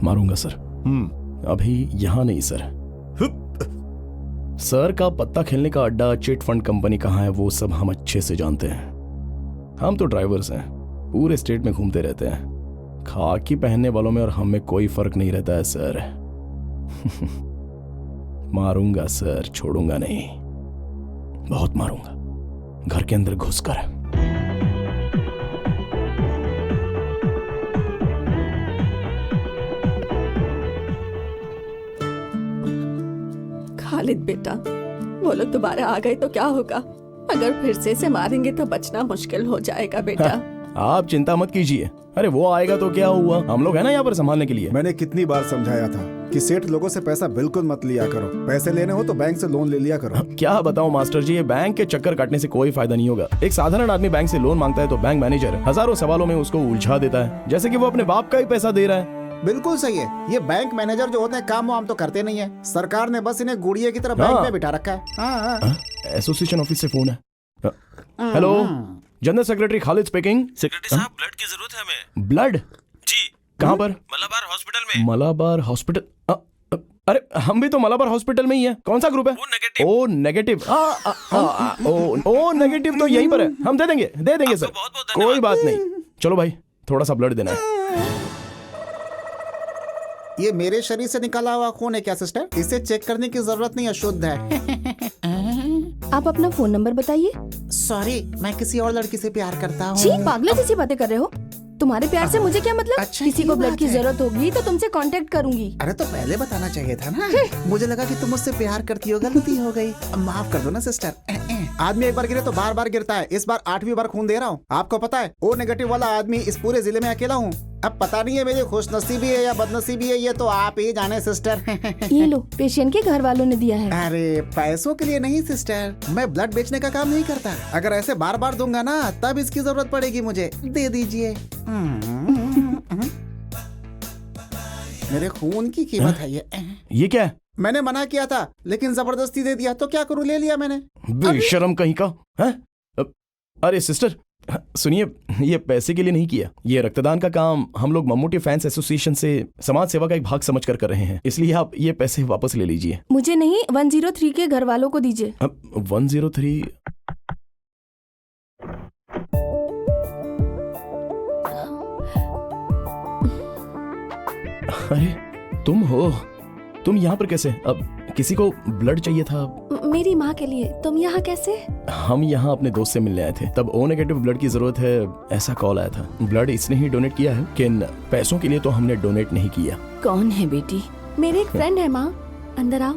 मारूंगा सर। अभी यहाँ नहीं सर। सर का पत्ता खेलने का अड्डा, चिट फंड कंपनी कहाँ है वो सब हम अच्छे से जानते हैं। हम तो ड्राइवर्स हैं, पूरे स्टेट में घूमते रहते हैं। खाकी पहनने वालों में और हम में कोई फर्क नहीं रहता है सर। मारूंगा सर, छोड़ूंगा नहीं। बहुत मारूंगा, घर के अंदर घुसकर। खालिद बेटा, वो लोग दोबारा आ गए तो क्या होगा? अगर फिर से मारेंगे तो बचना मुश्किल हो जाएगा बेटा। आप चिंता मत कीजिए। अरे वो आएगा तो क्या हुआ, हम लोग है ना यहाँ पर संभालने के लिए। मैंने कितनी बार समझाया था कि सेठ लोगों से पैसा बिल्कुल मत लिया करो। पैसे लेने हो तो बैंक से लोन ले लिया करो। क्या बताऊं मास्टर जी, ये बैंक के चक्कर काटने से कोई फायदा नहीं होगा। एक साधारण आदमी बैंक से लोन मांगता है तो बैंक मैनेजर हजारों सवालों में उसको उलझा देता है, जैसे कि वो अपने बाप का ही पैसा दे रहा है। बिल्कुल सही है। ये बैंक मैनेजर जो होते हैं काम वाम तो करते नहीं है। सरकार ने बस इन्हें गुड़िया की तरह बैंक में बिठा रखा है। एसोसिएशन ऑफिस से फोन है। Hello, general secretary Khalid speaking. Secretary साहब, ब्लड की जरूरत है हमें। ब्लड? जी। कहाँ पर? मलाबार हॉस्पिटल में। मलाबार हॉस्पिटल? अरे हम भी तो मलाबार हॉस्पिटल में ही है। कौन सा ग्रुप है? O negative. ओ नेगेटिव तो यहीं पर है। हम दे देंगे सर। कोई बात नहीं। चलो भाई, थोड़ा सा ब्लड देना है। ये मेरे शरीर से निकाला हुआ खून है क्या सिस्टर? इसे चेक करने की जरूरत नहीं है, शुद्ध है। आप अपना फोन नंबर बताइए। सॉरी, मैं किसी और लड़की से प्यार करता छी, हूँ। पागलों जैसी बातें कर रहे हो। तुम्हारे प्यार से मुझे क्या मतलब? अच्छा, किसी ये को ब्लड बात की है। जरूरत होगी तो तुमसे कांटेक्ट करूंगी। अरे तो पहले बताना चाहिए था ना। मुझे लगा कि तुम मुझसे प्यार करती हो, गलती हो गई। माफ कर दो ना सिस्टर। आदमी एक बार गिरे तो बार बार गिरता है। इस बार 8वीं बार खून दे रहा हूँ। आपको पता है, ओ नेगेटिव वाला आदमी इस पूरे जिले में अकेला हूँ। अब पता नहीं है मेरी खुशनसीबी है या बदनसीबी है, ये तो आप ही जाने सिस्टर। ये लो, पेशेंट के घर वालों ने दिया है। अरे पैसों के लिए नहीं सिस्टर, मैं ब्लड बेचने का काम नहीं करता। अगर ऐसे बार बार दूंगा ना तब इसकी जरूरत पड़ेगी मुझे। दे दीजिए। मेरे खून की कीमत है ये क्या है? मैंने मना किया था लेकिन जबरदस्ती दे दिया, तो क्या करूं, ले लिया मैंने। बेशरम कहीं का है? अरे सिस्टर सुनिए, ये पैसे के लिए नहीं किया। ये रक्तदान का काम हम लोग मम्मूटी फैंस एसोसिएशन से समाज सेवा का एक भाग समझ कर रहे हैं, इसलिए आप ये पैसे वापस ले लीजिए। मुझे नहीं, 103 के घर वालों को दीजिए। 103? अरे तुम हो? तुम यहाँ पर कैसे? अब किसी को ब्लड चाहिए था। मेरी माँ के लिए। तुम यहाँ कैसे? हम यहाँ अपने दोस्त से मिलने आए थे, तब ओ नेगेटिव ब्लड की जरूरत है ऐसा कॉल आया था। ब्लड इसने ही डोनेट किया है, लेकिन पैसों के लिए तो हमने डोनेट नहीं किया। कौन है बेटी? मेरे एक फ्रेंड है माँ, अंदर आओ।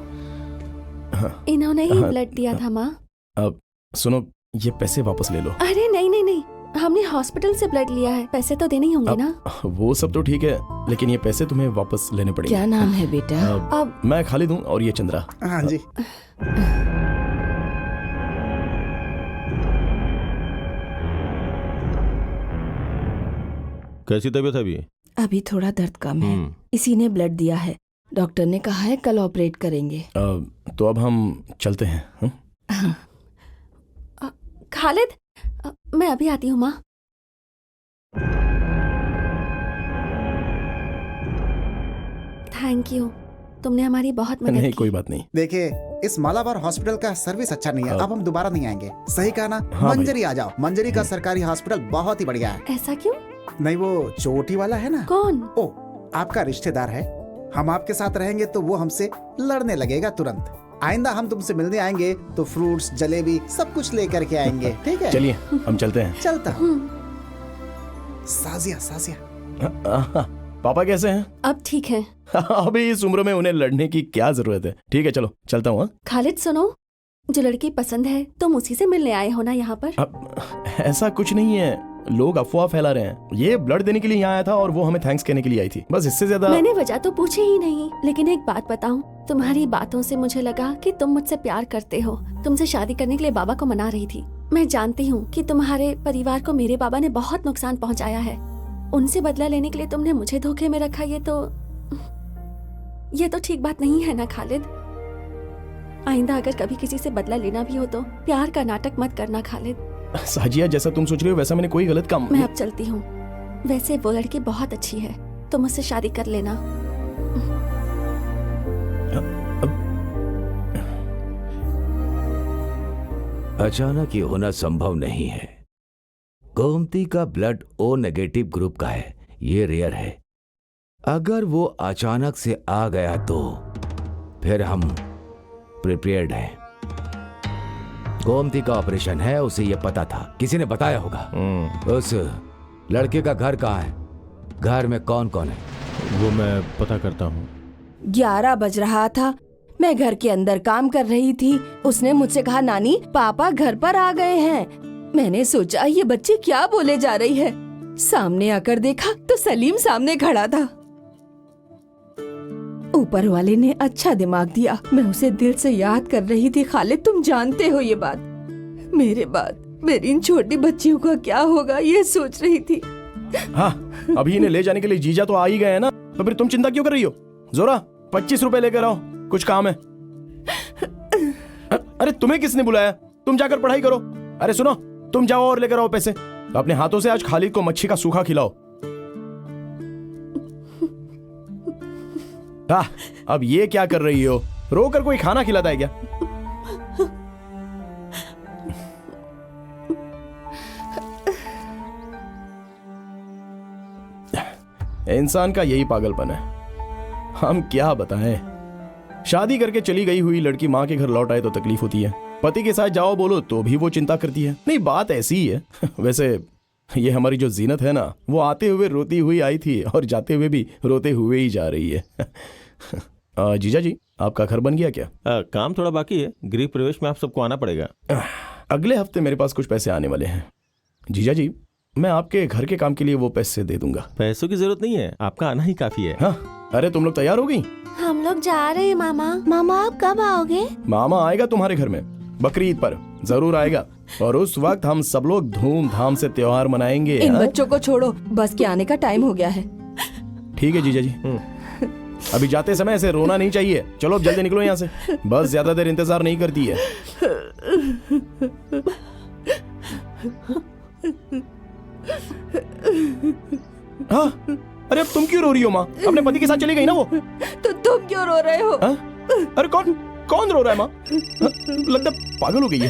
इन्होंने ही ब्लड दिया था माँ। अब सुनो, ये पैसे वापस ले लो। अरे नहीं नहीं नहीं, हमने हॉस्पिटल से ब्लड लिया है, पैसे तो देने ही होंगे ना। वो सब तो ठीक है, लेकिन ये पैसे तुम्हें वापस लेने पड़ेंगे। क्या नाम है बेटा? अब मैं खालिद हूँ और ये चंद्रा। हाँ जी। कैसी तबीयत है अभी? अभी थोड़ा दर्द कम है, इसी ने ब्लड दिया है। डॉक्टर ने कहा है कल ऑपरेट करेंगे। तो अब हम चलते हैं। खालिद, मैं अभी आती हूँ माँ। थैंक यू, तुमने हमारी बहुत मदद नहीं की। कोई बात नहीं। देखिए, इस मालाबार हॉस्पिटल का सर्विस अच्छा नहीं है, अब हम दोबारा नहीं आएंगे। सही कहा ना? हाँ मंजरी आ जाओ। मंजरी का सरकारी हॉस्पिटल बहुत ही बढ़िया है। ऐसा क्यों? नहीं, वो चोटी वाला है ना। कौन? ओ, आपका रिश्तेदार है। हम आपके साथ रहेंगे तो वो हमसे लड़ने लगेगा तुरंत। आइंदा हम तुमसे मिलने आएंगे तो फ्रूट्स, जलेबी सब कुछ लेकर के आएंगे, ठीक है? चलिए हम चलते हैं। चलता हूँ। साजिया, साजिया। पापा कैसे हैं? अब ठीक है। अभी इस उम्र में उन्हें लड़ने की क्या जरूरत है। ठीक है चलो चलता हूँ। खालिद सुनो, जो लड़की पसंद है तुम उसी से मिलने आए हो ना यहाँ पर? ऐसा कुछ नहीं है, लोग अफवाह फैला रहे हैं। ये ब्लड देने के लिए यहाँ आया था और वो हमें थैंक्स कहने के लिए आई थी, बस इससे ज्यादा। मैंने वजह तो पूछी ही नहीं, लेकिन एक बात बताऊं, तुम्हारी बातों से मुझे लगा कि तुम मुझसे प्यार करते हो। तुमसे शादी करने के लिए बाबा को मना रही थी। मैं जानती हूँ कि तुम्हारे परिवार को मेरे बाबा ने बहुत नुकसान पहुँचाया है। उनसे बदला लेने के लिए तुमने मुझे धोखे में रखा, ये तो ठीक बात नहीं है ना खालिद। आइंदा अगर कभी किसी से बदला लेना भी हो तो प्यार का नाटक मत करना खालिद। साजिया, जैसा तुम सोच रहे हो वैसा मैंने कोई गलत काम। मैं अब चलती हूँ। वैसे वो लड़की बहुत अच्छी है, तुम मुझसे शादी कर लेना। अचानक ये होना संभव नहीं है। गोमती का ब्लड ओ नेगेटिव ग्रुप का है, ये रेयर है। अगर वो अचानक से आ गया तो फिर हम प्रिपेयर्ड हैं। गोमती का ऑपरेशन है, उसे ये पता था, किसी ने बताया होगा। उस लड़के का घर कहाँ है? घर में कौन कौन है? वो मैं पता करता हूँ। 11 बज रहा था, मैं घर के अंदर काम कर रही थी। उसने मुझसे कहा नानी पापा घर पर आ गए हैं। मैंने सोचा ये बच्ची क्या बोले जा रही है। सामने आकर देखा तो सलीम सामने खड़ा था। ऊपर वाले ने अच्छा दिमाग दिया, मैं उसे दिल से याद कर रही थी। खालिद तुम जानते हो ये बात। मेरे बाद मेरी इन छोटी बच्चियों का क्या होगा ये सोच रही थी। हाँ, अभी इन्हें ले जाने के लिए जीजा तो आ ही गए हैं ना, तो फिर तुम चिंता क्यों कर रही हो? जोरा 25 रुपए लेकर आओ, कुछ काम है। अरे तुम्हें किसने बुलाया? तुम जाकर पढ़ाई करो। अरे सुनो, तुम जाओ और लेकर आओ पैसे। अपने हाथों से आज खालिद को मच्छी का सूखा खिलाओ। अब ये क्या कर रही हो? रोकर कोई खाना खिलाता है क्या? इंसान का यही पागलपन है, हम क्या बताएं। शादी करके चली गई हुई लड़की माँ के घर लौट आए तो तकलीफ होती है, पति के साथ जाओ बोलो तो भी वो चिंता करती है। नहीं, बात ऐसी ही है। वैसे ये हमारी जो जीनत है ना, वो आते हुए रोती हुई आई थी और जाते हुए भी रोते हुए ही जा रही है। जीजा जी, आपका घर बन गया क्या? काम थोड़ा बाकी है, गृह प्रवेश में आप सबको आना पड़ेगा। अगले हफ्ते मेरे पास कुछ पैसे आने वाले हैं। जीजा जी, मैं आपके घर के काम के लिए वो पैसे दे दूंगा। पैसों की जरूरत नहीं है, आपका आना ही काफी है। हाँ, अरे तुम लोग तैयार हो गई? हम लोग जा रहे हैं मामा। मामा आप कब आओगे? मामा आएगा तुम्हारे घर में बकरी ईद पर, जरूर आएगा। और उस वक्त हम सब लोग धूमधाम से त्योहार मनाएंगे। इन बच्चों को छोड़ो, बस के आने का टाइम हो गया है। ठीक है जीजा जी, अभी जाते समय ऐसे रोना नहीं चाहिए। चलो अब जल्दी निकलो यहाँ से, बस ज्यादा देर इंतजार नहीं करती है। हाँ, अरे अब तुम क्यों रो रही हो माँ? अपने पति के साथ चली गई ना वो। तो तुम क्यों रो रहे हो? हा? अरे कौन रो रहा है माँ? लगता पागल हो गई है।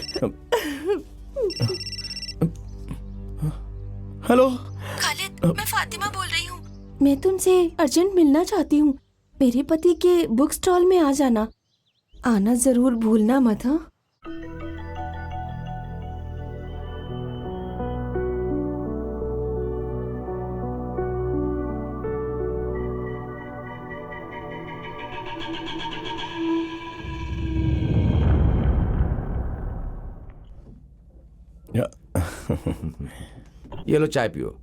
हेलो खालिद, मैं फातिमा बोल रही हूँ। मैं तुमसे अर्जेंट मिलना चाहती हूँ। मेरे पति के बुक स्टॉल में आ जाना, आना जरूर भूलना मत। हाँ, ये लो चाय पियो।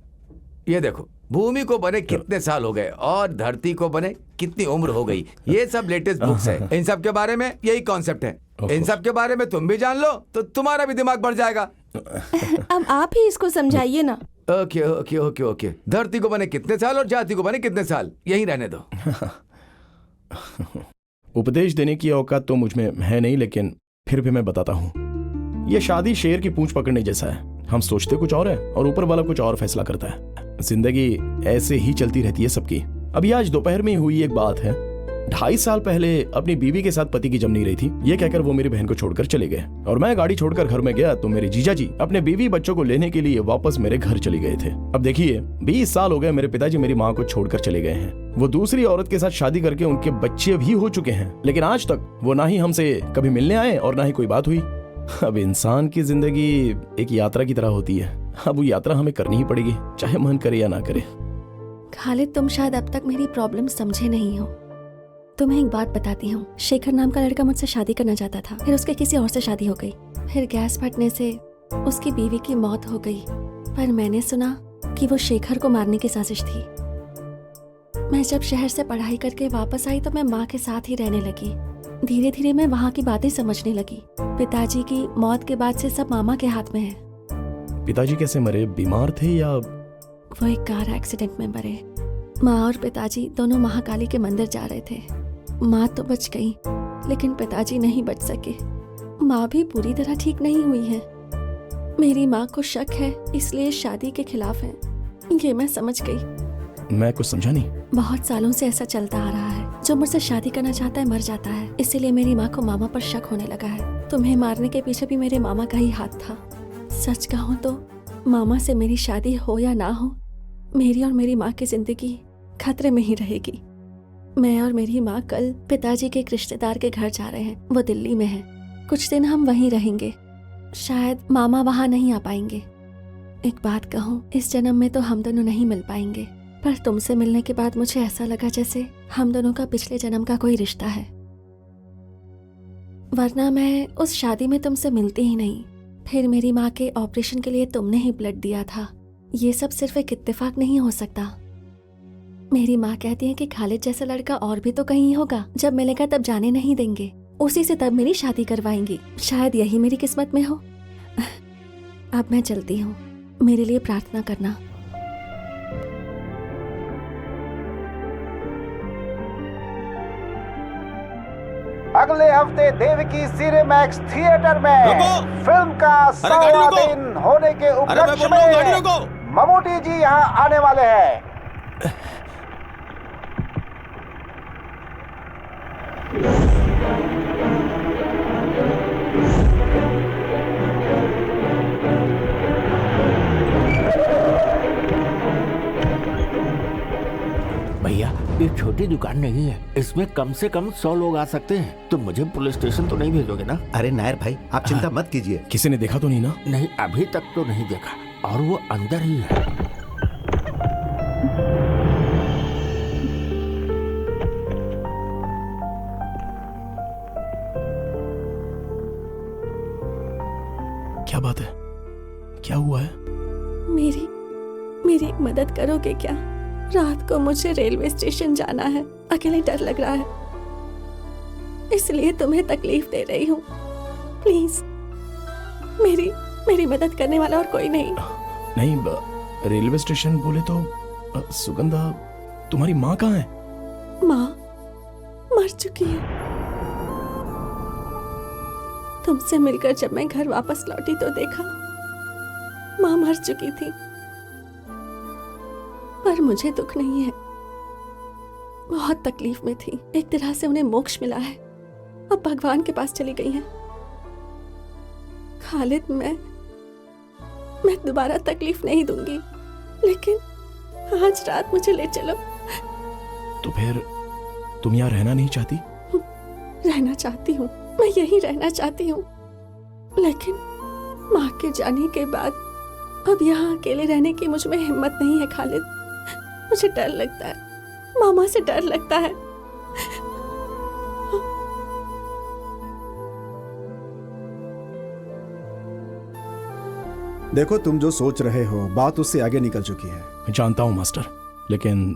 ये देखो, भूमि को बने कितने साल हो गए और धरती को बने कितनी उम्र हो गई। ये सब लेटेस्ट बुक्स है। इन सब के बारे में यही कॉन्सेप्ट है। इन सब के बारे में तुम भी जान लो तो तुम्हारा भी दिमाग बढ़ जाएगा। अब आप ही इसको समझाइए ना। Okay okay okay okay. धरती को बने कितने साल और जाति को बने कितने साल, यही रहने दो। उपदेश देने की औकात तो मुझ में है नहीं, लेकिन फिर भी मैं बताता हूँ। ये शादी शेर की पूंछ पकड़ने जैसा है। हम सोचते कुछ और है और ऊपर वाला कुछ और फैसला करता है। जिंदगी ऐसे ही चलती रहती है सबकी। अभी आज दोपहर में हुई एक बात है। 2.5 साल पहले अपनी बीवी के साथ पति की जम नहीं रही थी, ये कहकर वो मेरी बहन को छोड़कर चले गए और मैं गाड़ी छोड़कर घर में गया तो मेरे जीजा जी अपने बीवी बच्चों को लेने के लिए वापस मेरे घर चले गए थे। अब देखिए, 20 साल हो गए मेरे पिताजी मेरी माँ को छोड़कर चले गए हैं। वो दूसरी औरत के साथ शादी करके उनके बच्चे भी हो चुके हैं, लेकिन आज तक वो ना ही हमसे कभी मिलने आए और ना ही कोई बात हुई। अब इंसान की जिंदगी एक यात्रा की तरह होती है। अब वो यात्रा हमें करनी ही पड़ेगी, चाहे मन करे या ना करे। खालिद, तुम शायद अब तक मेरी प्रॉब्लम समझे नहीं हो। तुम्हें एक बात बताती हूँ। शेखर नाम का लड़का मुझसे शादी करना चाहता था, फिर उसके किसी और से शादी हो गई। फिर गैस फटने से उसकी बीवी की मौत हो गई। पर मैंने सुना कि वो शेखर को मारने की साजिश थी। मैं जब शहर से पढ़ाई करके वापस आई तो मैं माँ के साथ ही रहने लगी। धीरे धीरे मैं वहाँ की बातें समझने लगी। पिताजी की मौत के बाद से सब मामा के हाथ में है। पिताजी कैसे मरे? बीमार थे या? वो एक कार एक्सीडेंट में मरे। माँ और पिताजी दोनों महाकाली के मंदिर जा रहे थे। माँ तो बच गई, लेकिन पिताजी नहीं बच सके। माँ भी पूरी तरह ठीक नहीं हुई है। मेरी माँ को शक है, इसलिए शादी के खिलाफ है। ये मैं समझ गई। मैं कुछ समझा नहीं। बहुत सालों से ऐसा चलता आ रहा है। जो मुझसे शादी करना चाहता है मर जाता है, इसीलिए मेरी माँ को मामा पर शक होने लगा है। तुम्हें मारने के पीछे भी मेरे मामा का ही हाथ था। सच कहूँ तो मामा से मेरी शादी हो या ना हो, मेरी और मेरी माँ की जिंदगी खतरे में ही रहेगी। मैं और मेरी माँ कल पिताजी के एक रिश्तेदार के घर जा रहे हैं। वो दिल्ली में है। कुछ दिन हम वहीं रहेंगे। शायद मामा वहाँ नहीं आ पाएंगे। एक बात कहूँ, इस जन्म में तो हम दोनों नहीं मिल पाएंगे, पर तुमसे मिलने के बाद मुझे ऐसा लगा जैसे हम दोनों का पिछले जन्म का कोई रिश्ता है। वरना मैं उस शादी में तुमसे मिलती ही नहीं। फिर मेरी माँ के ऑपरेशन के लिए तुमने ही ब्लड दिया था। ये सब सिर्फ एक इत्तेफाक नहीं हो सकता। मेरी माँ कहती है कि खालिद जैसा लड़का और भी तो कहीं होगा। जब मिलेगा तब जाने नहीं देंगे, उसी से तब मेरी शादी करवाएंगी। शायद यही मेरी किस्मत में हो। अब मैं चलती हूँ, मेरे लिए प्रार्थना करना। अगले हफ्ते देवकी सिनेमैक्स थिएटर में फिल्म का 100वां दिन होने के उपलक्ष्य में ममूटी जी यहाँ आने वाले हैं। ये छोटी दुकान नहीं है, इसमें कम से कम 100 लोग आ सकते हैं। तुम मुझे पुलिस स्टेशन तो नहीं भेजोगे ना? अरे नायर भाई, आप चिंता मत कीजिए। किसी ने देखा तो नहीं ना? नहीं, अभी तक तो नहीं देखा, और वो अंदर ही है। क्या बात है? क्या हुआ है? मेरी एक मदद करोगे क्या? रात को मुझे रेलवे स्टेशन जाना है, अकेले डर लग रहा है, इसलिए तुम्हें तकलीफ दे रही हूँ। प्लीज, मेरी मदद करने वाला और कोई नहीं। नहीं, रेलवे स्टेशन बोले तो सुगंधा, तुम्हारी माँ कहाँ है? माँ मर चुकी है। तुमसे मिलकर जब मैं घर वापस लौटी तो देखा माँ मर चुकी थी, पर मुझे दुख नहीं है। बहुत तकलीफ में थी, एक तरह से उन्हें मोक्ष मिला है, अब भगवान के पास चली गई हैं। खालिद, मैं दोबारा तकलीफ नहीं दूंगी, लेकिन आज रात मुझे ले चलो। तो फिर तुम यहाँ रहना नहीं चाहती? रहना चाहती हूँ, मैं यहीं रहना चाहती हूँ, लेकिन माँ के जाने के बाद अब यहाँ अकेले रहने की मुझ में हिम्मत नहीं है खालिद। मुझे डर लगता है, मामा से डर लगता है। देखो, तुम जो सोच रहे हो बात उससे आगे निकल चुकी है। मैं जानता हूँ मास्टर, लेकिन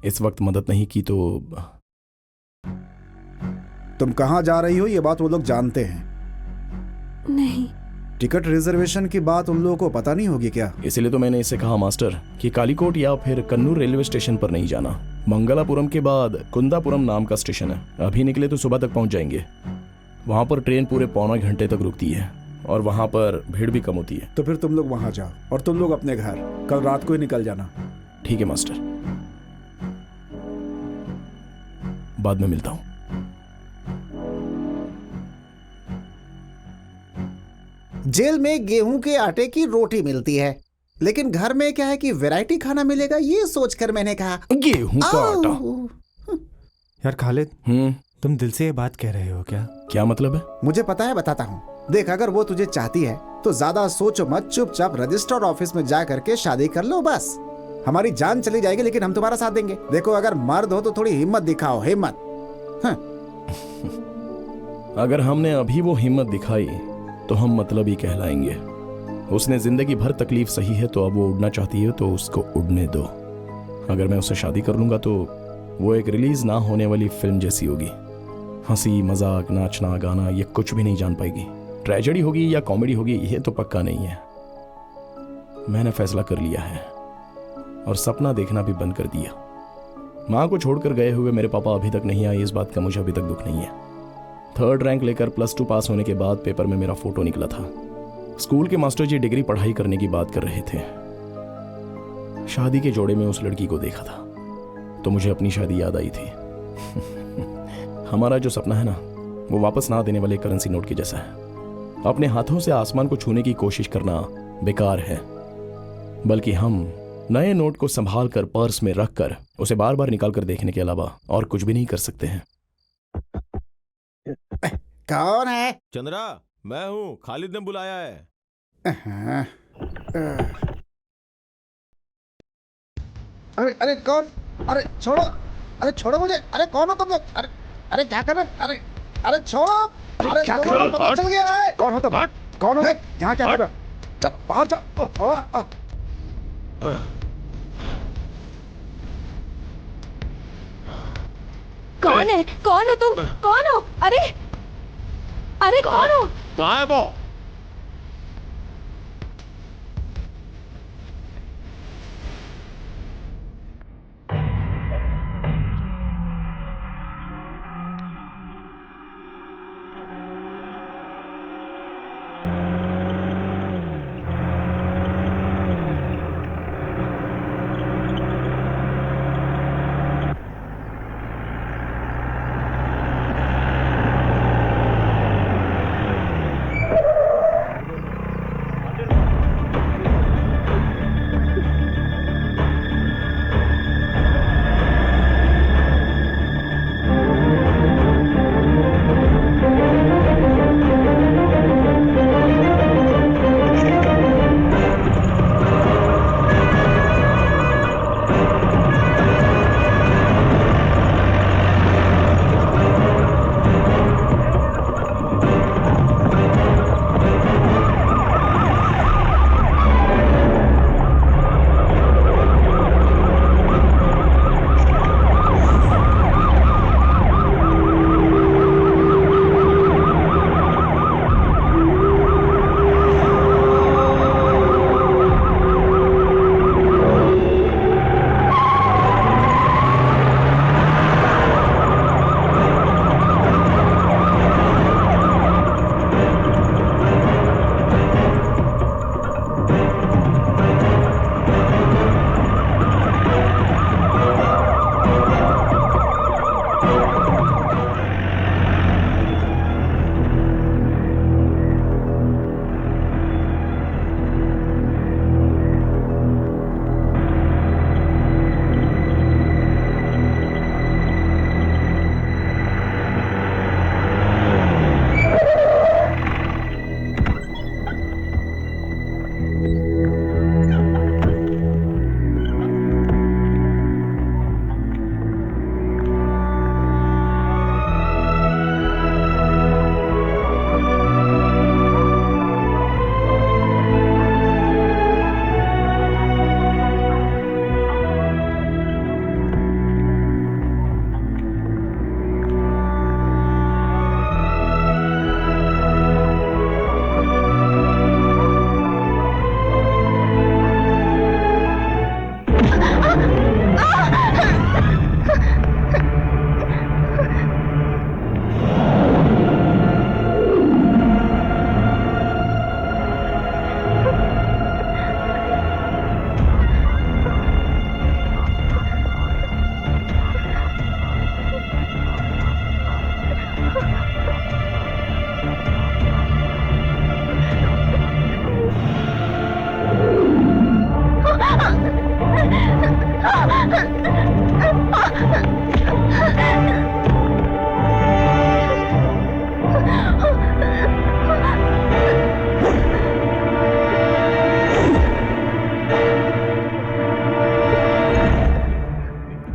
इस वक्त मदद नहीं की तो। तुम कहाँ जा रही हो ये बात वो लोग जानते हैं? नहीं। टिकट रिजर्वेशन की बात उन लोगों को पता नहीं होगी क्या? इसीलिए तो मैंने इससे कहा मास्टर कि कालीकोट या फिर कन्नूर रेलवे स्टेशन पर नहीं जाना। मंगलापुरम के बाद कुंदापुरम नाम का स्टेशन है, अभी निकले तो सुबह तक पहुंच जाएंगे। वहां पर ट्रेन पूरे पौना घंटे तक रुकती है और वहां पर भीड़ भी कम होती है। तो फिर तुम लोग वहां जाओ और तुम लोग अपने घर कल रात को ही निकल जाना। ठीक है मास्टर, बाद में मिलता हूं। जेल में गेहूं के आटे की रोटी मिलती है, लेकिन घर में क्या है कि वैरायटी खाना मिलेगा, ये सोचकर मैंने कहा गेहूं का आटा। यार खालिद, तुम दिल से ये बात कह रहे हो क्या? क्या मतलब है? मुझे पता है, बताता हूँ। देख, अगर वो तुझे चाहती है तो ज्यादा सोचो मत, चुपचाप रजिस्टर ऑफिस में जा करके शादी कर लो बस। हमारी जान चली जाएगी लेकिन हम तुम्हारा साथ देंगे। देखो, अगर मर्द हो तो थोड़ी हिम्मत दिखाओ, हिम्मत। अगर हमने अभी वो हिम्मत दिखाई तो हम मतलब ही कहलाएंगे। उसने जिंदगी भर तकलीफ सही है, तो अब वो उड़ना चाहती है तो उसको उड़ने दो। अगर मैं उससे शादी कर लूंगा तो वो एक रिलीज ना होने वाली फिल्म जैसी होगी। हंसी मजाक, नाचना गाना, ये कुछ भी नहीं जान पाएगी। ट्रेजेडी होगी या कॉमेडी होगी ये तो पक्का नहीं है। मैंने फैसला कर लिया है और सपना देखना भी बंद कर दिया। माँ को छोड़कर गए हुए मेरे पापा अभी तक नहीं आए, इस बात का मुझे अभी तक दुख नहीं है। 3rd रैंक लेकर +2 पास होने के बाद पेपर में मेरा फोटो निकला था। स्कूल के मास्टर जी डिग्री पढ़ाई करने की बात कर रहे थे। शादी के जोड़े में उस लड़की को देखा था तो मुझे अपनी शादी याद आई थी। हमारा जो सपना है ना, वो वापस ना देने वाले करेंसी नोट के जैसा है। अपने हाथों से आसमान को छूने की कोशिश करना बेकार है, बल्कि हम नए नोट को संभाल कर पर्स में रखकर उसे बार बार निकाल कर देखने के अलावा और कुछ भी नहीं कर सकते हैं। कौन है? चंद्रा, मैं हूँ, खालिद ने बुलाया है। अरे कौन? अरे छोड़ो, अरे छोड़ो मुझे। अरे कौन हो तुम लोग? अरे क्या कर रहे? अरे छोड़ो। अरे क्या कर रहे हो? पता चल गया है कौन हो तुम? कौन हो? यहाँ क्या कर रहे हो? चल बाहर जाओ। कौन है? कौन हो तुम? कौन हो? अरे कौन हो? कहाँ है वो?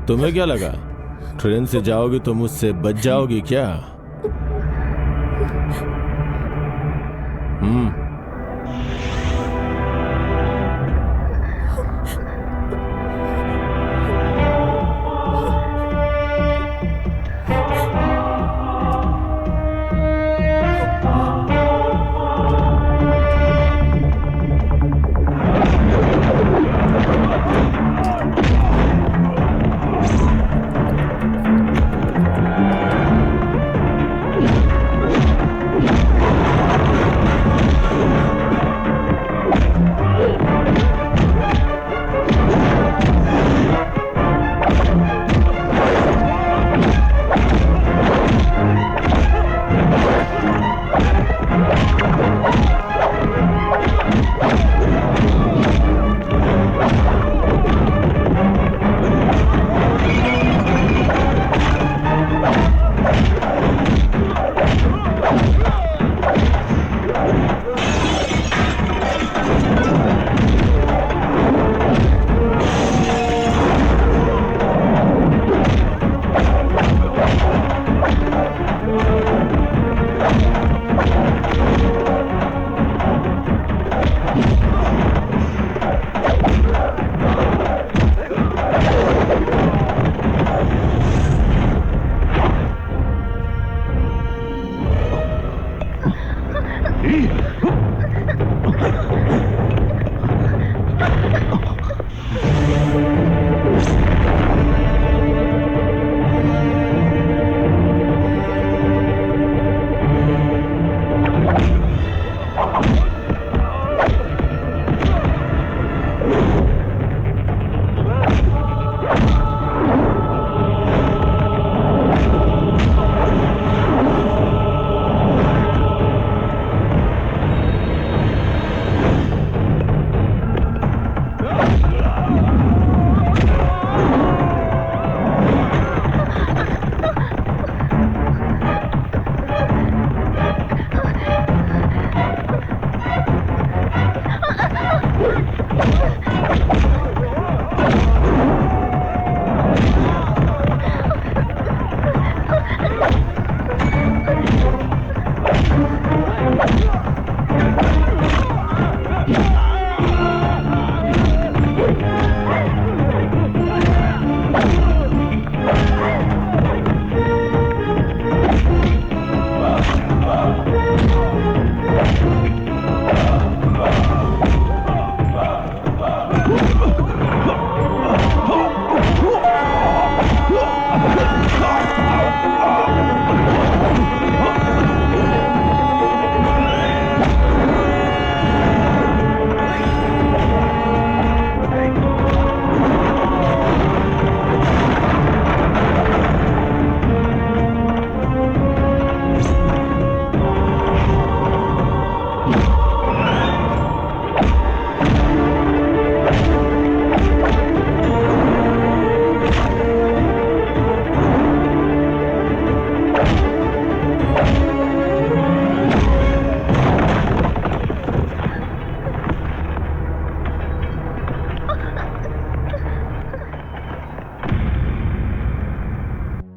तुम्हें क्या लगा ट्रेन से जाओगी तो मुझसे बच जाओगी क्या?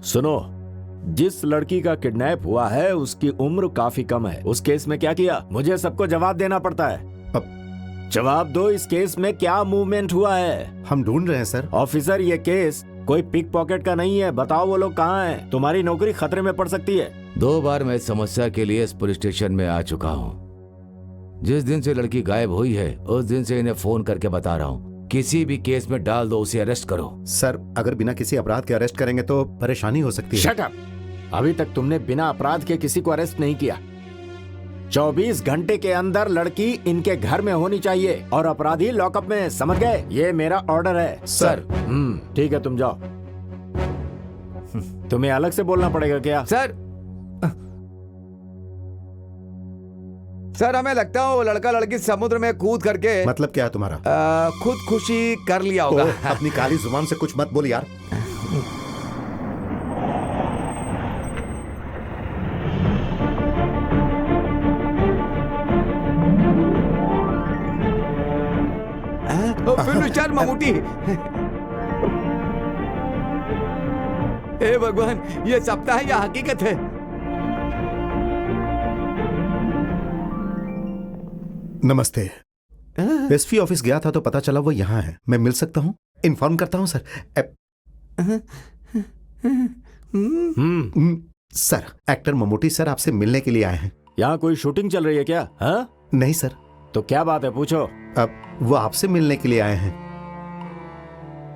सुनो, जिस लड़की का किडनैप हुआ है उसकी उम्र काफी कम है। उस केस में क्या किया? मुझे सबको जवाब देना पड़ता है। अब जवाब दो, इस केस में क्या मूवमेंट हुआ है? हम ढूंढ रहे हैं सर। ऑफिसर, ये केस कोई पिक पॉकेट का नहीं है। बताओ वो लोग कहाँ हैं? तुम्हारी नौकरी खतरे में पड़ सकती है। 2 बार मैं इस समस्या के लिए इस पुलिस स्टेशन में आ चुका हूँ। जिस दिन से लड़की गायब हुई है उस दिन से इन्हें फोन करके बता रहा हूँ, किसी भी केस में डाल दो, उसे अरेस्ट करो। सर, अगर बिना किसी अपराध के अरेस्ट करेंगे तो परेशानी हो सकती है। Shut up! अभी तक तुमने बिना अपराध के किसी को अरेस्ट नहीं किया। 24 घंटे के अंदर लड़की इनके घर में होनी चाहिए और अपराधी लॉकअप में, समझ गए? ये मेरा ऑर्डर है। सर। ठीक है, तुम जाओ। तुम्हें अलग से बोलना पड़ेगा क्या? सर, हमें लगता है वो लड़का लड़की समुद्र में कूद करके मतलब क्या है तुम्हारा? खुदकुशी कर लिया होगा। अपनी काली जुबान से कुछ मत बोल यार। Film star Mammootty. हे भगवान, ये सपना है या हकीकत है? नमस्ते। एसपी ऑफिस गया था तो पता चला वो यहाँ है। मैं मिल सकता हूँ? इन्फॉर्म करता हूँ sir. Sir, actor Mammootty sir आपसे मिलने के लिए आए हैं। यहाँ कोई शूटिंग चल रही है क्या? हाँ? नहीं सर। तो क्या बात है, पूछो। अब वो आपसे मिलने के लिए आए हैं।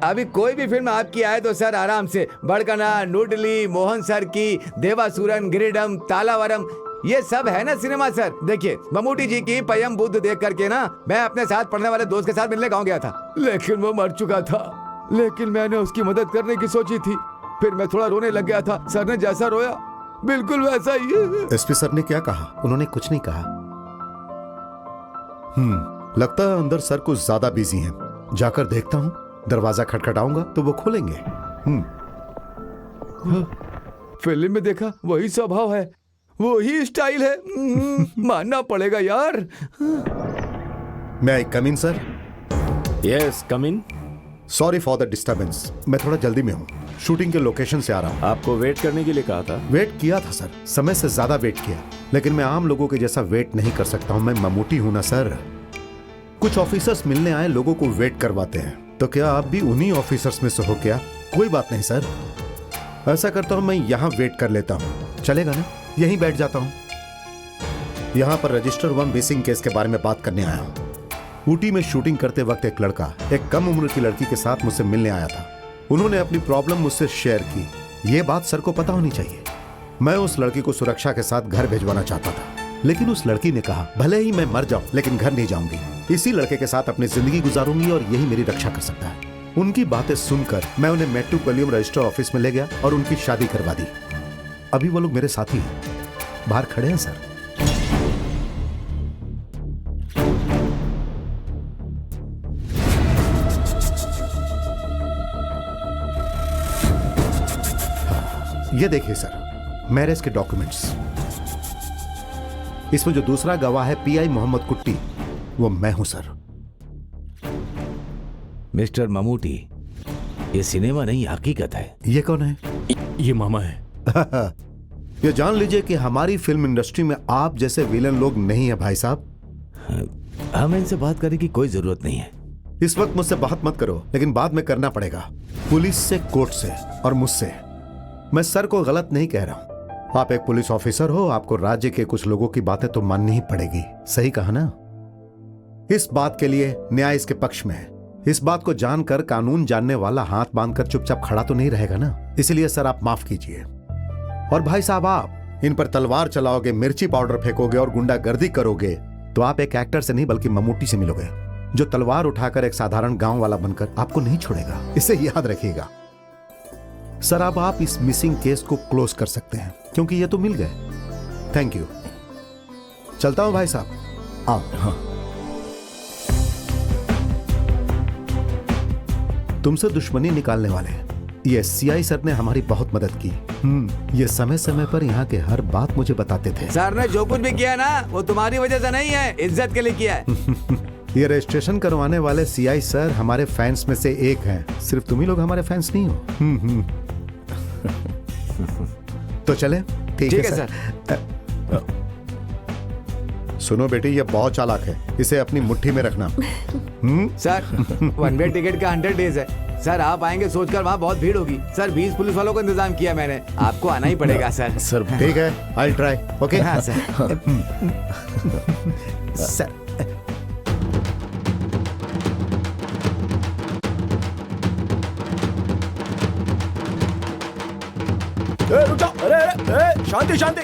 अभी कोई भी फिल्म आपकी आए तो सर आराम से, बड़कना, नूडली, मोहन सर की, देवासुरन, गिरिडम, तालावरम, ये सब है ना सिनेमा सर। देखिए, ममूटी जी की पयम बुद्ध देख करके ना मैं अपने साथ पढ़ने वाले दोस्त के साथ मिलने गाँव गया था, लेकिन वो मर चुका था। लेकिन मैंने उसकी मदद करने की सोची थी। फिर मैं थोड़ा रोने लग गया था। सर ने जैसा रोया बिल्कुल वैसा ही है। एसपी सर ने क्या कहा? उन्होंने कुछ नहीं कहा। लगता है अंदर सर कुछ ज्यादा बिजी हैं। जाकर देखता हूँ। दरवाजा खटखटाऊंगा तो वो खोलेंगे। फिल्म में देखा वही स्वभाव है, वही स्टाइल है। मानना पड़ेगा यार। May I come in sir? Yes, come in. Sorry for the disturbance. मैं थोड़ा जल्दी में हूँ, शूटिंग के लोकेशन से आ रहा हूँ। आपको वेट करने के लिए कहा था? वेट किया था सर, समय से ज्यादा वेट किया, लेकिन मैं आम लोगों के जैसा वेट नहीं कर सकता हूँ। मैं ममूटी हूँ ना सर। कुछ ऑफिसर्स मिलने आए लोगों को वेट करवाते हैं, तो क्या आप भी उन्हीं ऑफिसर्स में से हो क्या? कोई बात नहीं सर, ऐसा करता हूँ, मैं यहाँ वेट कर लेता हूँ। चलेगा ना? यहीं बैठ जाता हूँ। यहाँ पर रजिस्टर 1 मिसिंग केस के बारे में बात करने आया हूँ। ऊटी में शूटिंग करते वक्त एक लड़का एक कम उम्र की लड़की के साथ मुझसे मिलने आया था। उन्होंने अपनी प्रॉब्लम मुझसे शेयर की। ये बात सर को पता होनी चाहिए। मैं उस लड़की को सुरक्षा के साथ घर भिजवाना चाहता था, लेकिन उस लड़की ने कहा भले ही मैं मर जाऊं लेकिन घर नहीं जाऊंगी, इसी लड़के के साथ अपनी जिंदगी गुजारूंगी और यही मेरी रक्षा कर सकता है। उनकी बातें सुनकर मैं उन्हें मेट्रोपोलियम रजिस्टर ऑफिस में ले गया और उनकी शादी करवा दी। अभी वो लोग मेरे साथी हैं, बाहर खड़े हैं सर। ये देखिए सर, मैरिज के डॉक्यूमेंट्स। इसमें जो दूसरा गवाह है पीआई मोहम्मद कुट्टी, वो मैं हूं सर। मिस्टर ममूटी, ये सिनेमा नहीं हकीकत है। ये कौन है? ये मामा है। ये जान लीजिए कि हमारी फिल्म इंडस्ट्री में आप जैसे विलन लोग नहीं है भाई साहब। हमें इनसे बात करने की कोई जरूरत नहीं है। इस वक्त मुझसे बात मत करो, लेकिन बाद में करना पड़ेगा। पुलिस से, कोर्ट से और मुझसे। मैं सर को गलत नहीं कह रहा हूं। आप एक पुलिस ऑफिसर हो, आपको राज्य के कुछ लोगों की बातें तो माननी ही पड़ेगी। सही कहा ना? इस बात के लिए न्याय इसके पक्ष में है। इस बात को जानकर कानून जानने वाला हाथ बांधकर चुपचाप खड़ा तो नहीं रहेगा ना। इसलिए सर आप माफ कीजिए। और भाई साहब, आप इन पर तलवार चलाओगे, मिर्ची पाउडर फेंकोगे और गुंडागर्दी करोगे तो आप एक एक्टर से नहीं बल्कि ममूटी से मिलोगे, जो तलवार उठाकर एक साधारण गांव वाला बनकर आपको नहीं छोड़ेगा। इसे याद रखिएगा सर। अब आप इस मिसिंग केस को क्लोज कर सकते हैं क्योंकि ये तो मिल गए। Thank you. चलता हूं भाई साहब। आओ। हाँ। तुमसे दुश्मनी निकालने वाले ये सीआई सर ने हमारी बहुत मदद की। ये समय समय पर यहाँ के हर बात मुझे बताते थे। सर ने जो कुछ भी किया ना वो तुम्हारी वजह से नहीं है, इज्जत के लिए किया है। ये रजिस्ट्रेशन करवाने वाले सीआई सर हमारे फैंस में से एक हैं। सिर्फ तुम ही लोग हमारे फैंस नहीं हो। तो चले? ठीक है सर। सुनो बेटी, ये बहुत चालाक है, इसे अपनी मुट्ठी में रखना। सर 1 वे टिकट का 100 डेज है। सर आप आएंगे सोचकर वहाँ बहुत भीड़ होगी। सर 20 पुलिस वालों का इंतजाम किया मैंने, आपको आना ही पड़ेगा सर। सर ठीक है, आई ट्राई। ओके। हाँ सर। सर रुक जाओ। अरे शांति शांति।